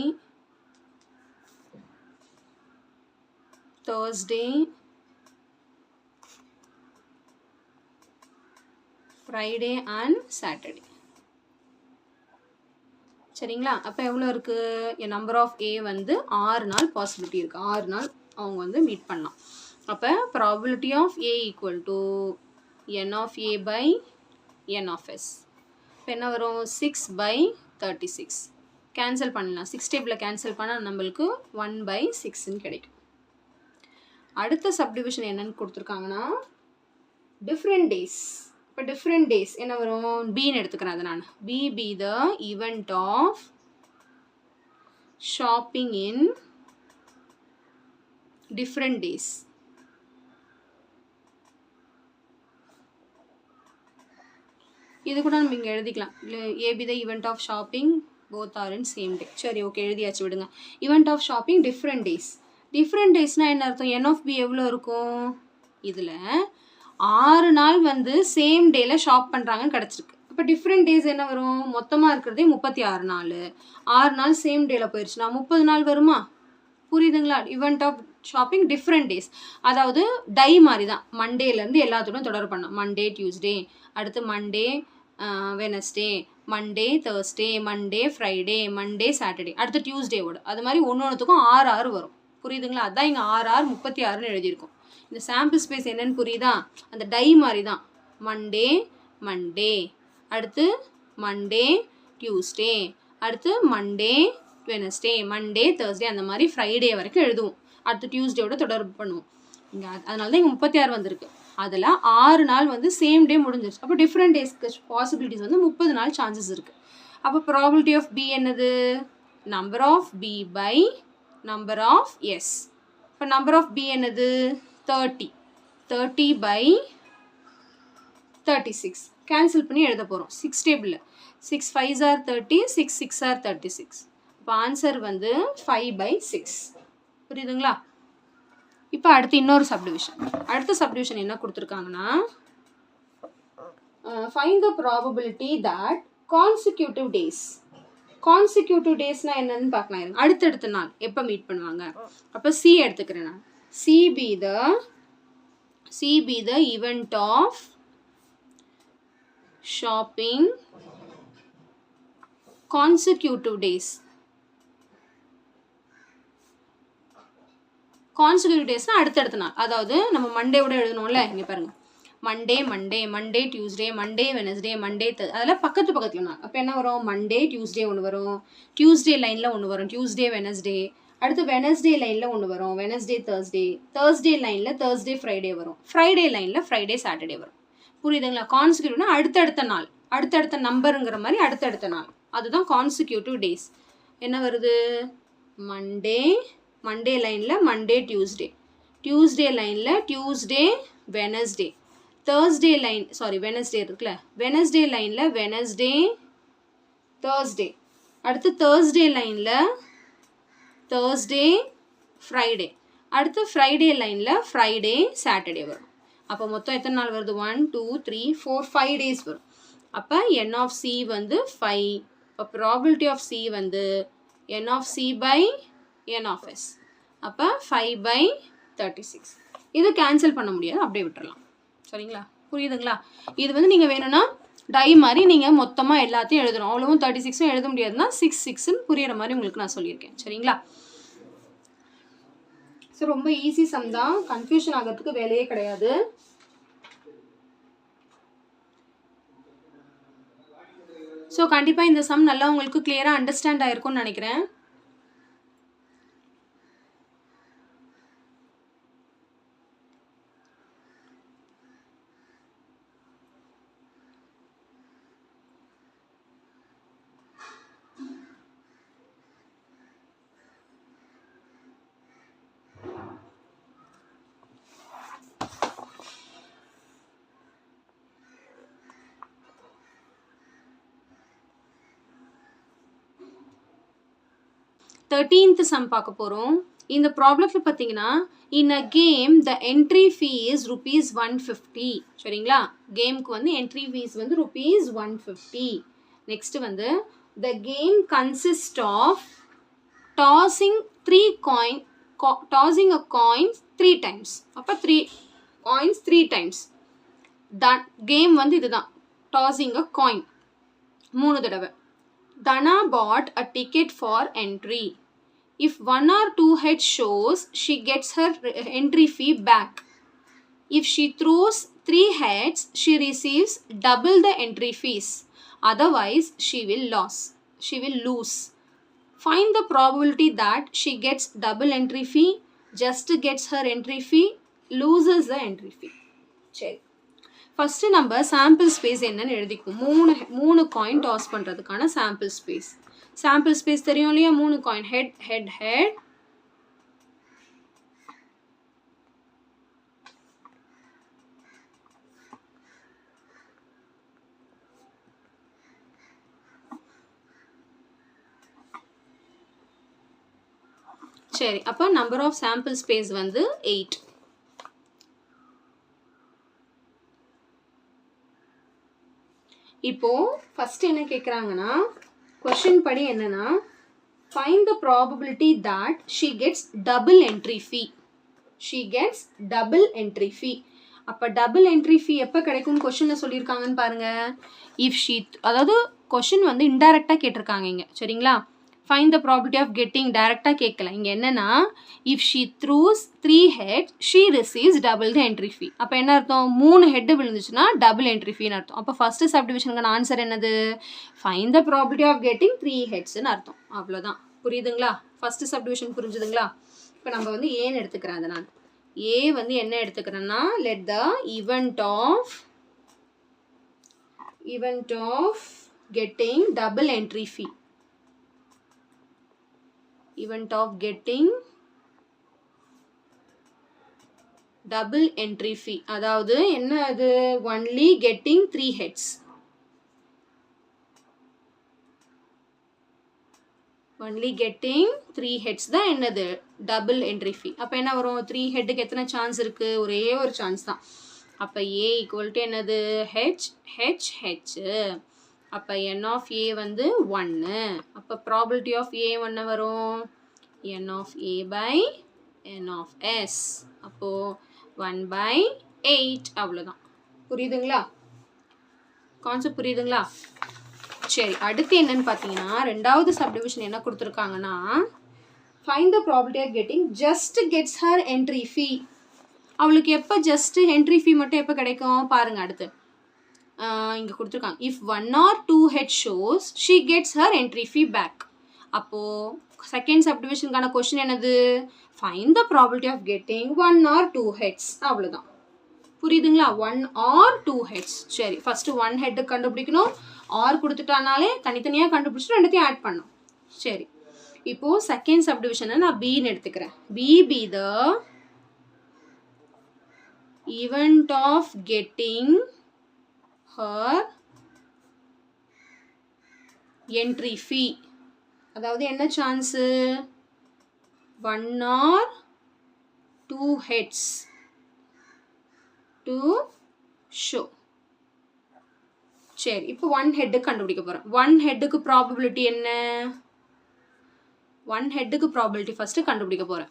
Thursday, Friday and Saturday. சரிங்களா? அப்போ எவ்வளோ இருக்குது? நம்பர் ஆஃப் ஏ வந்து 6 நாள் பாசிபிலிட்டி இருக்குது. 6 நாள் அவங்க வந்து மீட் பண்ணலாம். அப்போ probability of A equal to n of A by n of S. இப்போ என்ன வரும்? 6 by 36. கேன்சல் பண்ணலாம். 6 டேபிளில் கேன்சல் பண்ணால் நம்மளுக்கு 1/6ன்னு கிடைக்கும். அடுத்த சப்டிவிஷன் என்னன்னு கொடுத்துருக்காங்கன்னா டிஃப்ரெண்ட் டேஸ். இப்போ டிஃப்ரெண்ட் டேஸ் என்ன வரும்? பின்னு எடுத்துக்கிறேன். அது நான் B the event of shopping in different days. இது கூட நம்ம இங்கே எழுதிக்கலாம். A be the event of shopping both are in same day. சரி, ஓகே, எழுதியாச்சு, விடுங்க. Event of shopping different days. Different டேஸ்னால் என்ன அர்த்தம்? என் ஆஃப் பி எவ்வளோ இருக்கும்? இதில் 6 நாள் வந்து சேம் டேயில் ஷாப் பண்ணுறாங்கன்னு கிடச்சிருக்கு. இப்போ டிஃப்ரெண்ட் டேஸ் என்ன வரும்? மொத்தமாக இருக்கிறதே 36 நாள். 6 நாள் சேம் டேயில் போயிடுச்சுன்னா 30 நாள் வருமா? புரியுதுங்களா? Event of shopping different days, அதாவது டை மாதிரி தான். மண்டேலேருந்து எல்லாத்தோடும் தொடர் பண்ணோம். மண்டே டியூஸ்டே, அடுத்து Monday Wednesday, Monday Thursday, Monday Friday, Monday Saturday, அடுத்து டியூஸ்டேவோட. அது மாதிரி ஒன்றுத்துக்கும் 6 வரும். புரியுதுங்களா? அதான் இங்கே 6 36ன்னு எழுதியிருக்கோம். இந்த சாம்பிள் ஸ்பேஸ் என்னன்னு புரியுதா? அந்த டை மாதிரி தான். மண்டே மண்டே, அடுத்து மண்டே டியூஸ்டே, அடுத்து மண்டே வெனஸ்டே, மண்டே தேர்ஸ்டே, அந்த மாதிரி ஃப்ரைடே வரைக்கும் எழுதுவோம். அடுத்து டியூஸ்டேவோட தொடர்பு பண்ணுவோம். இங்கே அதனால தான் இங்கே 36 வந்திருக்கு. அதில் 6 நாள் வந்து சேம் டே முடிஞ்சிருச்சு. அப்போ டிஃப்ரெண்ட் டேஸ்க்கு பாசிபிலிட்டிஸ் வந்து 30 நாள் சான்சஸ் இருக்குது. அப்போ ப்ராபபிலிட்டி ஆஃப் பி என்னது? Number of B by number of S. இப்போ நம்பர் ஆஃப் பி என்னது? 30. 30 by 36. கேன்சல் பண்ணி எழுத போகிறோம். 6 டேபிளில் 6 5s are 30, 6 6 are 36. இப்போ ஆன்சர் வந்து 5/6. புரியுதுங்களா? இப்போ அடுத்து இன்னொரு சப்டிவிஷன். அடுத்த சப்டிவிஷன் என்ன கொடுத்துருக்காங்கன்னா find the probability that consecutive days. Consecutive டேஸ்னால் என்னன்னு பார்க்கலாம். அடுத்தடுத்த நாள் எப்போ மீட் பண்ணுவாங்க? அப்போ சி எடுத்துக்கிறேன் நான். C be the event of shopping consecutive days. Consecutive டேஸ்னால் அடுத்தடுத்த நாள். அதாவது நம்ம மண்டேவோட எழுதணும்ல, இங்கே பாருங்க. Monday Tuesday, Monday Wednesday, Monday அதெல்லாம் பக்கத்தில் நாள். அப்போ என்ன வரும்? மண்டே டியூஸ்டே ஒன்று வரும், டியூஸ்டே லைனில் ஒன்று வரும், டியூஸ்டே வெனஸ்டே, அடுத்து வெனஸ்டே லைனில் ஒன்று வரும், வெனஸ்டே தேர்ஸ்டே லைனில் தேர்ஸ்டே ஃப்ரைடே வரும், ஃப்ரைடே லைனில் ஃப்ரைடே சாட்டர்டே வரும். புரியுதுங்களா? கான்சிக்யூட்டிவ்னா அடுத்தடுத்த நாள், அடுத்தடுத்த நம்பருங்கிற மாதிரி அடுத்தடுத்த நாள். அதுதான் கான்சிக்யூட்டிவ் டேஸ். என்ன வருது? மண்டே லைனில் மண்டே டியூஸ்டே லைனில் டியூஸ்டே வெனஸ்டே, தேர்ஸ்டே வெனஸ்டே இருக்குல்ல, வெனஸ்டே லைனில் வெனஸ்டே தேர்ஸ்டே, அடுத்து தேர்ஸ்டே லைனில் தேர்ஸ்டே ஃப்ரைடே, அடுத்து ஃப்ரைடே லைனில் ஃப்ரைடே சாட்டர்டே வரும். அப்போ மொத்தம் எத்தனை நாள் வருது? 1 2 3 4 5 டேஸ் வரும். அப்போ n of c வந்து 5. இப்போ ப்ராபபிலிட்டி ஆஃப் c வந்து n of c by n of s. அப்போ 5/36. இது கேன்சல் பண்ண முடியாது, அப்படியே விட்டுறலாம். சரிங்களா? புரியுதுங்களா? இது வந்து நீங்கள் வேணும்னா டை மாதிரி நீங்கள் மொத்தமாக எல்லாத்தையும் எழுதணும். அவ்வளவும் 36 எழுத முடியாதுன்னா 6 6ன்னு புரியுற மாதிரி உங்களுக்கு நான் சொல்லியிருக்கேன். சரிங்களா? ஸோ ரொம்ப ஈஸி சம் தான், கன்ஃபியூஷன் ஆகிறதுக்கு வேலையே கிடையாது. ஸோ கண்டிப்பாக இந்த சம் நல்லா உங்களுக்கு கிளியராக அண்டர்ஸ்டாண்ட் ஆயிருக்கும்னு நினைக்கிறேன். தேர்ட்டீன்த் சம் பார்க்க போகிறோம். இந்த ப்ராப்ளத்தில் பார்த்தீங்கன்னா in a game the entry fees ₹150. சரிங்களா? கேமுக்கு வந்து என்ட்ரி ஃபீஸ் வந்து ₹150. நெக்ஸ்ட் வந்து the game consist of tossing a coin 3 times. அப்போ 3 coins 3 times. கேம் வந்து இதுதான், டாஸிங் அ காயின் 3 தடவை. Dana bought a ticket for entry. If 1 or 2 heads shows, she gets her entry fee back. If she throws 3 heads, she receives double the entry fees. Otherwise, she will lose. Find the probability that she gets double entry fee, just gets her entry fee, loses the entry fee. சரி, ஃபஸ்ட்டு நம்ம சாம்பிள் ஸ்பேஸ் என்னன்னு எழுதிக்கும். மூணு காயின் டாஸ் பண்ணுறதுக்கான சாம்பிள் ஸ்பேஸ். சாம்பிள் ஸ்பேஸ் தெரியும் இல்லையா? 3 காயின், ஹெட் ஹெட் ஹெட், சரி. அப்போ நம்பர் ஆஃப் சாம்பிள் ஸ்பேஸ் வந்து 8. இப்போ ஃபர்ஸ்ட் என்ன கேட்குறாங்கன்னா, கொஸ்டின் படி என்னன்னா, find the probability that she gets double entry fee. She gets double entry fee. அப்போ டபுள் என்ட்ரி ஃபீ எப்போ கிடைக்கும்னு கொஸ்டினில் சொல்லியிருக்காங்கன்னு பாருங்க. இஃப் ஷீ, அதாவது கொஸ்டின் வந்து இன்டைரக்டாக கேட்டிருக்காங்க இங்கே, சரிங்களா? Find the probability of getting, டைரெக்டாக கேட்கல. இங்கே என்னென்னா, if she throws 3 heads she receives double the entry fee. அப்போ என்ன அர்த்தம்? 3 ஹெட்டு விழுந்துச்சுன்னா டபுள் என்ட்ரி ஃபீன்னு அர்த்தம். அப்போ ஃபஸ்ட்டு சப்டிவிஷனுக்கான ஆன்சர் என்னது? Find the probability of getting 3 headsன்னு அர்த்தம். அவ்வளோதான். புரியுதுங்களா? ஃபஸ்ட்டு சப்டிவிஷன் புரிஞ்சுதுங்களா? இப்போ நம்ம வந்து ஏன்னு எடுத்துக்கிறேன். அதை நான் ஏ வந்து என்ன எடுத்துக்கிறேன்னா, let the event of getting double entry fee. Event of getting double entry fee. அதாவது என்ன அது? only getting 3 heads. only getting 3 heads தான் என்னது? Double entry fee. அப்போ என்ன வரும்? 3 ஹெட்டுக்கு எத்தனை சான்ஸ் இருக்குது? ஒரே ஒரு சான்ஸ் தான். அப்போ ஏ ஈக்குவல் டு என்னது? H H H. அப்போ என் ஆஃப் ஏ வந்து 1. அப்போ ப்ராபபிலிட்டி ஆஃப் ஏ என்ன வரும்? N of A by n of S. அப்போது 1/8. அவ்வளோதான். புரியுதுங்களா? கான்செப்ட் புரியுதுங்களா? சரி, அடுத்து என்னன்னு பார்த்தீங்கன்னா, ரெண்டாவது சப்டிவிஷன் என்ன கொடுத்துருக்காங்கன்னா, find the probability of getting just gets her entry fee. அவளுக்கு எப்போ ஜஸ்ட் என்ட்ரி ஃபீ மட்டும் எப்போ கிடைக்கும் பாருங்க. அடுத்து இங்கே கொடுத்துருக்காங்க, if 1 or 2 heads shows she gets her entry fee back. அப்போது செகண்ட் சப்டிவிஷனுக்கான கொஸ்டின் என்னது? Find the probability of getting 1 or 2 heads. அவ்வளோதான். புரியுதுங்களா? 1 or 2 heads. சரி, ஃபஸ்ட்டு 1 ஹெட்டு கண்டுபிடிக்கணும். ஆர் கொடுத்துட்டானாலே தனித்தனியாக கண்டுபிடிச்சிட்டு ரெண்டுத்தையும் ஆட் பண்ணணும். சரி, இப்போது செகண்ட் சப்டிவிஷனை நான் பின்னு எடுத்துக்கிறேன். B the event of getting her entry fee. அதாவது என்ன chance? 1 or 2 heads to show. சரி, இப்போ 1 ஹெட்டு கண்டுபிடிக்க போகிறேன். 1 ஹெட்டுக்கு ப்ராபபிலிட்டி என்ன? 1 ஹெட்டுக்கு ப்ராபபிலிட்டி ஃபஸ்ட்டு கண்டுபிடிக்க போகிறேன்.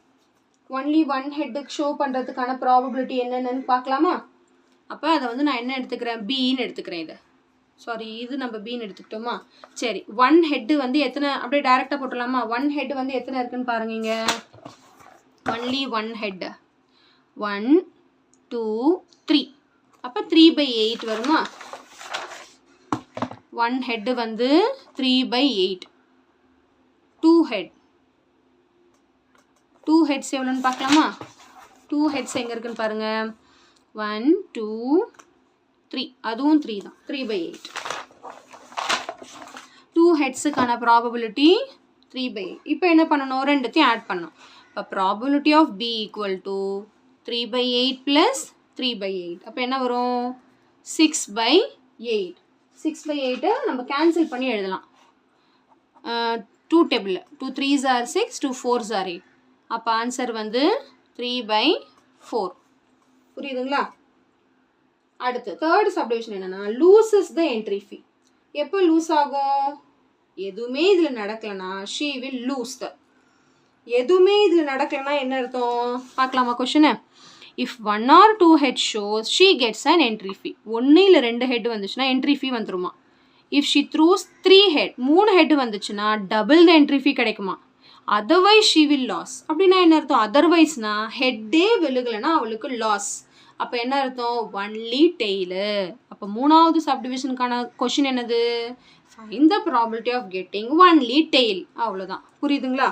ஒன்லி 1 ஹெட்டுக்கு ஷோ பண்ணுறதுக்கான ப்ராபபிலிட்டி என்னென்னு பார்க்கலாமா? அப்போ அதை வந்து நான் என்ன எடுத்துக்கிறேன்? பின்னு எடுத்துக்கிறேன். இதை சாரி, இது நம்ம பின்னு எடுத்துக்கிட்டோமா? சரி, 1 ஹெட்டு வந்து எத்தனை? அப்படியே டைரெக்டாக போட்டுடலாமா? 1 ஹெட்டு வந்து எத்தனை இருக்குன்னு பாருங்க. இங்கே ஒன்லி 1 ஹெட். 1 2 3. அப்போ 3/8 வருமா? 1 ஹெட்டு வந்து 3/8. 2 ஹெட். 2 ஹெட்ஸ் எவ்வளோன்னு பார்க்கலாமா? 2 ஹெட்ஸ் எங்கே இருக்குன்னு பாருங்கள். 1 2 3. அதுவும் 3 தான். 3/8. 2 ஹெட்ஸுக்கான ப்ராபபிலிட்டி 3/8. இப்போ என்ன பண்ணணும்? ரெண்டுத்தையும் ஆட் பண்ணணும். இப்போ probability of B equal to 3/8 + 3/8. அப்போ என்ன வரும்? 6/8. 6/8 நம்ம கேன்சல் பண்ணி எழுதலாம். 2 டேபிளில் 2 3s are 6, 2 4s are 8. அப்போ ஆன்சர் வந்து 3/4. புரியுதுங்களா? அடுத்து தேர்ட் சப்டிவிஷன் என்னன்னா, லூசஸ் த என்ட்ரி ஃபீ. எப்போ லூஸ் ஆகும்? எதுவுமே இதில் நடக்கலைன்னா ஷீ வில் லூஸ் த. எதுவுமே இதில் நடக்கலைன்னா என்ன அர்த்தம் பார்க்கலாமா கொஷனை? If 1 or 2 head shows she gets an entry fee. 1 இல்லை 2 ஹெட் வந்துச்சுன்னா என்ட்ரி ஃபீ வந்துருமா? If she throws 3 head, 3 head வந்துச்சுன்னா டபுள் த என்ட்ரி ஃபீ கிடைக்குமா? Otherwise she will lose. அப்படின்னா என்ன அர்த்தம்? அதர்வைஸ்னா ஹெட்டே விழுகலைன்னா அவளுக்கு லாஸ். அப்போ என்ன அர்த்தம்? Only tail. அப்போ அப்போ மூணாவது சப்டிவிஷனுக்கான கொஷின் என்னது? Find the probability of getting only tail. அவ்வளோதான். புரியுதுங்களா?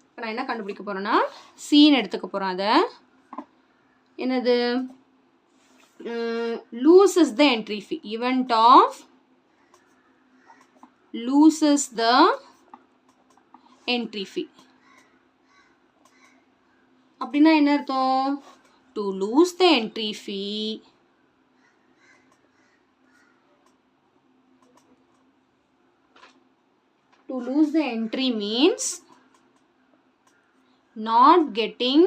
இப்போ நான் என்ன கண்டுபிடிக்க போகிறேன்னா சீன் எடுத்துக்க போகிறேன். அதை என்னது? loses the entry fee. Event of loses the entry fee. அப்படின்னா என்ன அர்த்தம்? To lose the entry fee, to lose the entry means not getting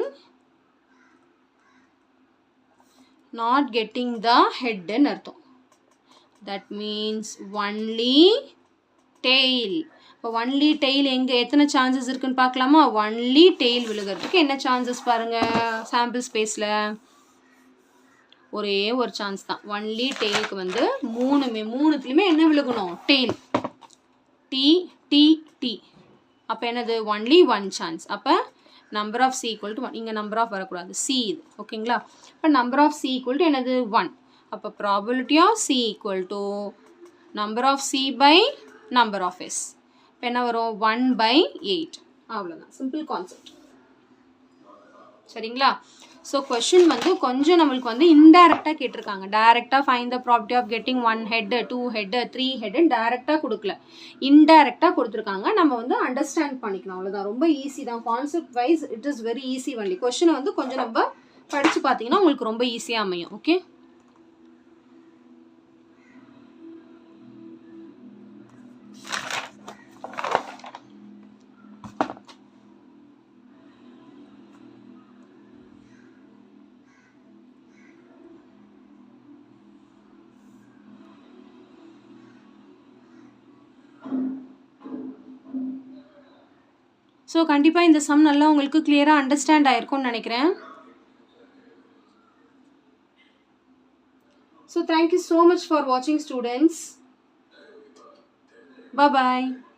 the head ன்னு அர்த்தம். That means only tail. இப்போ ஒன்லி டெய்ல் எங்கே எத்தனை சான்சஸ் இருக்குன்னு பார்க்கலாமா? ஒன்லி டெய்ல் விழுகிறதுக்கு என்ன சான்சஸ் பாருங்கள். சாம்பிள் ஸ்பேஸில் ஒரே ஒரு சான்ஸ் தான். ஒன்லி டெய்லுக்கு வந்து மூணுத்துலேயுமே என்ன விழுகணும்? டெய்ல். T T T. அப்போ என்னது? Only one chance. அப்போ number of C equal to 1. இங்கே நம்பர் ஆஃப் வரக்கூடாது, சி இது. ஓகேங்களா? இப்போ number of C equal to என்னது? 1. அப்போ probability of C equal to number of C by number of S. இப்போ என்ன வரும்? 1/8. அவ்வளோதான். Simple concept. சரிங்களா? ஸோ கொஷின் வந்து கொஞ்சம் நம்மளுக்கு வந்து இன்டைரக்டாக கேட்டிருக்காங்க. டைரெக்டாக find the probability of getting 1 head 2 head 3 head டைரெக்டாக கொடுக்கல, இன்டைரக்டாக கொடுத்துருக்காங்க. நம்ம வந்து அண்டர்ஸ்டாண்ட் பண்ணிக்கணும். அவ்வளோதான். ரொம்ப ஈஸி தான். Concept wise it is very easy only. கொஷினை வந்து கொஞ்சம் நம்ம படித்து பார்த்தீங்கன்னா உங்களுக்கு ரொம்ப ஈஸியாக அமையும். ஓகே. ஸோ கண்டிப்பாக இந்த சம் நல்லா உங்களுக்கு கிளியராக அண்டர்ஸ்டாண்ட் ஆயிருக்கும்னு நினைக்கிறேன். So thank you so much for வாட்சிங் ஸ்டூடெண்ட்ஸ். Bye bye.